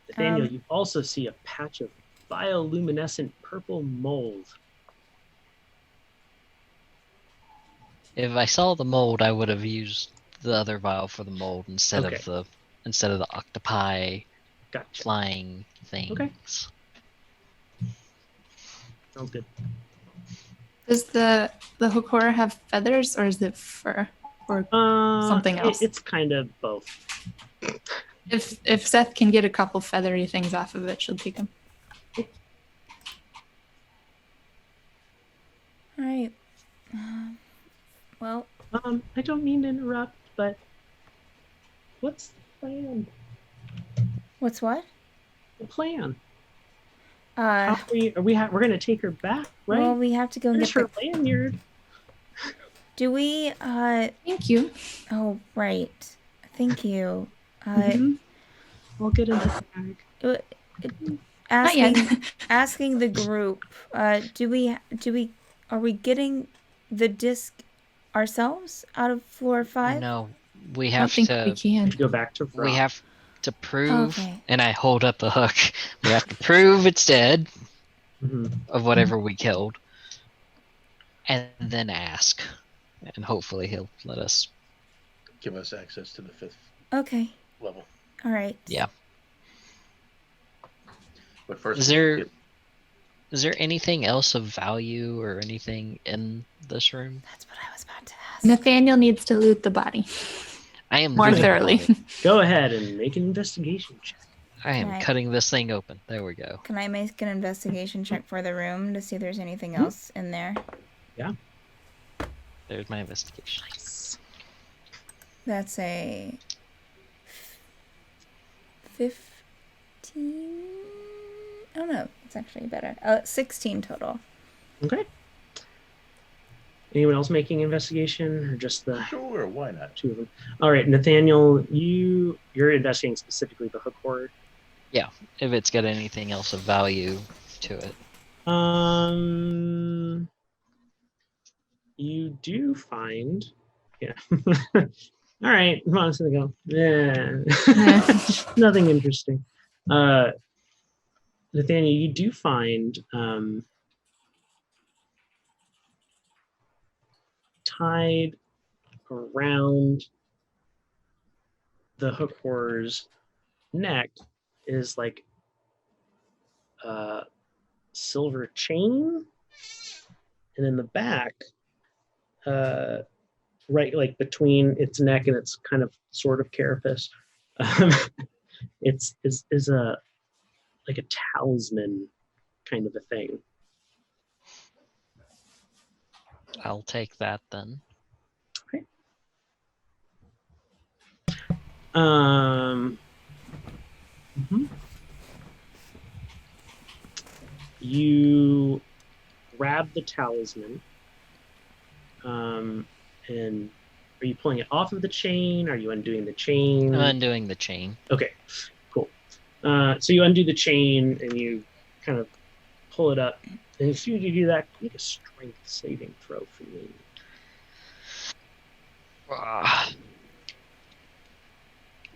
Nathaniel, you also see a patch of bioluminescent purple mold. If I saw the mold, I would have used the other vial for the mold instead Okay. of the octopi Gotcha. flying things. Okay. Sounds good. does the Hokora have feathers or is it fur? Or Something else. It's kind of both. if Seth can get a couple feathery things off of it, she'll take them. All right. Well, I don't mean to interrupt, but what's the plan? what's what? The plan. How we're gonna take her back, right? Well, we have to go and There's get her lanyard. Do we, Thank you. oh, right. Thank you. Mhm. We'll get in the bag. Not yet. asking the group, are we getting the disc ourselves out of floor 5? No, we I don't have think we to. can. Go back to Vrack. We have to prove, Okay. and I hold up a hook. We have to prove it's dead Mhm. of whatever we killed, and then ask, and hopefully he'll let us. Give us access to the 5th Okay. level. All right. Yeah. But first, Is there anything else of value or anything in this room? That's what I was about to ask. Nathaniel needs to loot the body I am more looting the thoroughly. body. Go ahead and make an investigation check. I am Right. cutting this thing open. There we go. Can I make an investigation check for the room to see if there's anything else in there? There's my investigation. That's a 15. Oh no, it's actually better. 16 total. Okay. Anyone else making investigation, or just the Sure, why not? 2 of them? All right, Nathaniel, you're investigating specifically the hook hoard. If it's got anything else of value to it. You do find, yeah. All right, come on, let's go. Yeah, nothing interesting. Nathaniel, you do find tied around the hook horror's neck is like a silver chain, and in the back, right, like between its neck and its kind of sort of carapace, it's is a like a talisman kind of a thing. I'll take that then. Mhm. You grab the talisman, and are you pulling it off of the chain? Are you undoing the chain? I'm undoing the chain. Okay, cool. So you undo the chain and you kind of pull it up. And as soon as you do that, make a strength saving throw for me.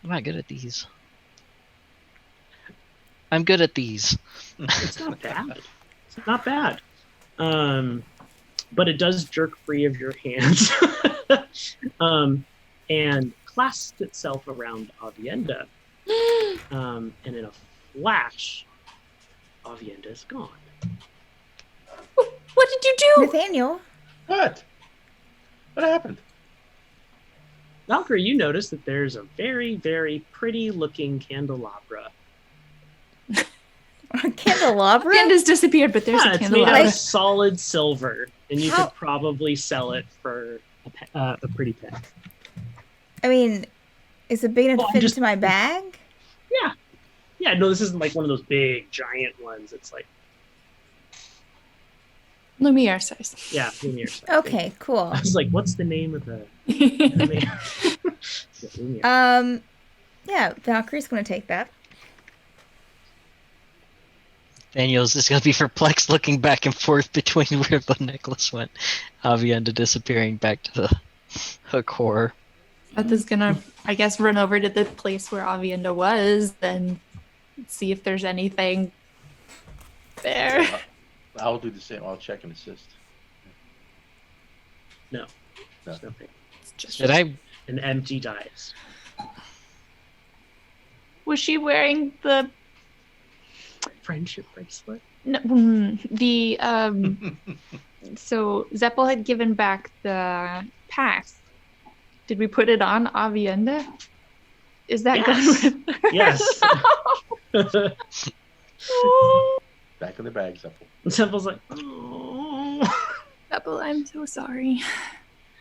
I'm not good at these. I'm good at these. It's not bad. It's not bad. But it does jerk free of your hands and clasps itself around Aviendha. And in a flash, Aviendha is gone. What did you do? Nathaniel? What? What happened? Valkyrie, you notice that there's a very, very pretty looking candelabra. Candelabra? Panda's disappeared, but there's Yeah, a it's made out candelabra. of solid silver, and you How- could probably sell it for a pretty penny. I mean, is it big enough Well, to I'm fit just- into my bag? Yeah, no, this isn't like one of those big, giant ones. It's like, Lumiere size. yeah, Lumiere size. Okay, cool. I was like, what's the name of the enemy? Yeah, Lumiere. Yeah, Valkyrie's gonna take that. Daniel's just gonna be perplexed, looking back and forth between where the necklace went. Aviendha disappearing back to the hook horror. Seth is gonna, I guess, run over to the place where Aviendha was and see if there's anything there. I'll do the same. I'll check and assist. No, there's nothing. It's just- Did I? An empty dice. Was she wearing the Friendship bracelet. no, the so Zeppel had given back the pass. Did we put it on Aviendha? Is that Yes. good with her? Yes. Back in the bag, Zeppel. Temple's like, oh, Zeppel, I'm so sorry.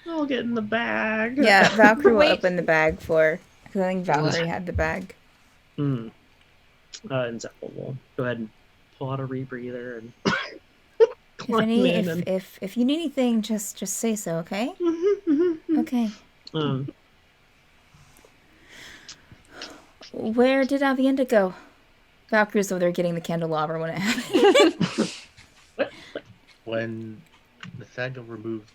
I'll get in the bag. Yeah, Valkyrie will Wait. open the bag for. Because I think Valkyrie had the bag. And Zeppel will go ahead and pull out a rebreather and If climb any, in. if you need anything, just say so, okay? And, Okay. um, Where did Aviendha go? Valkyrie's over there getting the candelabra when it happened. When Nathaniel removed,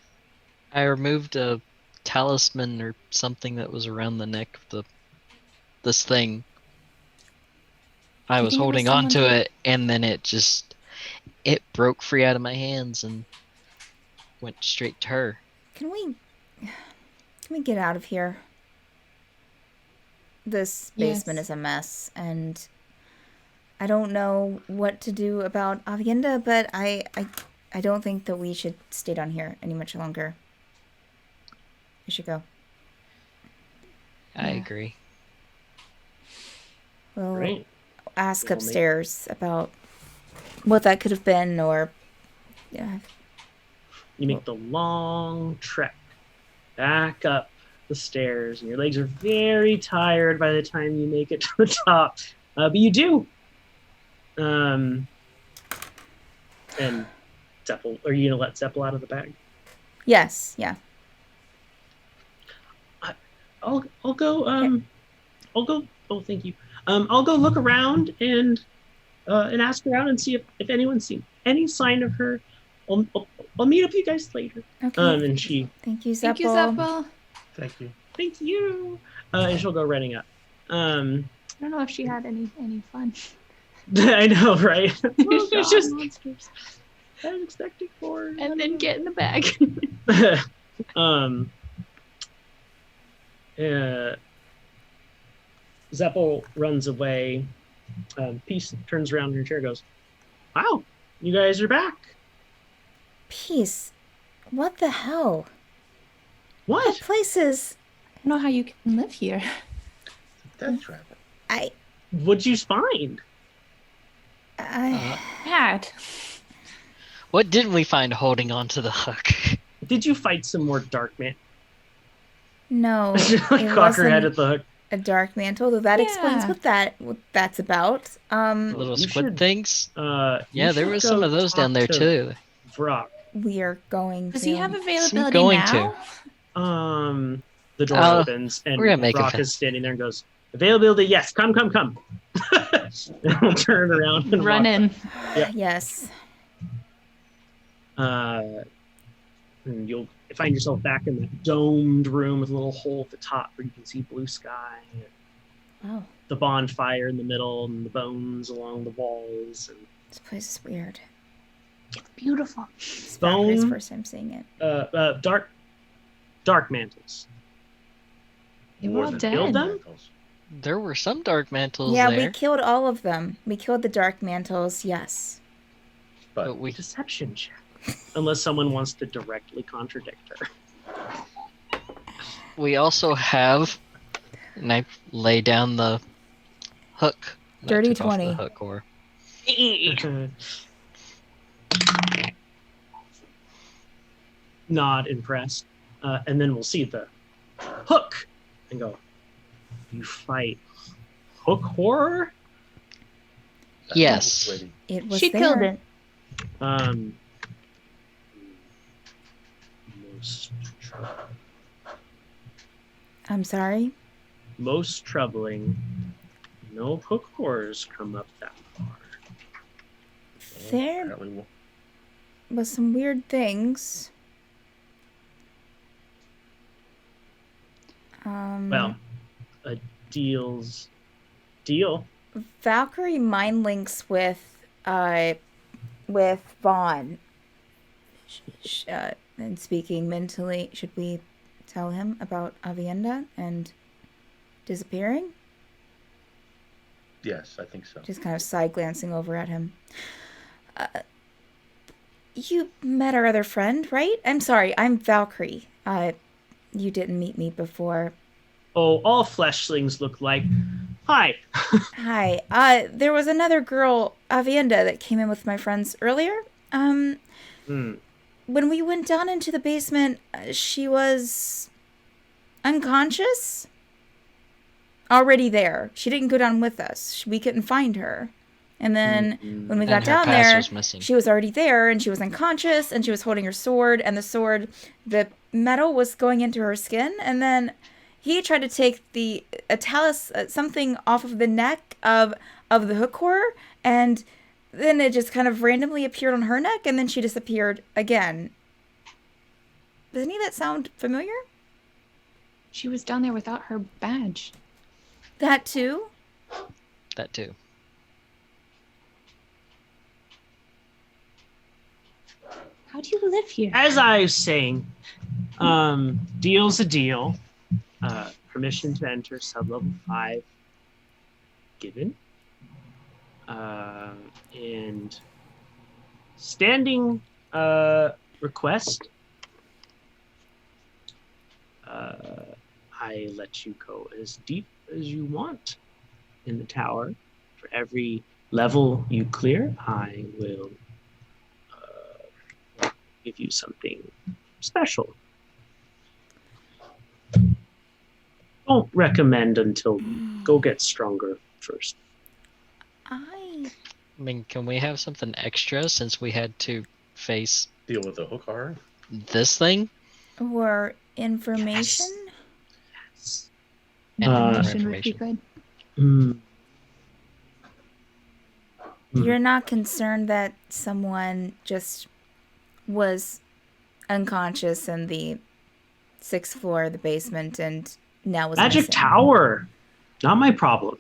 I removed a talisman or something that was around the neck of this thing. I was think it was holding on to someone- it, and then it broke free out of my hands and went straight to her. Can we get out of here? This basement Yes. is a mess, and I don't know what to do about Aviendha, but I don't think that we should stay down here any much longer. We should go. I Yeah. agree. We'll right. ask We'll make- upstairs about what that could have been, or yeah. You make the long trek back up the stairs, and your legs are very tired by the time you make it to the top. But you do. And Zeppel, are you gonna let Zeppel out of the bag? Yes, yeah. I'll go. I'll go. Oh, thank you. I'll go look around and ask around and see if anyone's seen any sign of her. I'll meet up with you guys later. Okay. And she, Thank you, Zeppel. Thank you, Zeppel. thank you. thank you. And she'll go running up. I don't know if she had any fun. I know, right? It's just- monsters. I was expecting more. And then get in the bag. Zeppel runs away. Peace turns around in her chair and goes, "Wow, you guys are back. Peace. What the hell? That What? place is. I don't know how you can live here. Death trap. What'd you find?" Bad. What didn't we find holding onto the hook? Did you fight some more dark man? No. She like it cock her head wasn't at the hook. a dark mantle, though that explains Yeah. what that's about. Little you squid should- things? You Yeah, there should was some go of those talk down there to too. Vrack. We are going Does to. he have availability going now? The door Oh, opens and we're gonna make a Vrack fin- is standing there and goes, "Availability, yes, come." And we'll turn around and Run walk in. Yep. Yes. and you'll find yourself back in that domed room with a little hole at the top where you can see blue sky, Wow. the bonfire in the middle, and the bones along the walls. And This place is weird. It's beautiful. It's Valkyrie's Bone- first time seeing it. dark mantles. They More were all than dead. killed them? mantles. There were some dark mantles Yeah, there. we killed all of them. We killed the dark mantles. Yes. But But we Deception check, unless someone wants to directly contradict her. we also have, and I lay down the hook. that I Dirty took off the 20. hook core. Not impressed. And then we'll see the hook and go, "You fight hook horror?" that Yes. lady, It was She there. killed it. Most I'm sorry. most troubling. No hook horrors come up that far. There apparently was some weird things. Well, a deal's deal. Valkyrie mind links with Vaughn. And speaking mentally, should we tell him about Aviendha and disappearing? Yes, I think so. Just kind of side glancing over at him. You met our other friend, right? I'm sorry, I'm Valkyrie. You didn't meet me before. Oh, all fleshlings look like. Hi. Hi. There was another girl, Aviendha, that came in with my friends earlier. Hmm. When we went down into the basement, she was unconscious. Already there. She didn't go down with us. We couldn't find her. And then when we got And her down pass there, was missing. she was already there, and she was unconscious, and she was holding her sword, and the sword, the metal was going into her skin, and then he tried to take the something off of the neck of the hook horror, and then it just kind of randomly appeared on her neck, and then she disappeared again. Does any of that sound familiar? She was down there without her badge. That too? That too. How do you live here? As I was saying, deal's a deal. Permission to enter sublevel 5 given. And standing request, I let you go as deep as you want in the tower. For every level you clear, I will give you something special. Don't recommend until go get stronger first. I I mean, can we have something extra since we had to face Deal with the hook horror. this thing? or information? Yes. And more Information would be good. Mm. You're not concerned that someone just was unconscious in the 6th floor of the basement and now was Magic missing? Tower, not my problem.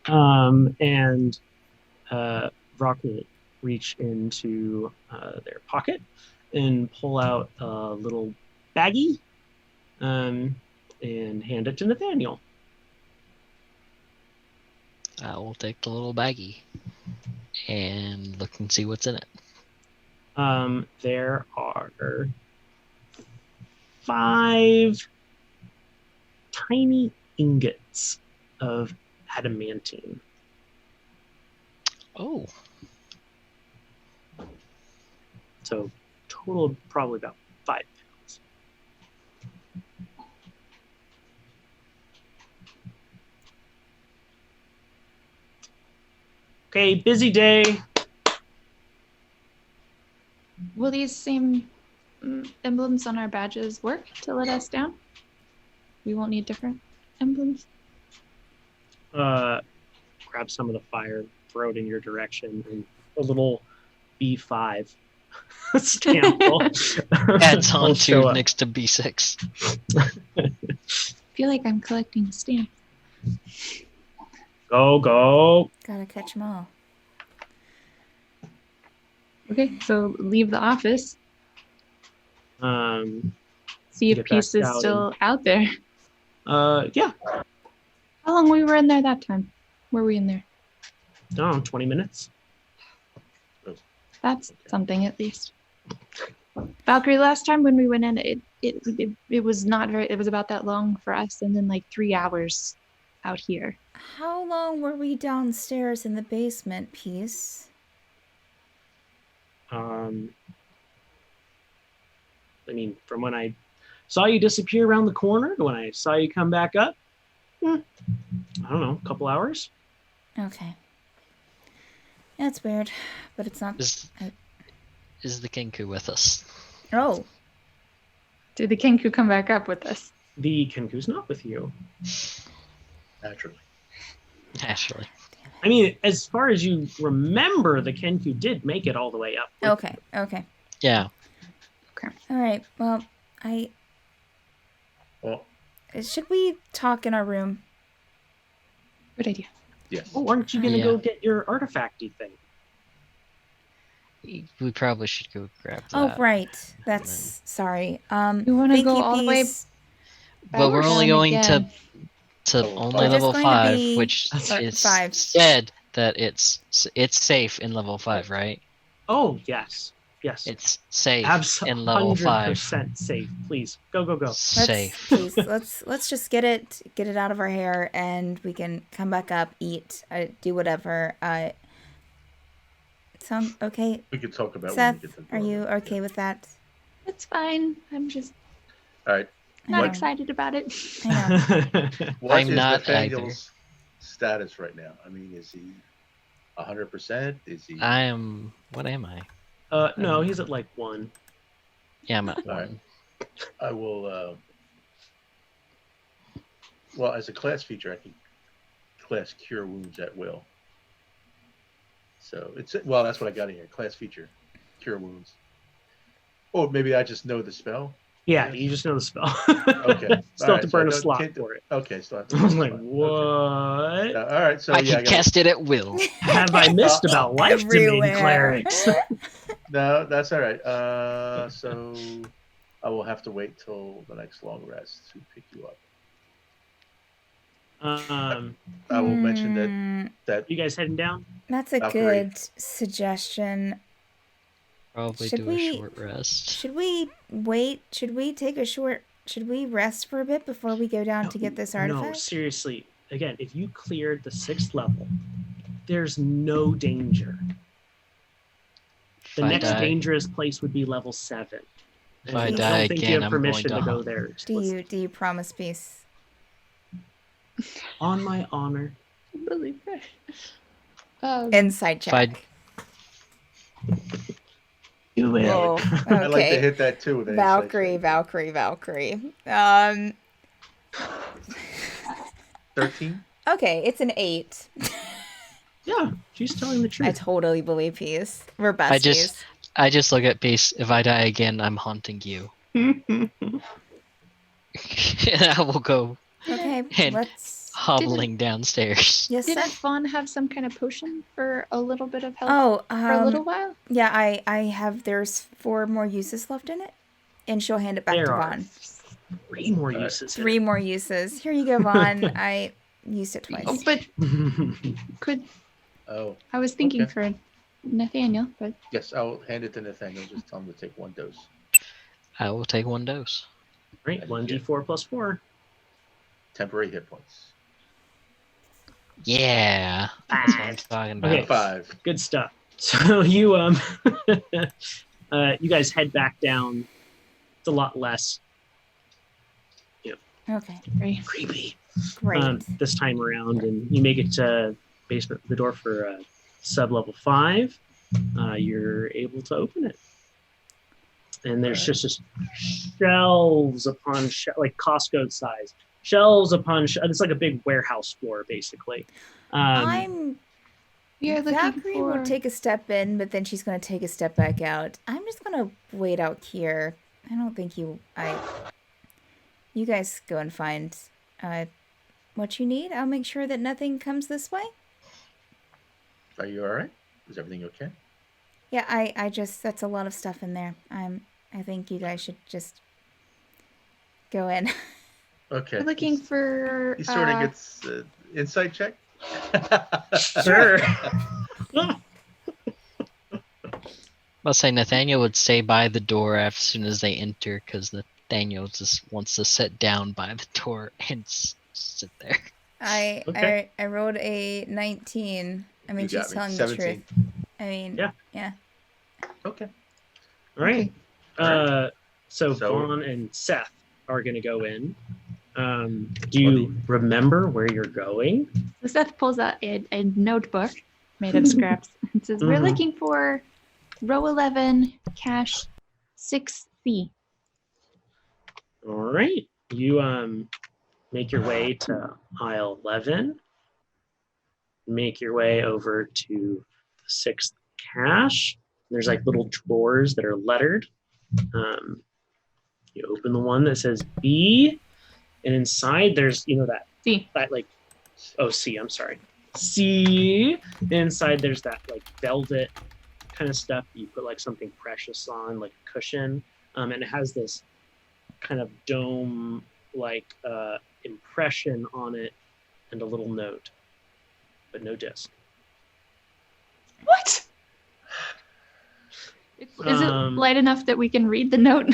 And Vrack will reach into their pocket and pull out a little baggie and hand it to Nathaniel. I will take the little baggie and look and see what's in it. There are 5 tiny ingots of adamantine. Oh, So total probably about 5 pounds. Okay, busy day. Will these same emblems on our badges work to let us down? We won't need different emblems. Grab some of the fire, throw it in your direction, and a little B5 stamp adds will on show to up. next to B6. I feel like I'm collecting stamps. Go. Gotta catch 'em all. Okay, so leave the office. See if Get back Peace is out still out there. Yeah, How long we were in there that time? Were we in there? I don't know, 20 minutes. That's something at least. Valkyrie, last time when we went in, it was not very. It was about that long for us, and then like 3 hours out here. How long were we downstairs in the basement, Peace? I mean, from when I saw you disappear around the corner to when I saw you come back up, I don't know, a couple hours. Okay. That's weird, but it's not. Is the kenku with us? Oh, Did the kenku come back up with us? The kenku's not with you. Naturally. Naturally. I mean, as far as you remember, the kenku did make it all the way up. okay. Yeah. All right. Well, Well, should we talk in our room? Good idea. yes. Oh, aren't you gonna Yeah. go get your artifacty thing? We probably should go grab that. Oh, right. That's sorry. We want to thank go you, all the way. Peace. But we're only going again. to Oh, only we're just level going to 5, be which is 5. said that it's safe in level 5, right? Oh, yes. It's safe Absolutely, in level 5. 100% safe. Please, go. Safe. Please, let's just get it out of our hair, and we can come back up, eat, do whatever. Sound okay? We could talk about Seth, when we get to the are door. you okay with that? That's fine. I'm just. All right. Not What? excited about it. I know. What I'm is not Nathaniel's status right now? I mean, is he 100%? Is he? I am. What am I? No, he's at like 1. Yeah, I'm at All right. 1. I will. Well, as a class feature, I can class Cure Wounds at will. So it's well, that's what I got in here. Class feature, Cure Wounds. Oh, maybe I just know the spell. Yeah, you just know the spell. Okay. Still All have to right, so I burn a don't- slot can't- for it. Okay, still have to. I was like, Okay. what? All right, so I yeah, can cast it at will. Have I missed about life domain Everywhere. clerics? No, that's all right. So I will have to wait till the next long rest to pick you up. I will mention that You guys heading down? That's a Valkyrie. good suggestion. Probably Should do we- a short rest. Should we wait? Should we rest for a bit before we go down to get this artifact? No, seriously. Again, if you cleared the 6th level, there's no danger. If The I next die, dangerous place would be level 7. If I And die don't think again, you have I'm going permission to to go hunt. there. Do you promise peace? On my honor. Believe it. Inside If I- check. You will. Whoa. I like to Okay. hit that too. With an Valkyrie, insight Valkyrie. check. 13. Okay, it's an 8. Yeah, she's telling the I truth. totally believe peace. We're besties. I just look at Peace. If I die again, I'm haunting you. And I will go Okay, And- let's. hobbling downstairs. Yes, Didn't Seth? Fawn have some kind of potion for a little bit of health Oh, for a little while? yeah. I have. There's 4 more uses left in it, and she'll hand it back There to are Vaughn. 3 more Alright. uses. 3 more uses. Here you go, Vaughn. I used it twice. Oh, but could Oh, I was thinking Okay. for Nathaniel, but yes. I'll hand it to Nathaniel. Just tell him to take 1 dose. I will take 1 dose. Right, 1d4 plus 4. Temporary hit points. Yeah. That's what I'm talking about. Okay. 5. Good stuff. So you you guys head back down. It's a lot less Okay, very creepy great. this time around, and you make it to the door for sub level 5. You're able to open it, and there's just shelves upon like Costco size shelves upon it's like a big warehouse floor basically. we are looking Valkyrie for. will take a step in, but then she's going to take a step back out. I'm just going to wait out here. I don't think you guys go and find what you need. I'll make sure that nothing comes this way. Are you all right? Is everything okay? Yeah, I just, that's a lot of stuff in there. I think you guys should just go in. Okay. We're looking for. He sort of gets insight check. Sure. I'll say Nathaniel would stay by the door as soon as they enter because Nathaniel just wants to sit down by the door and sit there. Okay. I rolled a 19. I mean, You got she's me. telling the 17. truth. I mean, Yeah. Okay. All right. So So- Vaughn and Seth are going to go in. Do you remember where you're going? So Seth pulls out a notebook made of scraps and says, "We're Mhm. looking for row 11, cache 6C." All right. You make your way to aisle 11. Make your way over to the 6th cache. There's like little drawers that are lettered. You open the one that says B, and inside there's C. that like C, I'm sorry. C. Inside there's that like velvet kind of stuff you put like something precious on, like a cushion. And it has this kind of dome like impression on it and a little note, but no disc. What? Is it light enough that we can read the note?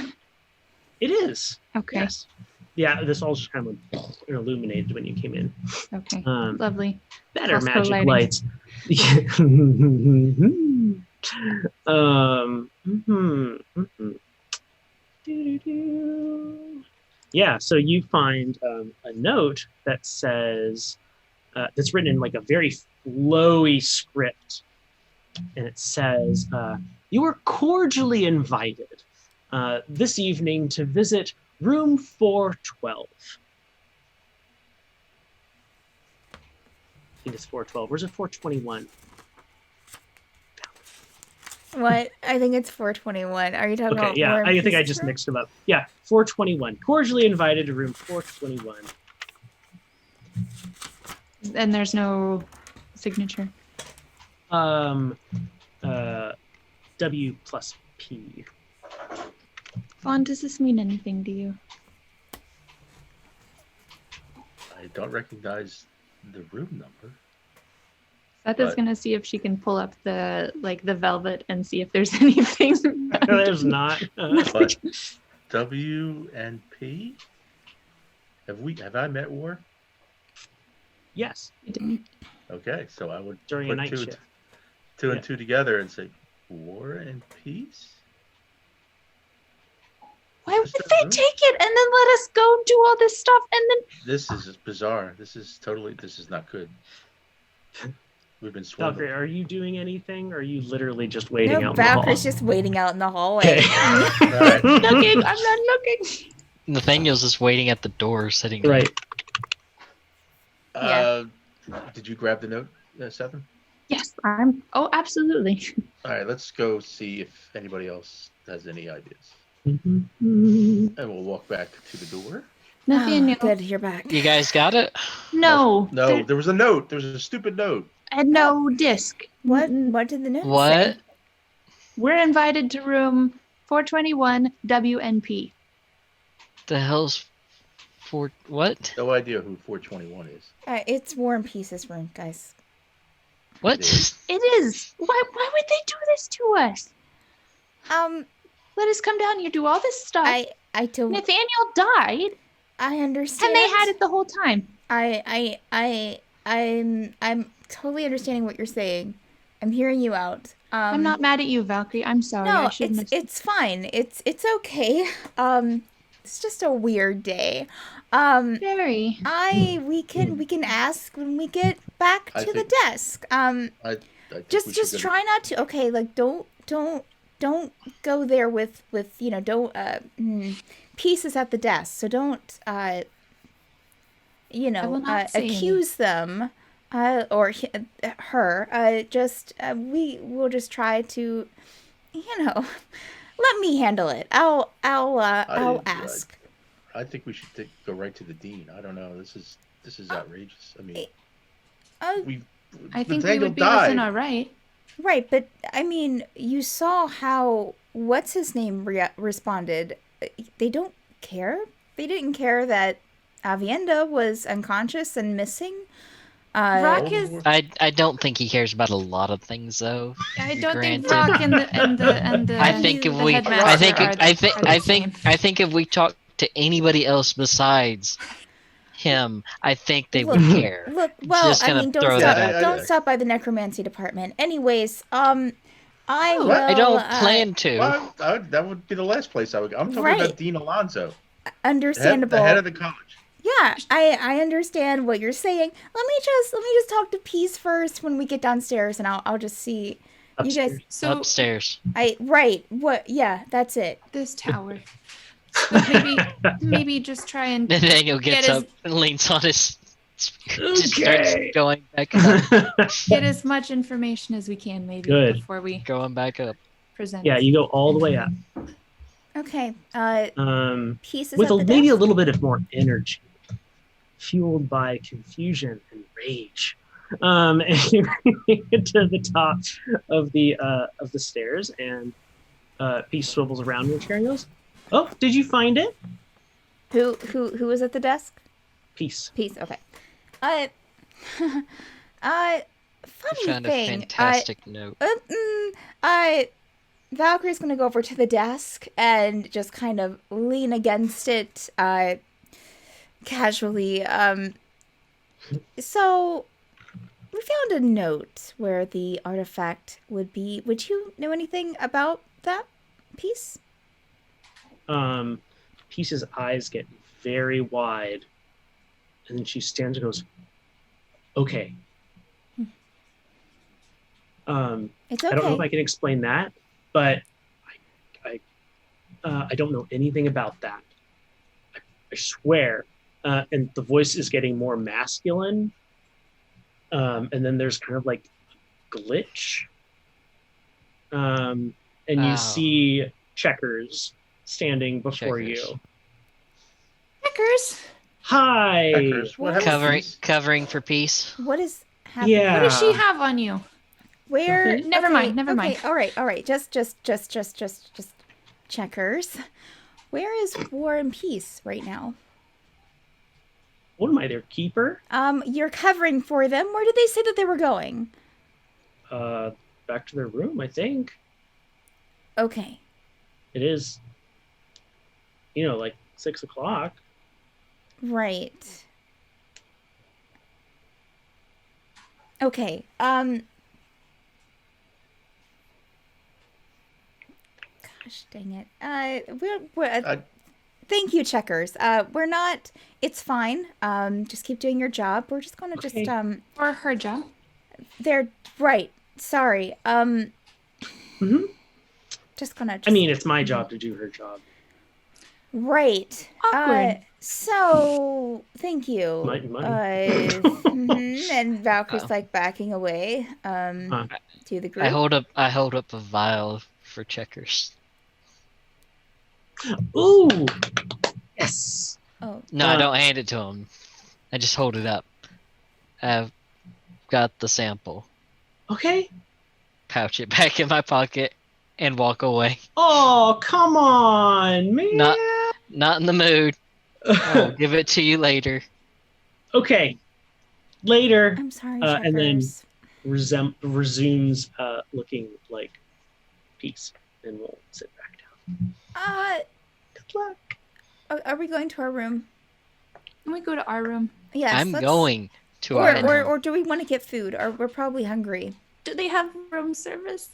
It is. Okay. Yes. Yeah, this all just kind of illuminated when you came in. Okay. Um, Lovely. better Costco magic lighting. lights. Doo-doo-doo. Yeah, so you find a note that says, that's written in like a very flowy script. And it says, you are cordially invited this evening to visit room 412. I think it's 412. Where's it 421? What? I think it's 421. Are you talking Okay, about yeah, War and I think I Peace just room? mixed them up. Yeah, 421. Cordially invited to room 421. And there's no signature. W plus P. Vaughn, does this mean anything to you? I don't recognize the room number. Seth is But- gonna see if she can pull up the velvet and see if there's anything. There's not. But W and P? Have I met War? Yes, Okay, so I would during a put night two shift. and Yeah. two together and say War and Peace? Why would Is this they that room? take it and then let us go do all this stuff and then? This is bizarre. This is not good. We've been swindled. Valkyrie, are you doing anything, or are you literally just waiting No, out in the hall? Valkyrie's just waiting out in the hallway. Alright. Looking, I'm not looking. Nathaniel's just waiting at the door, sitting there. Right. Did you grab the note, Seth? Yes, I'm. Oh, absolutely. All right, let's go see if anybody else has any ideas. Mhm. And we'll walk back to the door. Nathaniel. Oh, good, you're back. You guys got it? No. No, there was a note. There was a stupid note. And no disc. What? What did the note What? say? We're invited to room 421 WNP. The hell's for what? No idea who 421 is. It's War and Peace's room, guys. What? It is. Why would they do this to us? Let us come down here, do all this stuff. I don't. Nathaniel died, I understand. and they had it the whole time. I'm totally understanding what you're saying. I'm hearing you out. I'm not mad at you, Valkyrie. I'm sorry. I No, shouldn't have. it's fine. It's okay. It's just a weird day. Very. We can ask when we get back I to the think- desk. I think we Just should go- try not to. Okay, like don't go there with don't pieces at the desk. So don't I will not say accuse them or her. We will just try to let me handle it. I'll ask. I think we should go right to the dean. I don't know. This is outrageous. I mean, I think we Nathaniel would be died. within our right. Right, but I mean, you saw how what's his name responded. They don't care. They didn't care that Aviendha was unconscious and missing. Vrack is. I don't think he cares about a lot of things, though. I be don't think granted. Brock and the I think if the we, headmaster I think, are the- I think, are the I think, same. I think if we talk to anybody else besides him, I think they would Look, care. Look, well, Just I gonna mean, throw that out don't there. stop by the necromancy department. Anyways, I Oh, will. I don't plan to. well, that would be the last place I would go. I'm talking Right. about Dean Alonso, Understandable. the head of the college. Yeah, I understand what you're saying. Let me just talk to Peace first when we get downstairs, and I'll just see. You guys, Upstairs. So Upstairs. right? What? Yeah, that's it. this tower. So maybe just try and Nathaniel gets Get his- up and leans on his just Okay. starts going back up. get as much information as we can, maybe Good. before we Going back up. present. Yeah, you go all the way up. Okay. Peace is With at the maybe a desk? little bit of more energy, fueled by confusion and rage. And you get to the top of the stairs, and Peace swivels around in your chair and goes, "Oh, did you find it?" Who is at the desk? Peace. Peace. Okay. I Funny found a thing. fantastic note. Valkyrie's gonna go over to the desk and just kind of lean against it, casually. So we found a note where the artifact would be. Would you know anything about that piece? Peace's eyes get very wide. And then she stands and goes, okay. It's I don't know if okay. I can explain that, but I don't know anything about that. I swear. And the voice is getting more masculine. And then there's kind of like glitch. And you Oh. see Checkers standing before Checkers. you. Checkers. Hi. Checkers, what happened? Covering for peace. What is happening? Yeah. What does she have on you? Where? Nothing. Never mind, never okay, mind. All right. Just Checkers. Where is War and Peace right now? What am I, their keeper? You're covering for them. Where did they say that they were going? Back to their room, I think. Okay. It is, like 6 o'clock. Right. Okay. Gosh dang it. Thank you, Checkers. We're not. It's fine. Just keep doing your job. We're just gonna Okay. Or her job. They're right. Sorry. Mhm. Just gonna. I mean, it's my job to do her job. Right. Awkward. So thank you. Money. And Valkyrie's Uh-oh. like backing away. To the group. I hold up a vial for Checkers. Ooh! Yes! Oh. No, I don't hand it to him. I just hold it up. I've got the sample. Okay. Pouch it back in my pocket and walk away. Oh, come on, man! Not in the mood. I'll give it to you later. Okay. Later. I'm sorry, and then Checkers. resumes looking like peace, and we'll sit back down. Good luck. Are we going to our room? Can we go to our room? Yes. I'm let's- going to our room. or do we want to get food? Or we're probably hungry. Do they have room service?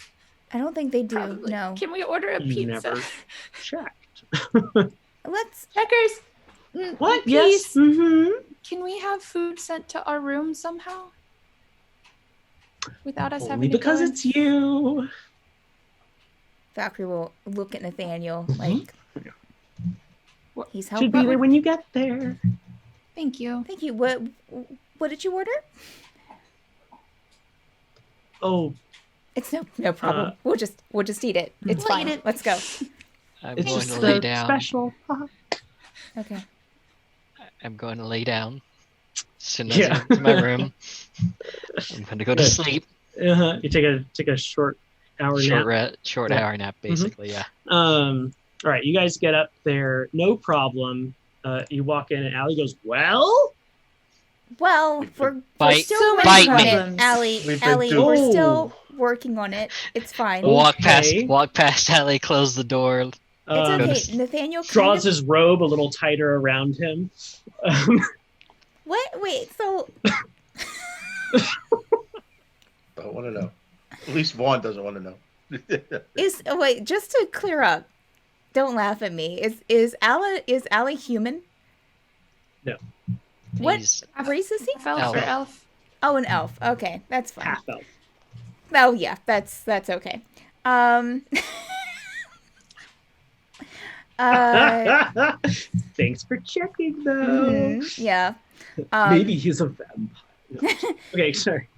I don't think they do. Probably. No. Can we order a pizza? Never checked. Let's. Checkers. What? Peace. Yes. Mm-hmm. Can we have food sent to our room somehow? Without us Only having to because go in? it's you. Valkyrie will look at Nathaniel Mhm. like. What- He's Should helping. be there when you get there. Thank you. Thank you. What did you order? Oh, It's no problem. We'll just eat it. It's We'll fine. eat it. Let's go. I'm it's going just to lay the down. special. Okay. I'm going to lay down. As soon as Yeah. I get to my room, I'm going to go to Good. sleep. You take a short hour nap. Short Yeah. hour nap, basically. Yeah. All right, you guys get up there, no problem. You walk in, and Allie goes, "Well." Well, we're Bite- still so working many on problems. it, Allie. We've been Allie, through- we're Oh. still working on it. It's fine. Oh. Walk Okay. past Allie, close the door. It's okay. Goes- Nathaniel Draws kind of, his robe a little tighter around him. What? Wait, so Don't want to know. At least Vaughn doesn't want to know. wait, just to clear up. Don't laugh at me. Is Allie human? No. What He's- race is he? Elf Elf. or elf? Oh, an elf. Okay, that's fine. Half elf. Oh yeah, that's okay. Thanks for checking, though. mhm, yeah. Maybe he's a vampire. No. Okay, sorry.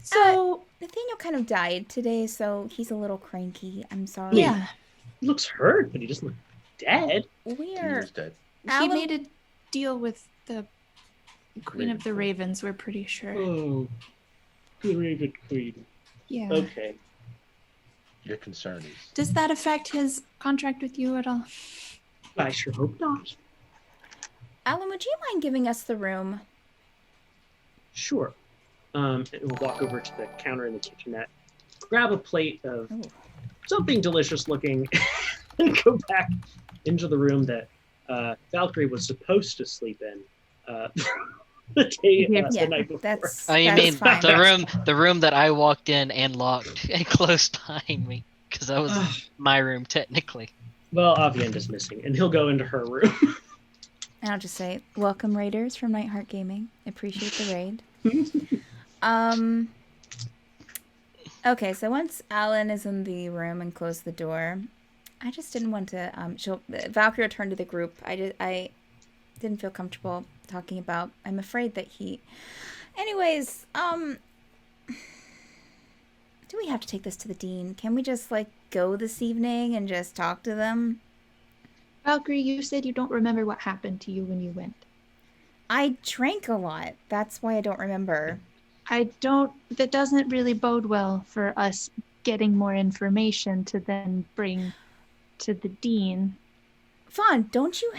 So, Nathaniel kind of died today, so he's a little cranky. I'm sorry. yeah. He looks hurt, but he doesn't look dead. He We're is dead. He Alan- made a deal with the Queen of the Ravens, we're pretty sure. Oh, good Raven Queen. Yeah. Okay. Your concern is. Does that affect his contract with you at all? I sure hope not. Alan, would you mind giving us the room? Sure. And we'll walk over to the counter in the kitchenette, grab a plate of Ooh. something delicious looking, and go back into the room that Valkyrie was supposed to sleep in the night before. That's. Oh, you that's mean fine. the room that I walked in and locked and closed behind me? Because that was my room technically. Well, Avienda's missing, and he'll go into her room. And I'll just say, welcome Raiders from Nightheart Gaming. Appreciate the raid. Okay, so once Alan is in the room and closed the door, I just didn't want to, Valkyrie returned to the group. I didn't feel comfortable talking about, I'm afraid that anyways, do we have to take this to the dean? Can we just, like, go this evening and just talk to them? Valkyrie, you said you don't remember what happened to you when you went. I drank a lot. That's why I don't remember. That doesn't really bode well for us getting more information to then bring to the dean. Vaughn, don't you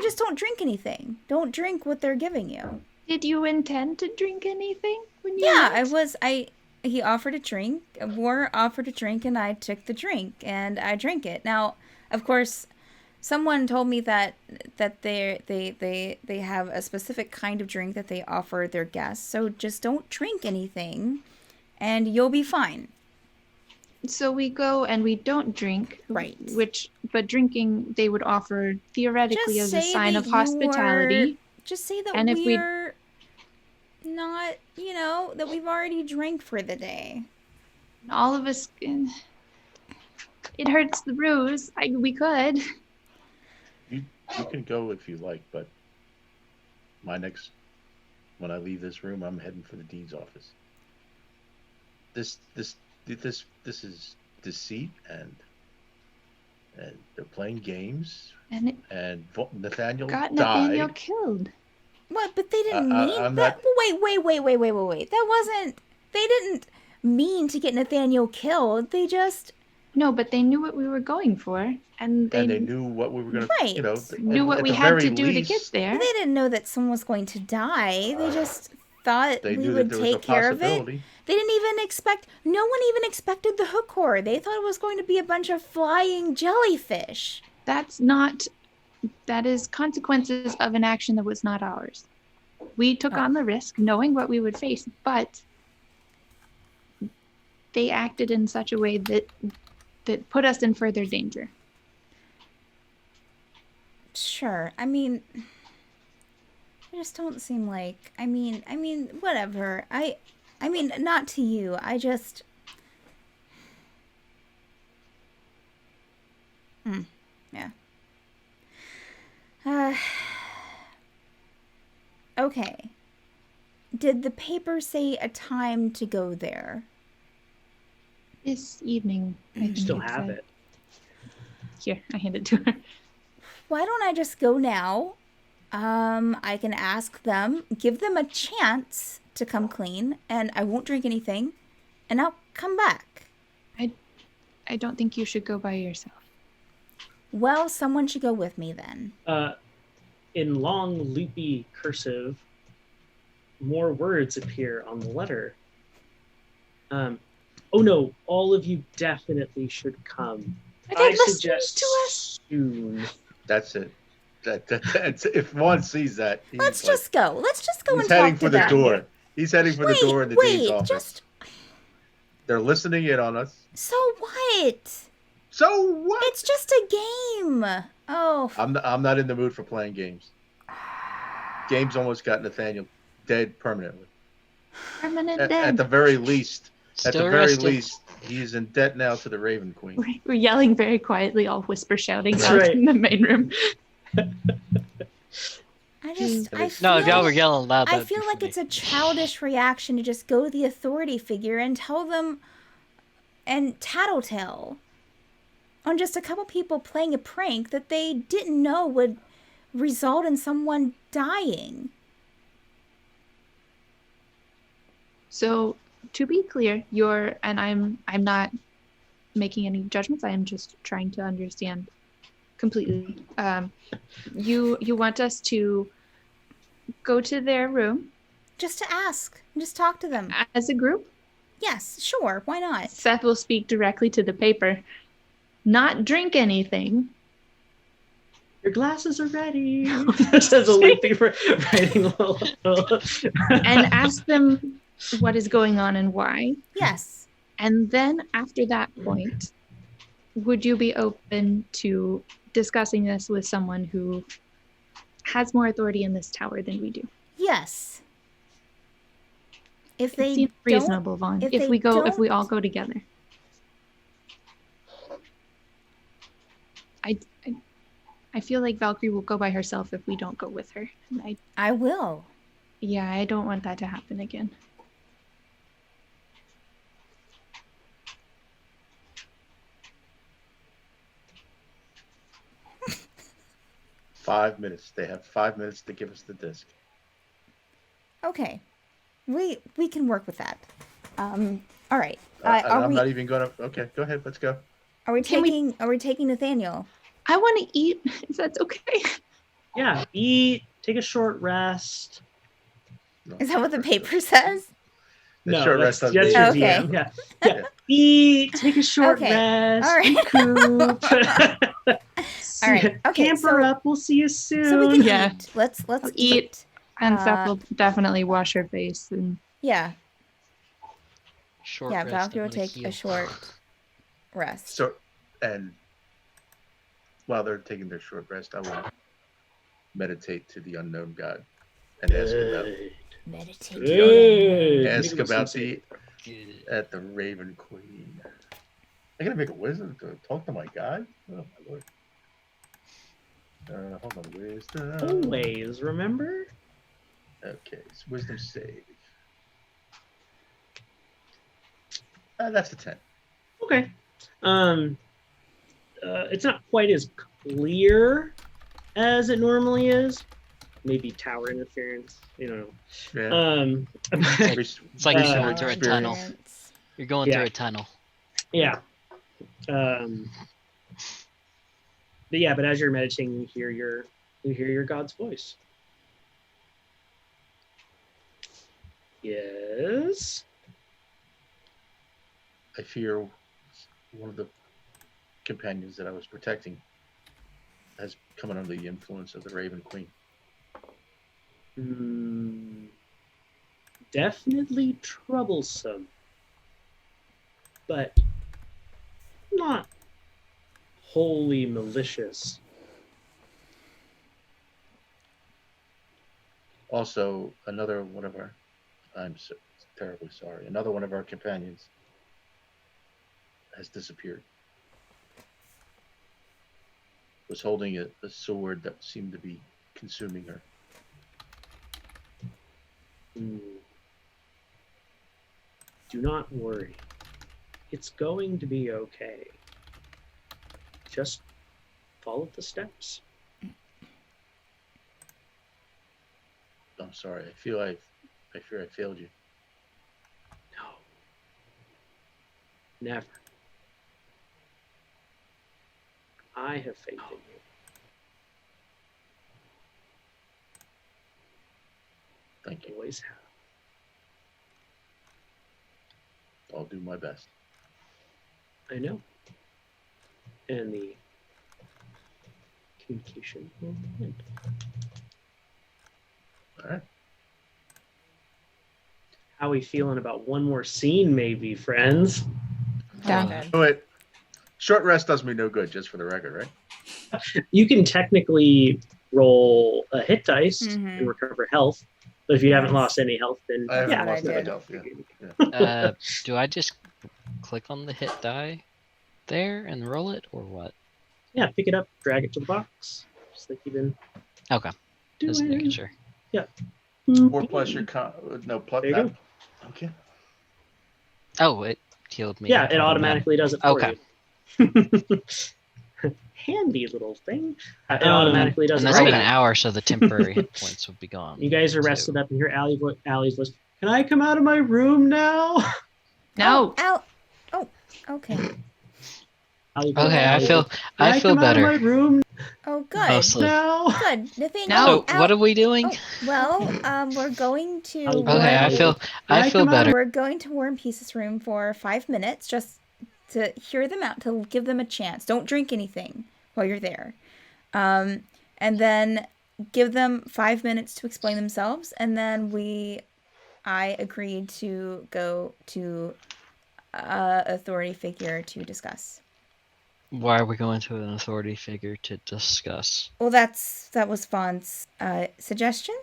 just don't drink anything. Don't drink what they're giving you. Did you intend to drink anything when you went? He offered a drink, War offered a drink, and I took the drink, and I drank it. Now, of course, someone told me that they have a specific kind of drink that they offer their guests, so just don't drink anything, and you'll be fine. So we go and we don't drink, right? But drinking they would offer theoretically as a sign of hospitality. Just say that we're not, that we've already drank for the day. All of us, it hurts the bruise. We could. You can go if you like, but when I leave this room, I'm heading for the dean's office. This is deceit, and they're playing games. And Nathaniel got died. Nathaniel killed. What? But they didn't mean that. Wait. That wasn't. They didn't mean to get Nathaniel killed. They just. No, but they knew what we were going for, and they knew what we were going to. Knew what we had to do to get there. They didn't know that someone was going to die. They just thought we would take care of it. They didn't even expect. No one even expected the hook horror. They thought it was going to be a bunch of flying jellyfish. That is consequences of an action that was not ours. We took on the risk, knowing what we would face, but they acted in such a way that put us in further danger. Sure. I mean, I just don't seem like. I mean, whatever. I mean, not to you. I just. Yeah. Okay. Did the paper say a time to go there? This evening. I still have it. Here, I hand it to her. Why don't I just go now? I can ask them, give them a chance to come clean, and I won't drink anything, and I'll come back. I don't think you should go by yourself. Well, someone should go with me then. In long, loopy cursive, more words appear on the letter. Oh no, all of you definitely should come. I suggest to us soon. That's it. That's if one sees that. Let's just go. Let's just go and talk to them. He's heading for the door. He's heading for the door in the dean's office. They're listening in on us. So what? So what? It's just a game. Oh. I'm not in the mood for playing games. Games almost got Nathaniel dead permanently. Dead. At the very least. He is in debt now to the Raven Queen. We're yelling very quietly, all whisper shouting out in the main room. y'all were yelling loud. I feel like it's a childish reaction to just go to the authority figure and tell them and tattletale on just a couple people playing a prank that they didn't know would result in someone dying. So, to be clear, I'm not making any judgments. I am just trying to understand completely. You want us to go to their room? Just to ask. Just talk to them. As a group? Yes, sure. Why not? Seth will speak directly to the paper. Not drink anything. Your glasses are ready. This is a lengthy writing. And ask them what is going on and why. Yes. And then after that point, would you be open to discussing this with someone who has more authority in this tower than we do? Yes. If It they seems don't, reasonable, Vaughn. if If they we don't- all go together. I feel like Valkyrie will go by herself if we don't go with her. And I will. I don't want that to happen again. Five minutes. They have 5 minutes to give us the disc. Okay. We can work with that. All right. I'm not even gonna. Okay, go ahead. Let's go. Are we Can we- taking Nathaniel? I want to eat, if that's okay. Yeah, eat, take a short rest. No, Is that what the paper says? The No, short that's rest your doesn't mean- DM. Okay. Yeah. Yeah. Eat, take a short Okay. rest, All right. recoup. All right. Okay, Camper so- up. We'll see you soon. So we can Yeah. eat. Let's I'll eat. And Steph will definitely wash her face. And Yeah. Short Yeah, rest, Valkyrie I'm will gonna take a heal. short rest. So, and while they're taking their short rest, I will meditate to the unknown god and ask about Meditate. Good. ask Make us about some the at the Raven Queen. I gotta make a wisdom to talk to my god. Oh my lord. Hold on, wisdom. always, remember? Okay, it's wisdom save. That's a 10. Okay. It's not quite as clear as it normally is. Maybe tower interference. You know. Yeah. It's like Uh, you're going through a tunnel. Experience. You're going Yeah. through a tunnel. Yeah. But as you're meditating, you hear your God's voice. Yes. I fear one of the companions that I was protecting has come under the influence of the Raven Queen. Definitely troublesome, but not wholly malicious. Also, another one of our, I'm so terribly sorry, another one of our companions has disappeared. Was holding a sword that seemed to be consuming her. Do not worry. It's going to be okay. Just follow the steps. I'm sorry. I fear I failed you. No. Never. I have faith in you. Thank you. Always have. I'll do my best. I know. And the communication will end. All right. How we feeling about one more scene, maybe, friends? Done. Oh, wait. Short rest does me no good, just for the record, right? You can technically roll a hit dice Mhm. and recover health, but if you haven't Nice. lost any health, then I haven't Yeah, lost I any did. health. Yeah. Do I just click on the hit die there and roll it, or what? yeah, pick it up, drag it to the box, just like you've been Okay, doing. just making sure. 4 plus your no plus. There you go. Okay. Oh, it healed me. Yeah, it automatically does it for Okay. you. Handy little thing. It automatically does And it that's for been you. an hour, so the temporary hit points would be gone. You guys are too. rested up, and hear Allie's voice. Can I come out of my room now? no. Ow. Oh, okay. Allie goes, Okay, I "Allie feel goes, "Can I feel come out of my better. room Oh, good. Mostly. now?" Good. Nathaniel. No. So ow. what are we doing? Oh, well, we're going to. Okay, Okay, I feel I come out better. We're going to War and Peace's room for 5 minutes, just to hear them out, to give them a chance. Don't drink anything while you're there, and then give them 5 minutes to explain themselves, and then I agreed to go to authority figure to discuss. Why are we going to an authority figure to discuss? Well, that was Fawn's suggestion.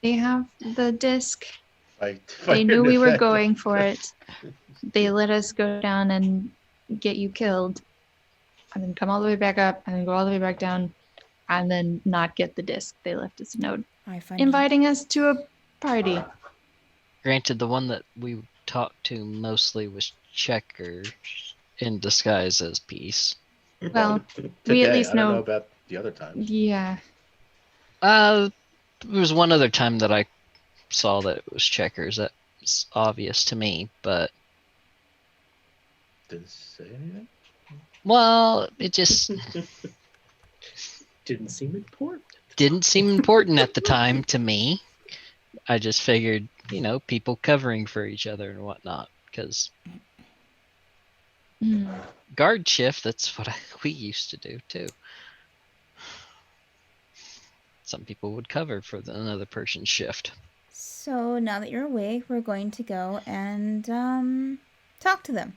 They have the disc. If They I knew heard we were Nathaniel- going for it. They let us go down and get you killed, and then come all the way back up, and then go all the way back down, and then not get the disc. They left us a note I find inviting us to a party. Granted, the one that we talked to mostly was Checker in disguise as Peace. Well, Today, we at least I don't know know. about the other times. Yeah. There was one other time that I saw that it was Checkers. That's obvious to me, but Didn't say anything. well, it just Didn't seem important. didn't seem important at the time to me. I just figured, people covering for each other and whatnot, because Mm. guard shift, that's what we used to do too. Some people would cover for another person's shift. So now that you're awake, we're going to go and talk to them.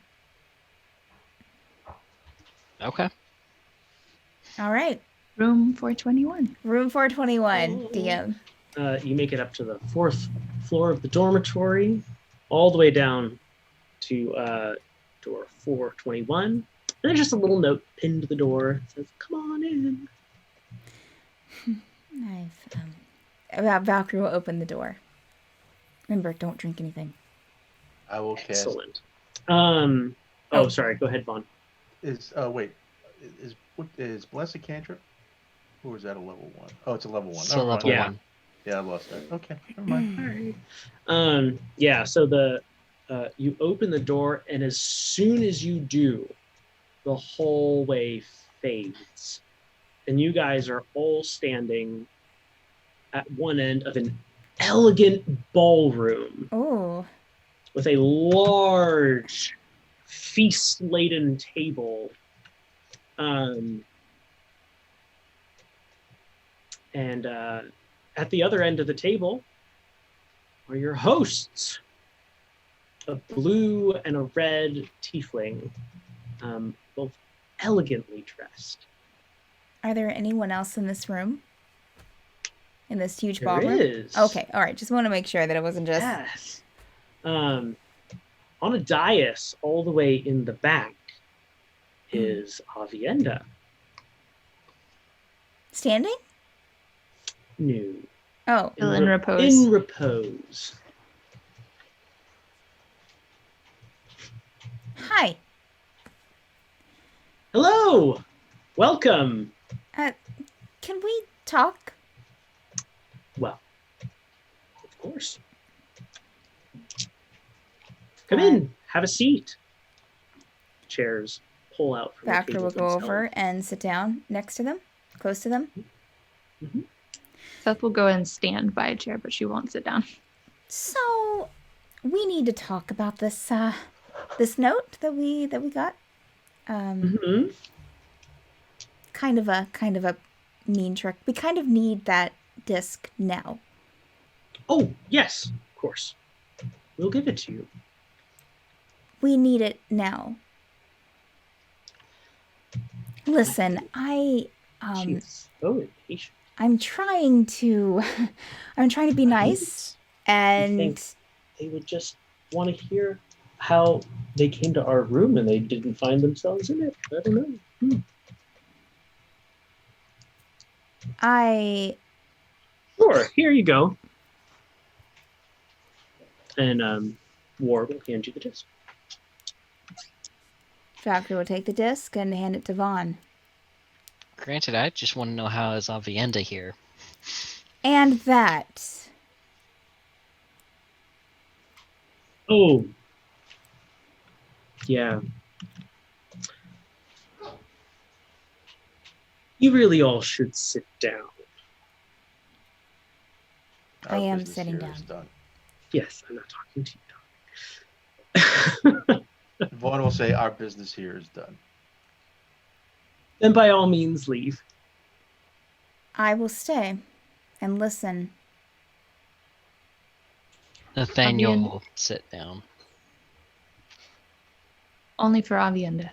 Okay. All right. Room 421. Room 421, Oh. DM. You make it up to the 4th floor of the dormitory, all the way down to door 421. And there's just a little note pinned to the door that says, "Come on in." Valkyrie will open the door. Remember, don't drink anything. I will cast. Excellent. Oh. Sorry. Go ahead, Vaughn. Is Bless a cantrip? Or is that a level 1? Oh, it's a level 1. So Never level mind. Yeah. one. Yeah, I lost that. Okay, never mind. All right. Yeah. So you open the door, and as soon as you do, the hallway fades, and you guys are all standing at one end of an elegant ballroom Oh. with a large feast-laden table. And at the other end of the table are your hosts, a blue and a red tiefling, both elegantly dressed. Are there anyone else in this room? In this huge There ballroom? is. Okay, all right. Just want to make sure that it wasn't just. Yes. On a dais all the way in the back is Aviendha. Standing? No. Oh. Still in repose. In repose. Hi. Hello. Welcome. Can we talk? Well, of course. Come in. Have a seat. Chairs pull out from Valkyrie the will table go themselves. over and sit down next to them, close to them. Seth will go and stand by a chair, but she won't sit down. So, we need to talk about this this note that we got. Mhm. Kind of a mean trick. We kind of need that disc now. Oh, yes, of course. We'll give it to you. We need it now. Listen, She's so impatient. I'm trying to be nice and think they would just want to hear how they came to our room and they didn't find themselves in it. I don't know. Sure, here you go. And Ward will hand you the disc. Valkyrie will take the disc and hand it to Vaughn. Granted, I just want to know how is Aviendha here. And that. Oh. Yeah. You really all should sit down. I am business sitting here is down. done. Yes, I'm not talking to you. Vaughn will say, "Our business here is done." Then by all means leave. I will stay and listen. Nathaniel Aviendha. will sit down. Only for Aviendha.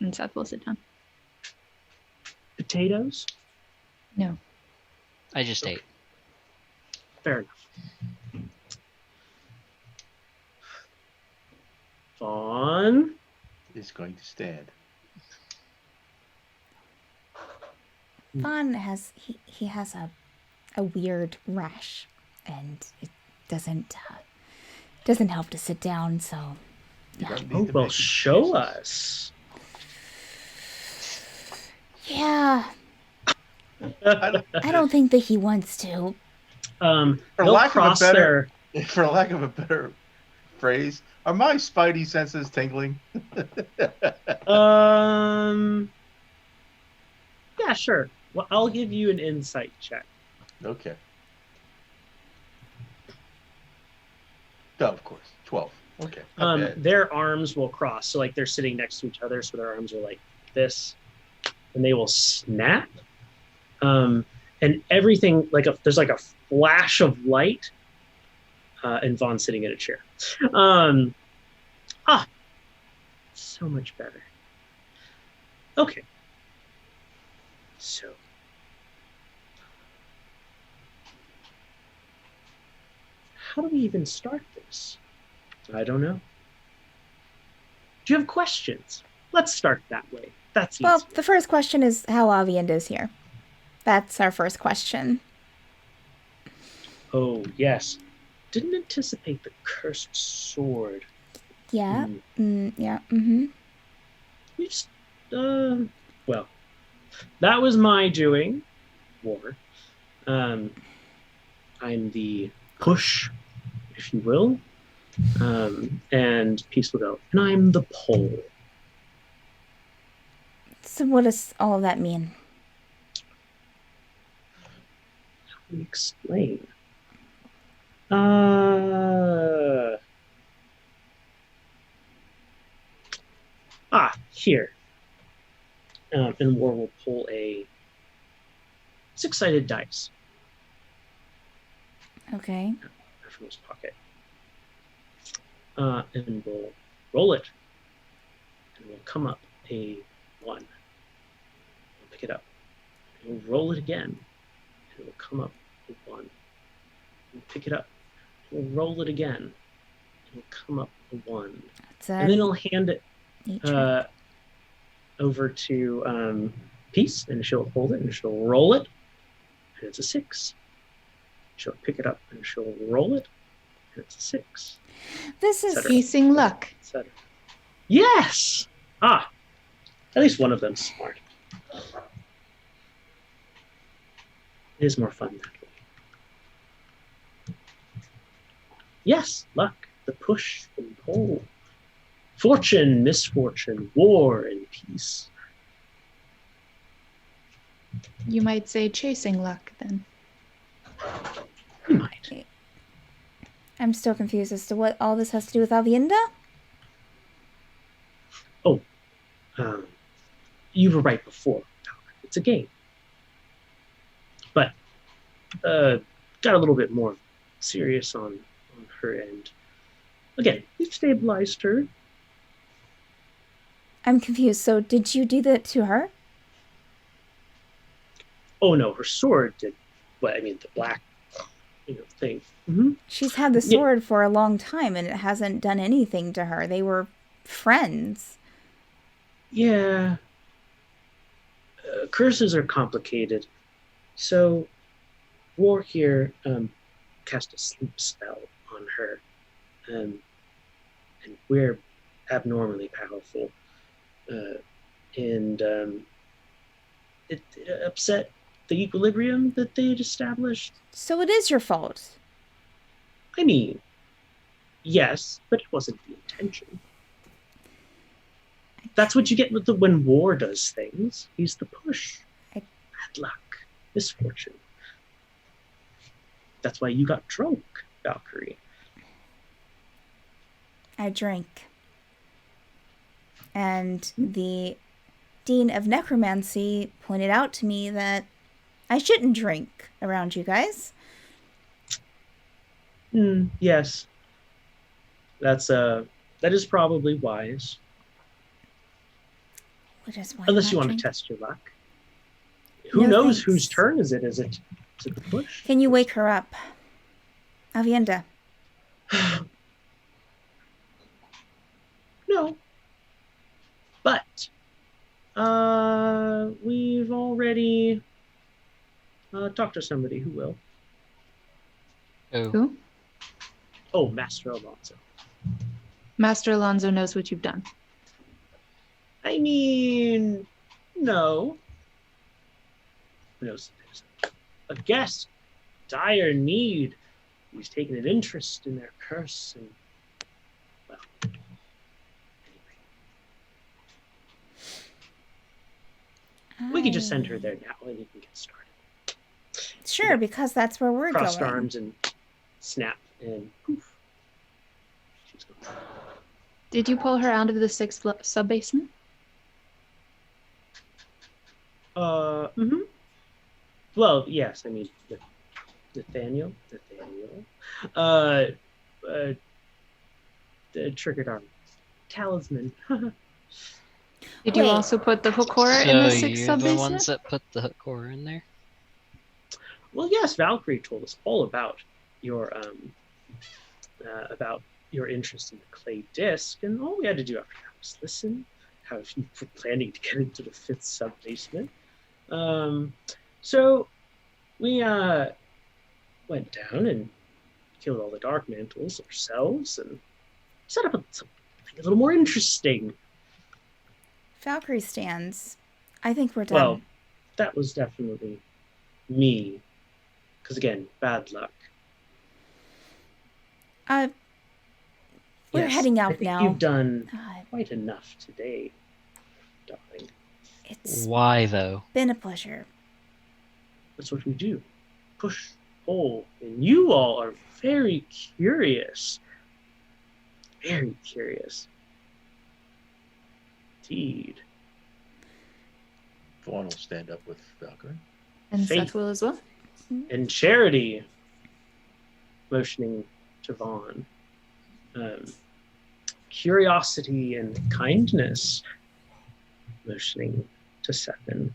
And Seth will sit down. Potatoes? No. I just ate. Fair enough. Vaughn? Is going to stand. Vaughn has he has a weird rash, and it doesn't help to sit down. So You don't need Oh, to well, make show excuses. us. yeah, I I don't think that he wants to. For They'll lack of a cross better- For lack of a better phrase, are my spidey senses tingling? Yeah, sure. Well, I'll give you an insight check. Okay. Oh, of course. 12. Okay. Not bad. Their arms will cross, so like they're sitting next to each other, so their arms are like this, and they will snap. And everything there's like a flash of light, and Vaughn's sitting in a chair. So much better. Okay. So how do we even start this? I don't know. Do you have questions? Let's start that way. That's easy. Well, the first question is how Aviendha is here. That's our first question. Oh, yes. Didn't anticipate the cursed sword. Yeah. Yeah. Mm-hmm. We just, well, that was my doing. War. I'm the push, if you will. And Peace will go, and I'm the pull. So what does all of that mean? How do we explain? Here. And War will pull a 6-sided dice Okay. from his pocket. And we'll roll it. And we'll come up a 1. We'll pick it up. And we'll roll it again. And it will come up a 1. We'll pick it up. We'll roll it again. And it'll come up a 1. And then he'll hand it over to Peace, and she'll hold it, and she'll roll it, and it's a 6. She'll pick it up, and she'll roll it, and it's a 6. This is Piecing luck. Etc. Yes! At least one of them's smart. It is more fun that way. Yes, luck, the push and pull. Fortune, misfortune, war, and peace. You might say chasing luck then. You might. I'm still confused as to what all this has to do with Aviendha. You were right before. It's a game. But got a little bit more serious on her end. Again, we've stabilized her. I'm confused. So did you do that to her? Oh no, her sword did. The black, thing. Mm-hmm. She's had the sword for a long time, and it hasn't done anything to her. They were friends. Yeah. Curses are complicated. So, War here cast a sleep spell on her, and we're abnormally powerful, and it upset the equilibrium that they had established. So it is your fault. I mean, yes, but it wasn't the intention. That's what you get when War does things. He's the push. Bad luck, misfortune. That's why you got drunk, Valkyrie. I drank. And the Dean of Necromancy pointed out to me that I shouldn't drink around you guys. Yes. That is probably wise. just wine Unless you want to matching. test your luck. Who No, knows thanks. whose turn is it? Is it the push? Can you wake her up? Aviendha. No. But we've already talked to somebody who will. Oh, Who? Oh, Master Alonso. Master Alonso knows what you've done. I mean, no. There's a guest, dire need, who's taken an interest in their curse, and well, anyway. We could just send her there now, and you can get started. Sure, because that's where we're Crossed going. arms and snap, and poof. She's gone. Did you pull her out of the sixth sub-basement? Mm-hmm. Well, yes, I mean, Nathaniel, the triggered arm, talisman. Did you Wait. also put the hook horror in so the sixth you're the sub-basement? ones that put the hook core in there? Well, yes, Valkyrie told us all about your interest in the clay disc, and all we had to do after that was listen. How you were planning to get into the fifth sub basement. So we went down and killed all the dark mantles ourselves and set up something a little more interesting. Valkyrie stands. I think we're done. Well, that was definitely me. Because again, bad luck. We're Yes, heading I out think now. You've done Uh, quite enough today, darling. it's Why though? been a pleasure. That's what we do. Push, pull. And you all are very curious. Very curious. Indeed. Vaughn will stand up with Valkyrie. And Faith. Seth will as well. And Charity, motioning to Vaughn. Curiosity and kindness, motioning to Sethan.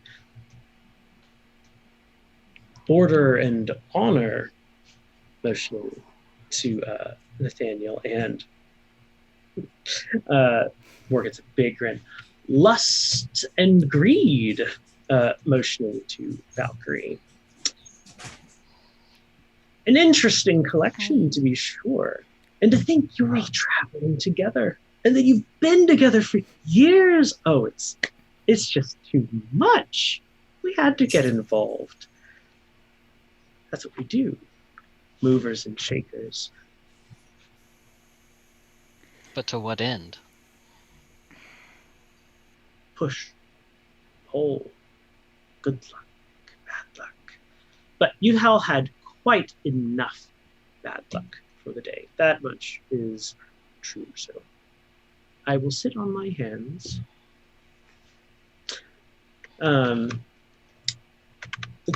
Order and honor, motioning to Nathaniel, and Morgan gets a big grin. Lust and greed, motioning to Valkyrie. An interesting collection, to be sure. And to think you're all traveling together, and that you've been together for years. Oh, it's just too much. We had to get involved. That's what we do. Movers and shakers. But to what end? Push. Pull. Good luck. Bad luck. But you all had quite enough bad luck for the day. That much is true. So I will sit on my hands. The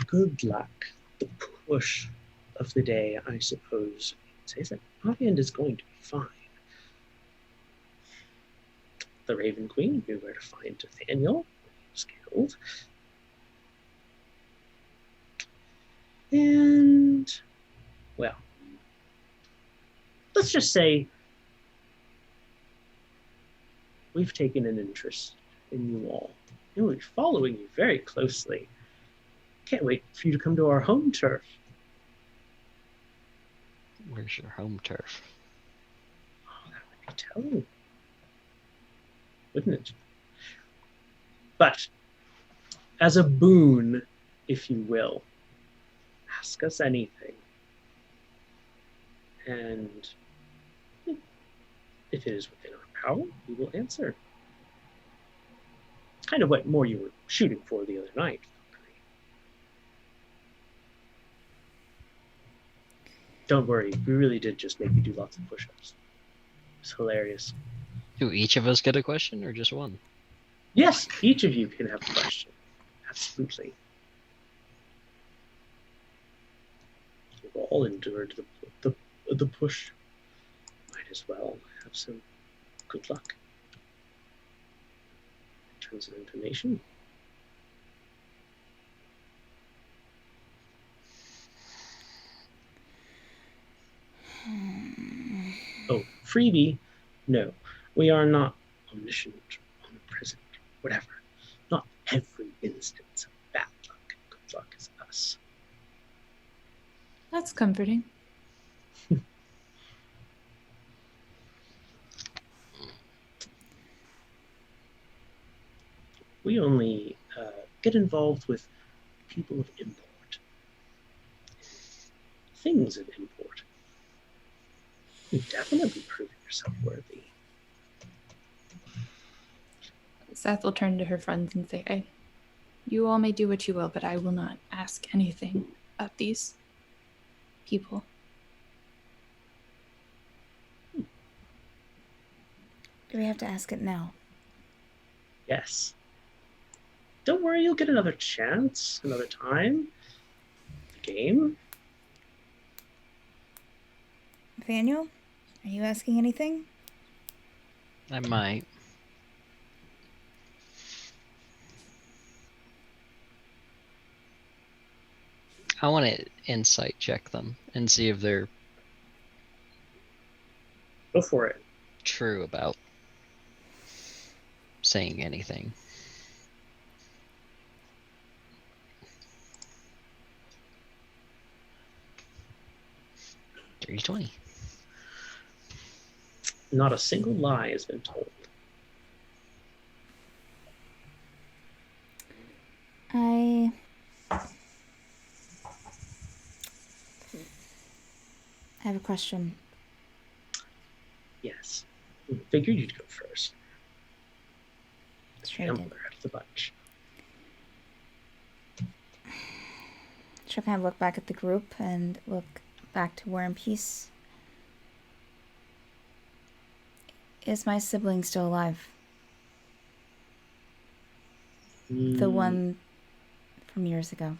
good luck, the push of the day, I suppose, says that Aviendha is going to be fine. The Raven Queen knew where to find Nathaniel when he was killed. And, well, let's just say we've taken an interest in you all. And we're following you very closely. Can't wait for you to come to our home turf. Where's your home turf? Oh, that would be telling. Wouldn't it? But, as a boon, if you will, ask us anything. And if it is within our power, we will answer. It's kind of what more you were shooting for the other night. Don't worry, we really did just make you do lots of push-ups. It's hilarious. Do each of us get a question or just one? Yes, each of you can have a question. Absolutely. We've all endured the push. Might as well have some good luck. terms of information. Oh, freebie. No, we are not omniscient, omnipresent, whatever. Not every instance of bad luck and good luck is us. That's comforting. We only get involved with people of import, things of import. You definitely prove yourself worthy. Seth will turn to her friends and say, you all may do what you will, but I will not ask anything of these people. Do we have to ask it now? Yes. Don't worry, you'll get another chance, another time. The game. Nathaniel, are you asking anything? I might. I want to insight check them and see if they're Go for it. true about saying anything. Dirty 20. Not a single lie has been told. I have a question. Yes. Figured you'd go first. Sure you did. Gambler out of the bunch. She'll kind of look back at the group and look back to War and Peace. Is my sibling still alive? The one from years ago.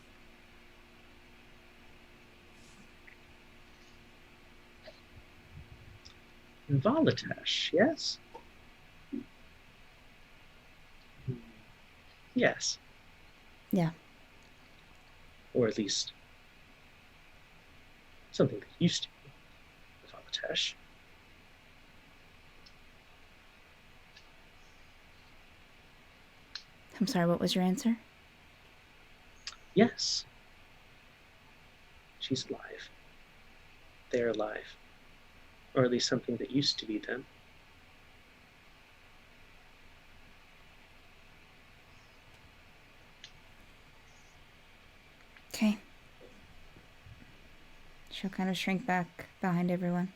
Volitesh, yes? Yes. Yeah. Or at least something that used to be Volitesh. I'm sorry, what was your answer? Yes. She's alive. They're alive. Or at least something that used to be them. Okay. She'll kind of shrink back behind everyone.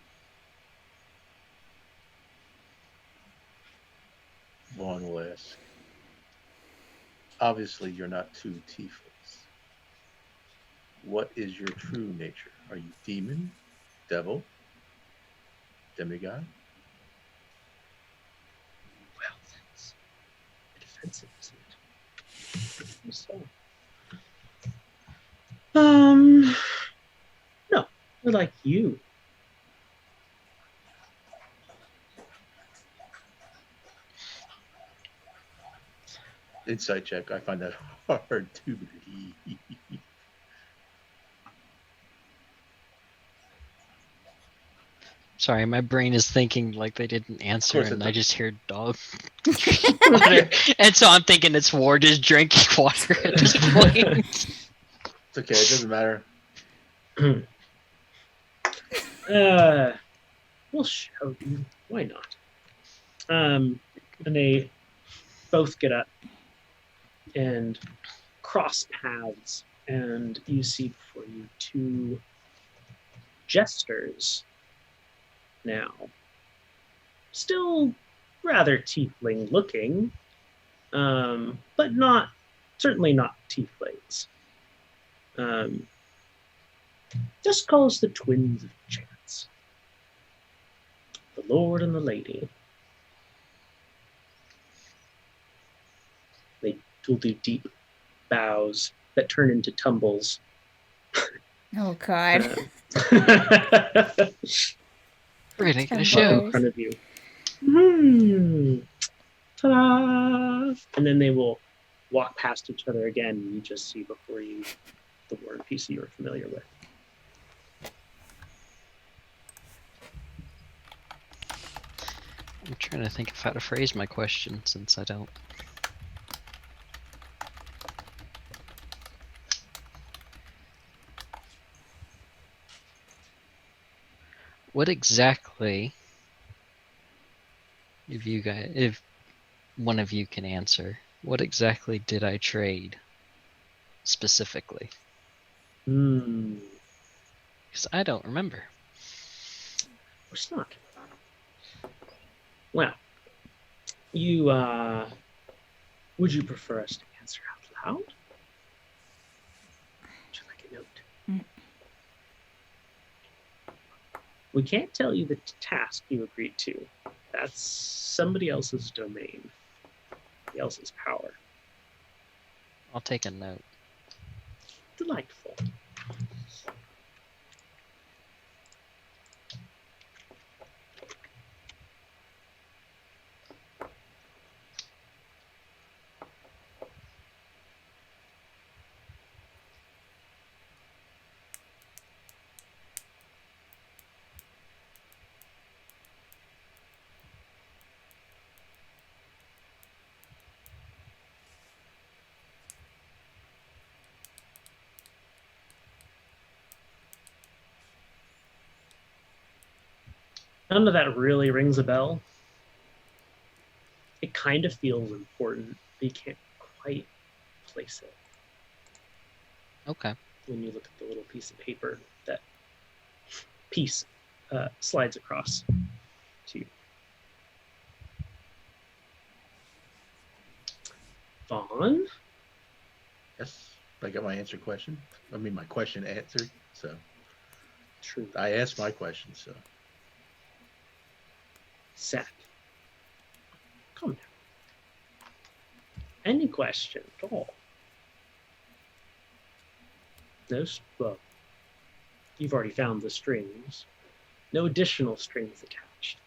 Vaughn will ask. Obviously, you're not two tieflings. What is your true nature? Are you demon, devil, demigod? Well, that's a bit offensive, isn't it? So, no, we're like you. Insight check. I find that hard to believe. Sorry, my brain is thinking like they didn't answer, course it and I does. just hear dog drinking water, and so I'm thinking it's War just drinking water at this point. It's okay. It doesn't matter. We'll show you. Why not? And they both get up and cross paths, and you see before you two jesters now. Still rather tiefling looking, but certainly not tieflings. Just call us the twins of chance. The Lord and the Lady. They will do deep bows that turn into tumbles. Oh, God. We're gonna get a Of show. course. In front of you. Ta-da! And then they will walk past each other again, and you just see before you the war and peace you're familiar with. I'm trying to think of how to phrase my question since I don't. What exactly, if one of you can answer, what exactly did I trade specifically? Because I don't remember. Of course not. Well, you, would you prefer us to answer out loud? Would you like a note? We can't tell you the task you agreed to. That's somebody else's domain, somebody else's power. I'll take a note. Delightful. None of that really rings a bell. It kind of feels important, but you can't quite place it. Okay. When you look at the little piece of paper that piece slides across to you. Vaughn? Yes, I got my question answered. So True. I asked my question. So Seth. Calm down. Any question at all? No, well, you've already found the strings. No additional strings attached.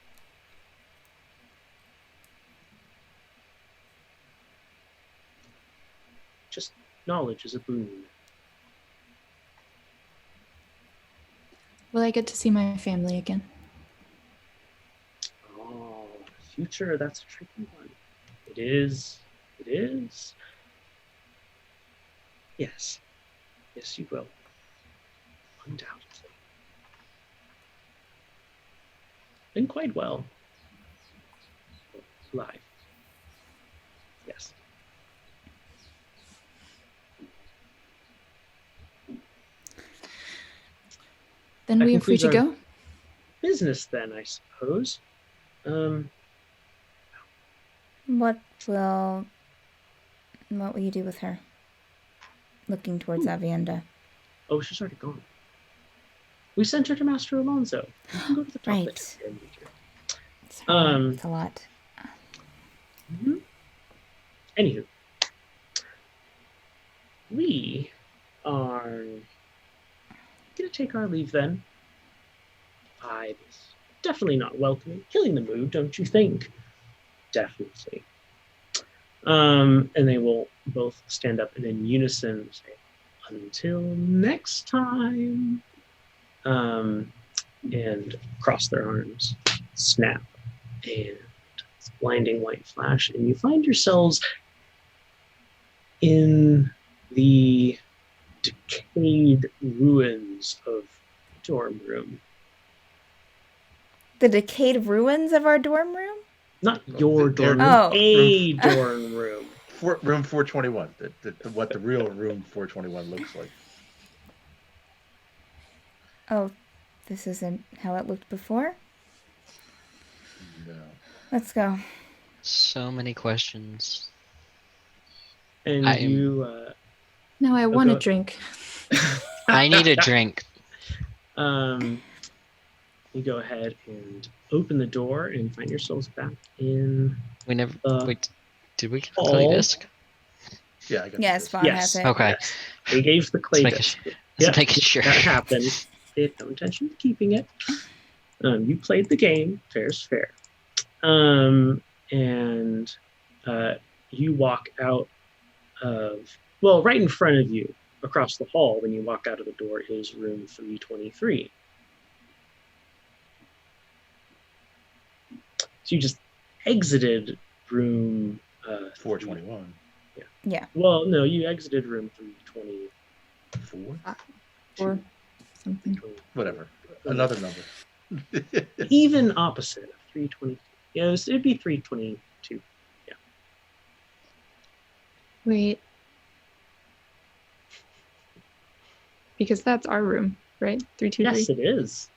Just knowledge is a boon. Will I get to see my family again? Oh, future, that's a tricky one. It is. It is. Yes. Yes, you will. Undoubtedly. And quite well. Alive. Yes. Then That we are free concludes to our go. business then, I suppose. What will you do with her? Looking towards Aviendha. Oh, she's already gone. We sent her to Master Alonso. You can go to the top Right. of the hill and meet her. Sorry, it's a lot. Mm-hmm. Anywho, we are gonna take our leave then. I was definitely not welcoming, killing the mood, don't you think? Definitely. And they will both stand up and in unison say, "Until next time," and cross their arms, snap, and it's blinding white flash, and you find yourselves in the decayed ruins of dorm room. The decayed ruins of our dorm room? Not your dorm room, Oh. a dorm room. room 421. What the real room 421 looks like. Oh, this isn't how it looked before? No. Let's go. So many questions. And you No, I want a go- drink. I need a drink. You go ahead and open the door and find yourselves back in We never. Wait, did we get the hall. clay disc? Yeah, I got Yes, this. Vaughn Yes. has it. Okay. Yes. They gave the clay Let's disc. Let's make it sure. That happened. They had no intention of keeping it. You played the game. Fair's fair. And you walk out of, well, right in front of you, across the hall, when you walk out of the door, is room 323. So you just exited room 421. Yeah. Well, no, you exited room 324. 4? Or something. Whatever. Another number. Even opposite of 320. Yes, it'd be 322. Wait. Because that's our room, right? 323. Yes, it is.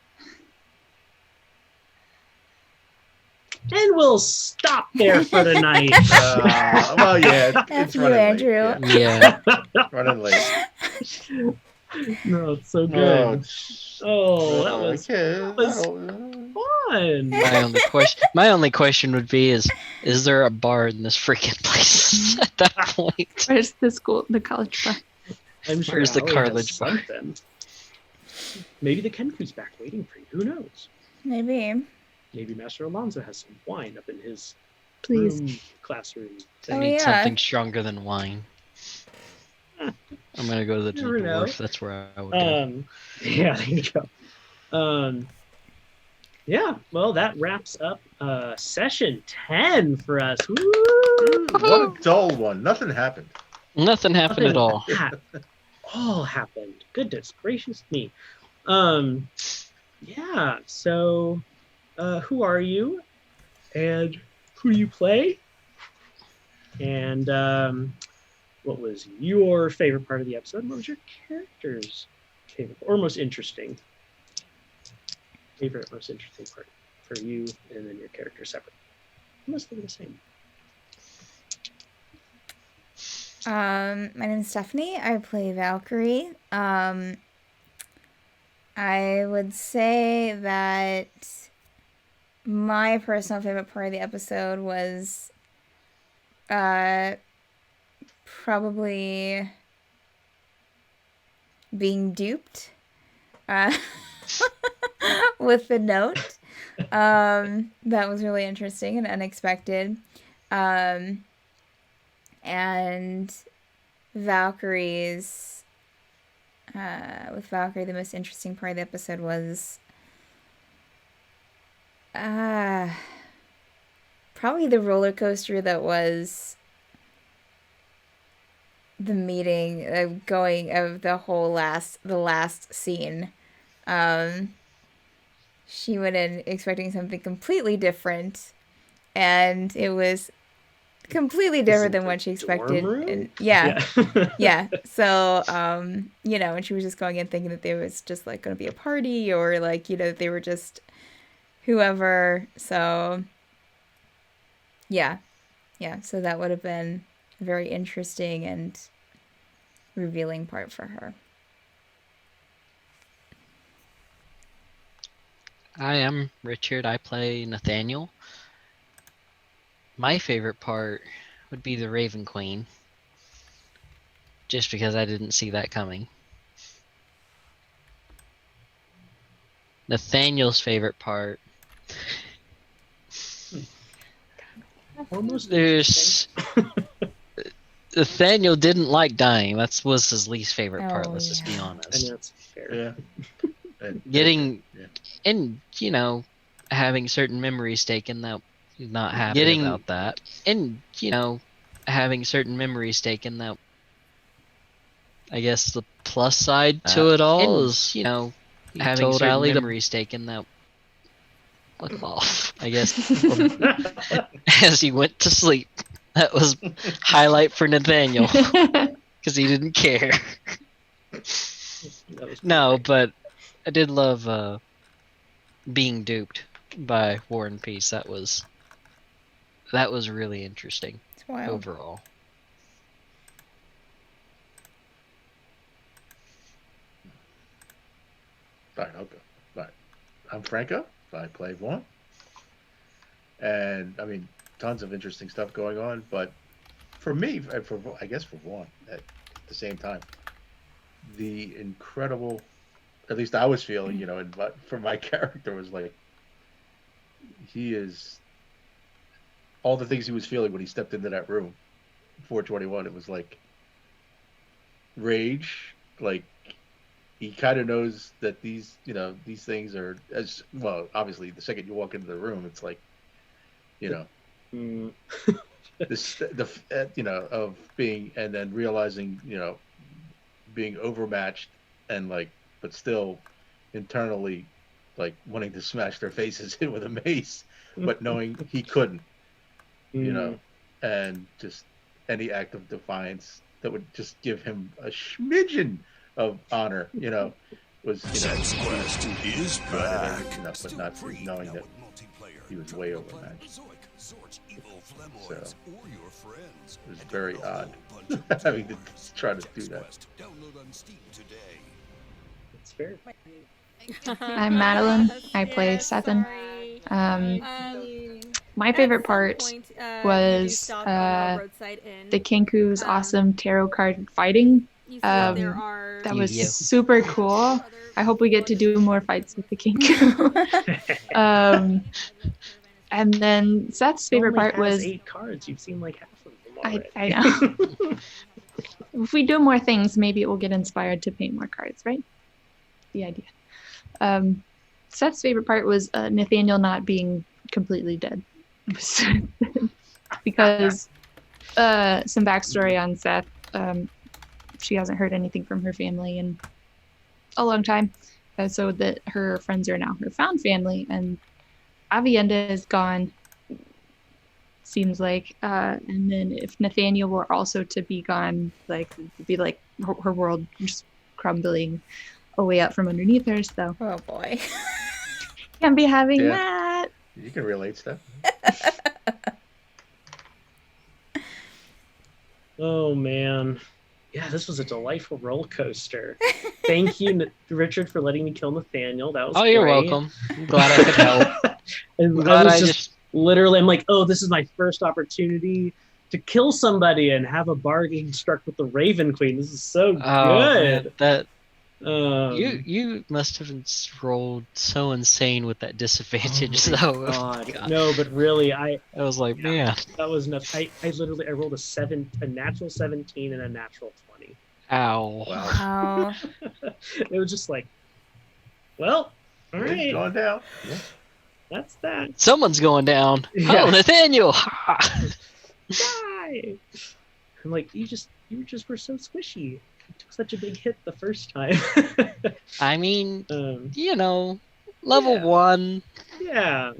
And we'll stop there for the night. Well, yeah, F it's you, running Andrew. late. Yeah. Yeah. Running late. No, it's so good. Oh, that was fun. fun. My only question would be is there a bar in this freaking place at that point? Where's the college bar? I'm sure Where's the Allie cartilage has bar? something. Maybe the Kenku's back waiting for you. Who knows? Maybe. Maybe Master Alonso has some wine up in his Please. classroom. I Oh, need yeah. something stronger than wine. I'm gonna go to the Never know. dwarf. That's where I would go. Yeah, there you go. Yeah, well, that wraps up session 10 for us. Woo! What a dull one. Nothing happened. Nothing happened at all. All happened. Goodness gracious me. Yeah, so who are you? And who do you play? And what was your favorite part of the episode? What was your character's favorite or most interesting? Favorite, most interesting part for you, and then your character separate. Must be the same. My name is Stephanie. I play Valkyrie. I would say that my personal favorite part of the episode was probably being duped with the note. That was really interesting and unexpected. And Valkyrie's with Valkyrie, the most interesting part of the episode was probably the roller coaster that was the meeting of the last scene. She went in expecting something completely different, and it was completely different than what she expected. And yeah. So and she was just going in thinking that there was just like going to be a party, or like they were just whoever. So yeah, so that would have been a very interesting and revealing part for her. I am Richard. I play Nathaniel. My favorite part would be the Raven Queen. Just because I didn't see that coming. Nathaniel's favorite part. Almost Nathaniel didn't like dying. That was his least favorite part. Oh, Let's just be yeah. honest. And that's fair. Yeah. And having certain memories taken that he's not happy about that. And having certain memories taken that. I guess the plus side to it all is having certain memories taken that. Fuck off. I guess as he went to sleep. That was highlight for Nathaniel because he didn't care. No, but I did love being duped by War and Peace. That was really interesting overall. All right, I'll go. All right. I'm Franco. I play Vaughn. And, I mean, tons of interesting stuff going on. But for me, I guess for Vaughn, at the same time, the incredible, at least I was feeling, for my character was like, he is all the things he was feeling when he stepped into that room, 421. It was like rage, like he kind of knows that these things are as well. Obviously, the second you walk into the room, it's like, of being, and then realizing, being overmatched and like, but still internally like wanting to smash their faces in with a mace, but knowing he couldn't, and just any act of defiance that would just give him a smidgen of honor, was, Sex Quest is back. but not knowing that he was way overmatched. So it was very odd having to try to do that. It's fair. I'm Madeline. I play Sethan. My favorite part was the Kenku's awesome tarot card fighting. That was Yu-Gi-Oh. super cool. I hope we get to do more fights with the Kenku. And then Seth's favorite Only part has was 8 cards. You've seen like half of them already. I know. If we do more things, maybe it will get inspired to paint more cards, right? The idea. Seth's favorite part was Nathaniel not being completely dead. Because some backstory on Seth. She hasn't heard anything from her family in a long time. So that her friends are now her found family. And Aviendha is gone, seems like. And then if Nathaniel were also to be gone, like, it'd be like her world just crumbling away out from underneath her. So, Oh boy. can't be having that. You can relate stuff. Oh man. Yeah, this was a delightful roller coaster. Thank you, Richard, for letting me kill Nathaniel. That was Oh, you're great. welcome. I'm glad I could help. And I'm glad I was I just literally, I'm like, oh, this is my first opportunity to kill somebody and have a bargain struck with the Raven Queen. This is so man, good. that Um, you must have rolled so insane with that disadvantage, oh my though. God. No, but really, I was like, man, that was nuts. I literally rolled a natural 17 and a natural 20. ow. Wow. Oh. It was just like, well, all It's right, going down. Yeah. that's that. Someone's going down. Yeah. Oh, Nathaniel! Die. I'm like, you were so squishy. You took such a big hit the first time. I mean, level Yeah. 1. Yeah.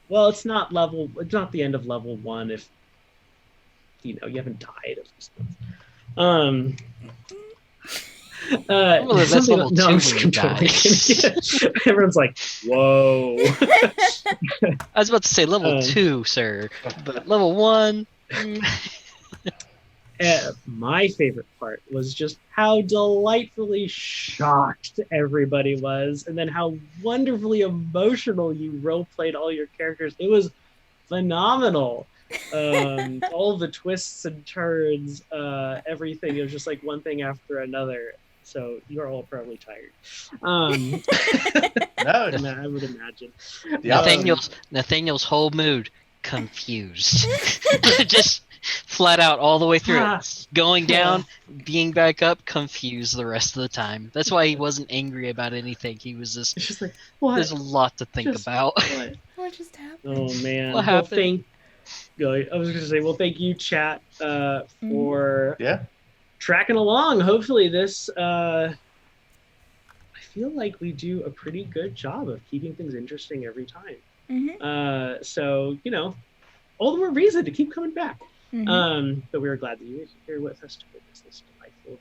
Well, it's not the end of level 1 if you haven't died at least once. Well, that's something- level no, 2 I'm when you die. totally Everyone's like, whoa. I was about to say level 2, sir, but level 1. My favorite part was just how delightfully shocked everybody was, and then how wonderfully emotional you role-played all your characters. It was phenomenal. All the twists and turns, everything. It was just like one thing after another. So you're all probably tired. No, I would imagine. Nathaniel's whole mood confused. Just flat out all the way through it. Going down, being back up, confused the rest of the time. That's why he wasn't angry about anything. He was It's just like, what? There's a lot to think about. What just happened? Oh man. What happened? I was gonna say, well, thank you, chat, for yeah. tracking along. Hopefully this I feel like we do a pretty good job of keeping things interesting every time. Mm-hmm. So, all the more reason to keep coming back. Mm-hmm. But we were glad that you were here with us to witness this delightful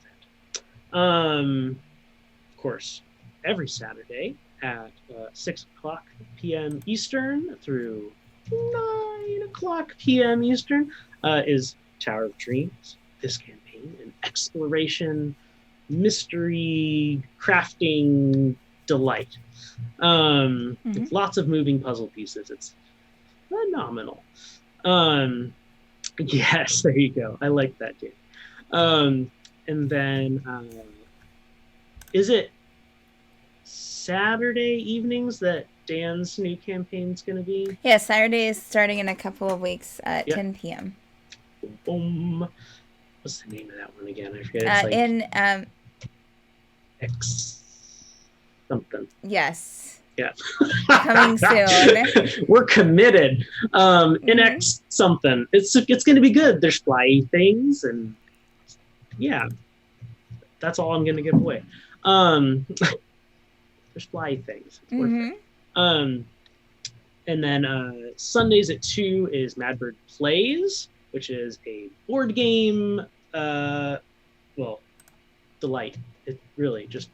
event. Of course, every Saturday at 6 o'clock p.m. Eastern through 9 o'clock p.m. Eastern is Tower of Dreams. This campaign, an exploration, mystery, crafting delight. With lots of moving puzzle pieces. It's phenomenal. Yes, there you go. I like that, dude. And then, is it Saturday evenings that Dan's new campaign's going to be? Yeah, Saturday is starting in a couple of weeks at Yep. 10 p.m. Boom. What's the name of that one again? I forget. It's like In X something. yes, Yeah. coming soon. We're committed. In X something. It's going to be good. There's flyy things, and yeah, that's all I'm going to give away. There's flyy things. It's worth it. And then Sundays at 2 is Madbird Plays, which is a board game. Delight. It really just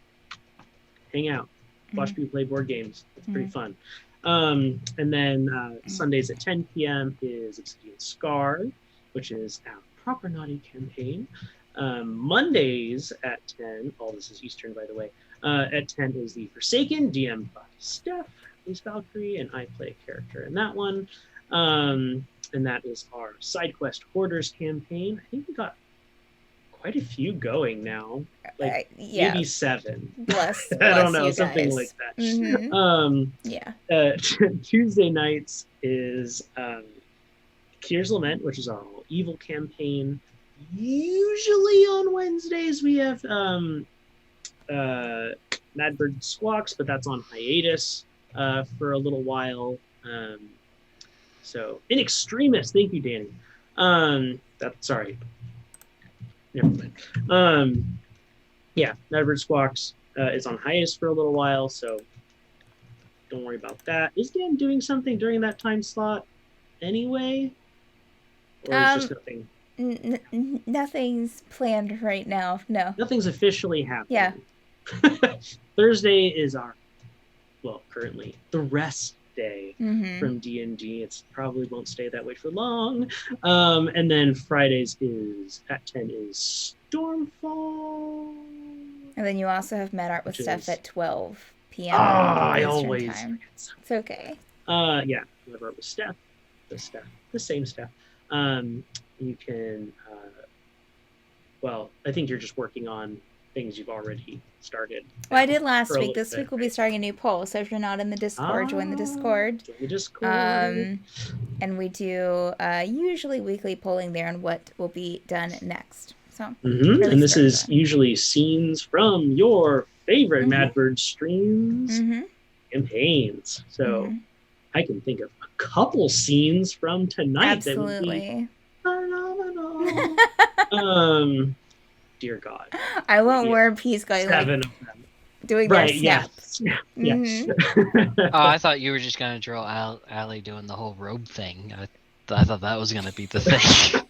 hang out, watch people play board games. It's pretty fun. And then Sundays at 10 p.m. is Obsidian Scar, which is our proper naughty campaign. Mondays at 10, all this is Eastern, by the way, at 10 is The Forsaken, DM'd by Steph, who's Valkyrie, and I play a character in that one. And that is our side quest Hoarders campaign. I think we got quite a few going now, like maybe 7. Bless I don't know, you something guys. like that. Yeah. Tuesday nights is Kier's Lament, which is our all evil campaign. Usually on Wednesdays we have Madbird Squawks, but that's on hiatus for a little while. So in extremis, thank you, Danny. Sorry. Never mind. Yeah, Madbird Squawks is on hiatus for a little while, so don't worry about that. Is Dan doing something during that time slot anyway? Or is just nothing? Nothing's planned right now. No. Nothing's officially happening. Yeah. Thursday is currently the rest day Mm-hmm. from D&D. It probably won't stay that way for long. And then Fridays is at 10 is Stormfall. And then you also have Mad Art with Which Steph is- at 12 p.m. I Eastern always time. forget something. It's okay. Yeah, Mad Art with Steph. The same Steph. You can I think you're just working on things you've already started. Well, I did last for a week. little This bit, week we'll be right? starting a new poll. So if you're not in the Discord, join the Discord. Join the Discord. And we do usually weekly polling there on what will be done next. So And this start is that. usually scenes from your favorite Mhm. Madbird streams Mm-hmm. campaigns. So Mhm. I can think of a couple scenes from tonight that would be Absolutely. phenomenal. Dear God, I want Yeah. War Peace going 7 like of them. doing their Right? snap. Yes. Oh, I thought you were just gonna draw Allie doing the whole robe thing. I thought that was gonna be the thing.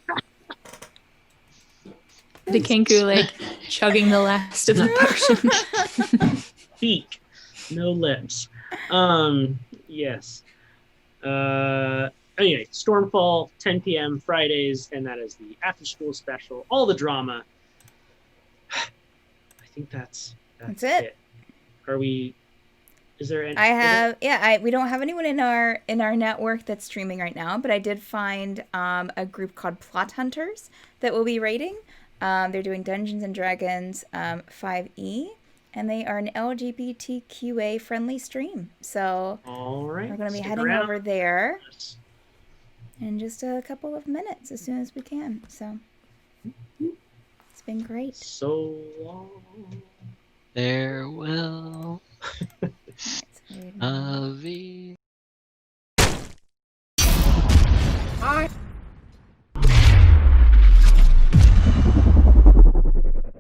The kenku like chugging the last of the potion. Speak, no lips. Yes. Anyway, Stormfall, 10 p.m. Fridays, and that is the after-school special. All the drama. I think that's That's it. Are we? Is there any? We don't have anyone in our network that's streaming right now, but I did find a group called Plot Hunters that will be raiding. They're doing Dungeons and Dragons 5e, and they are an LGBTQA friendly stream. So All right. we're going to be stick heading around. over there in just a couple of minutes as soon as we can. So it's been great. So long. Farewell.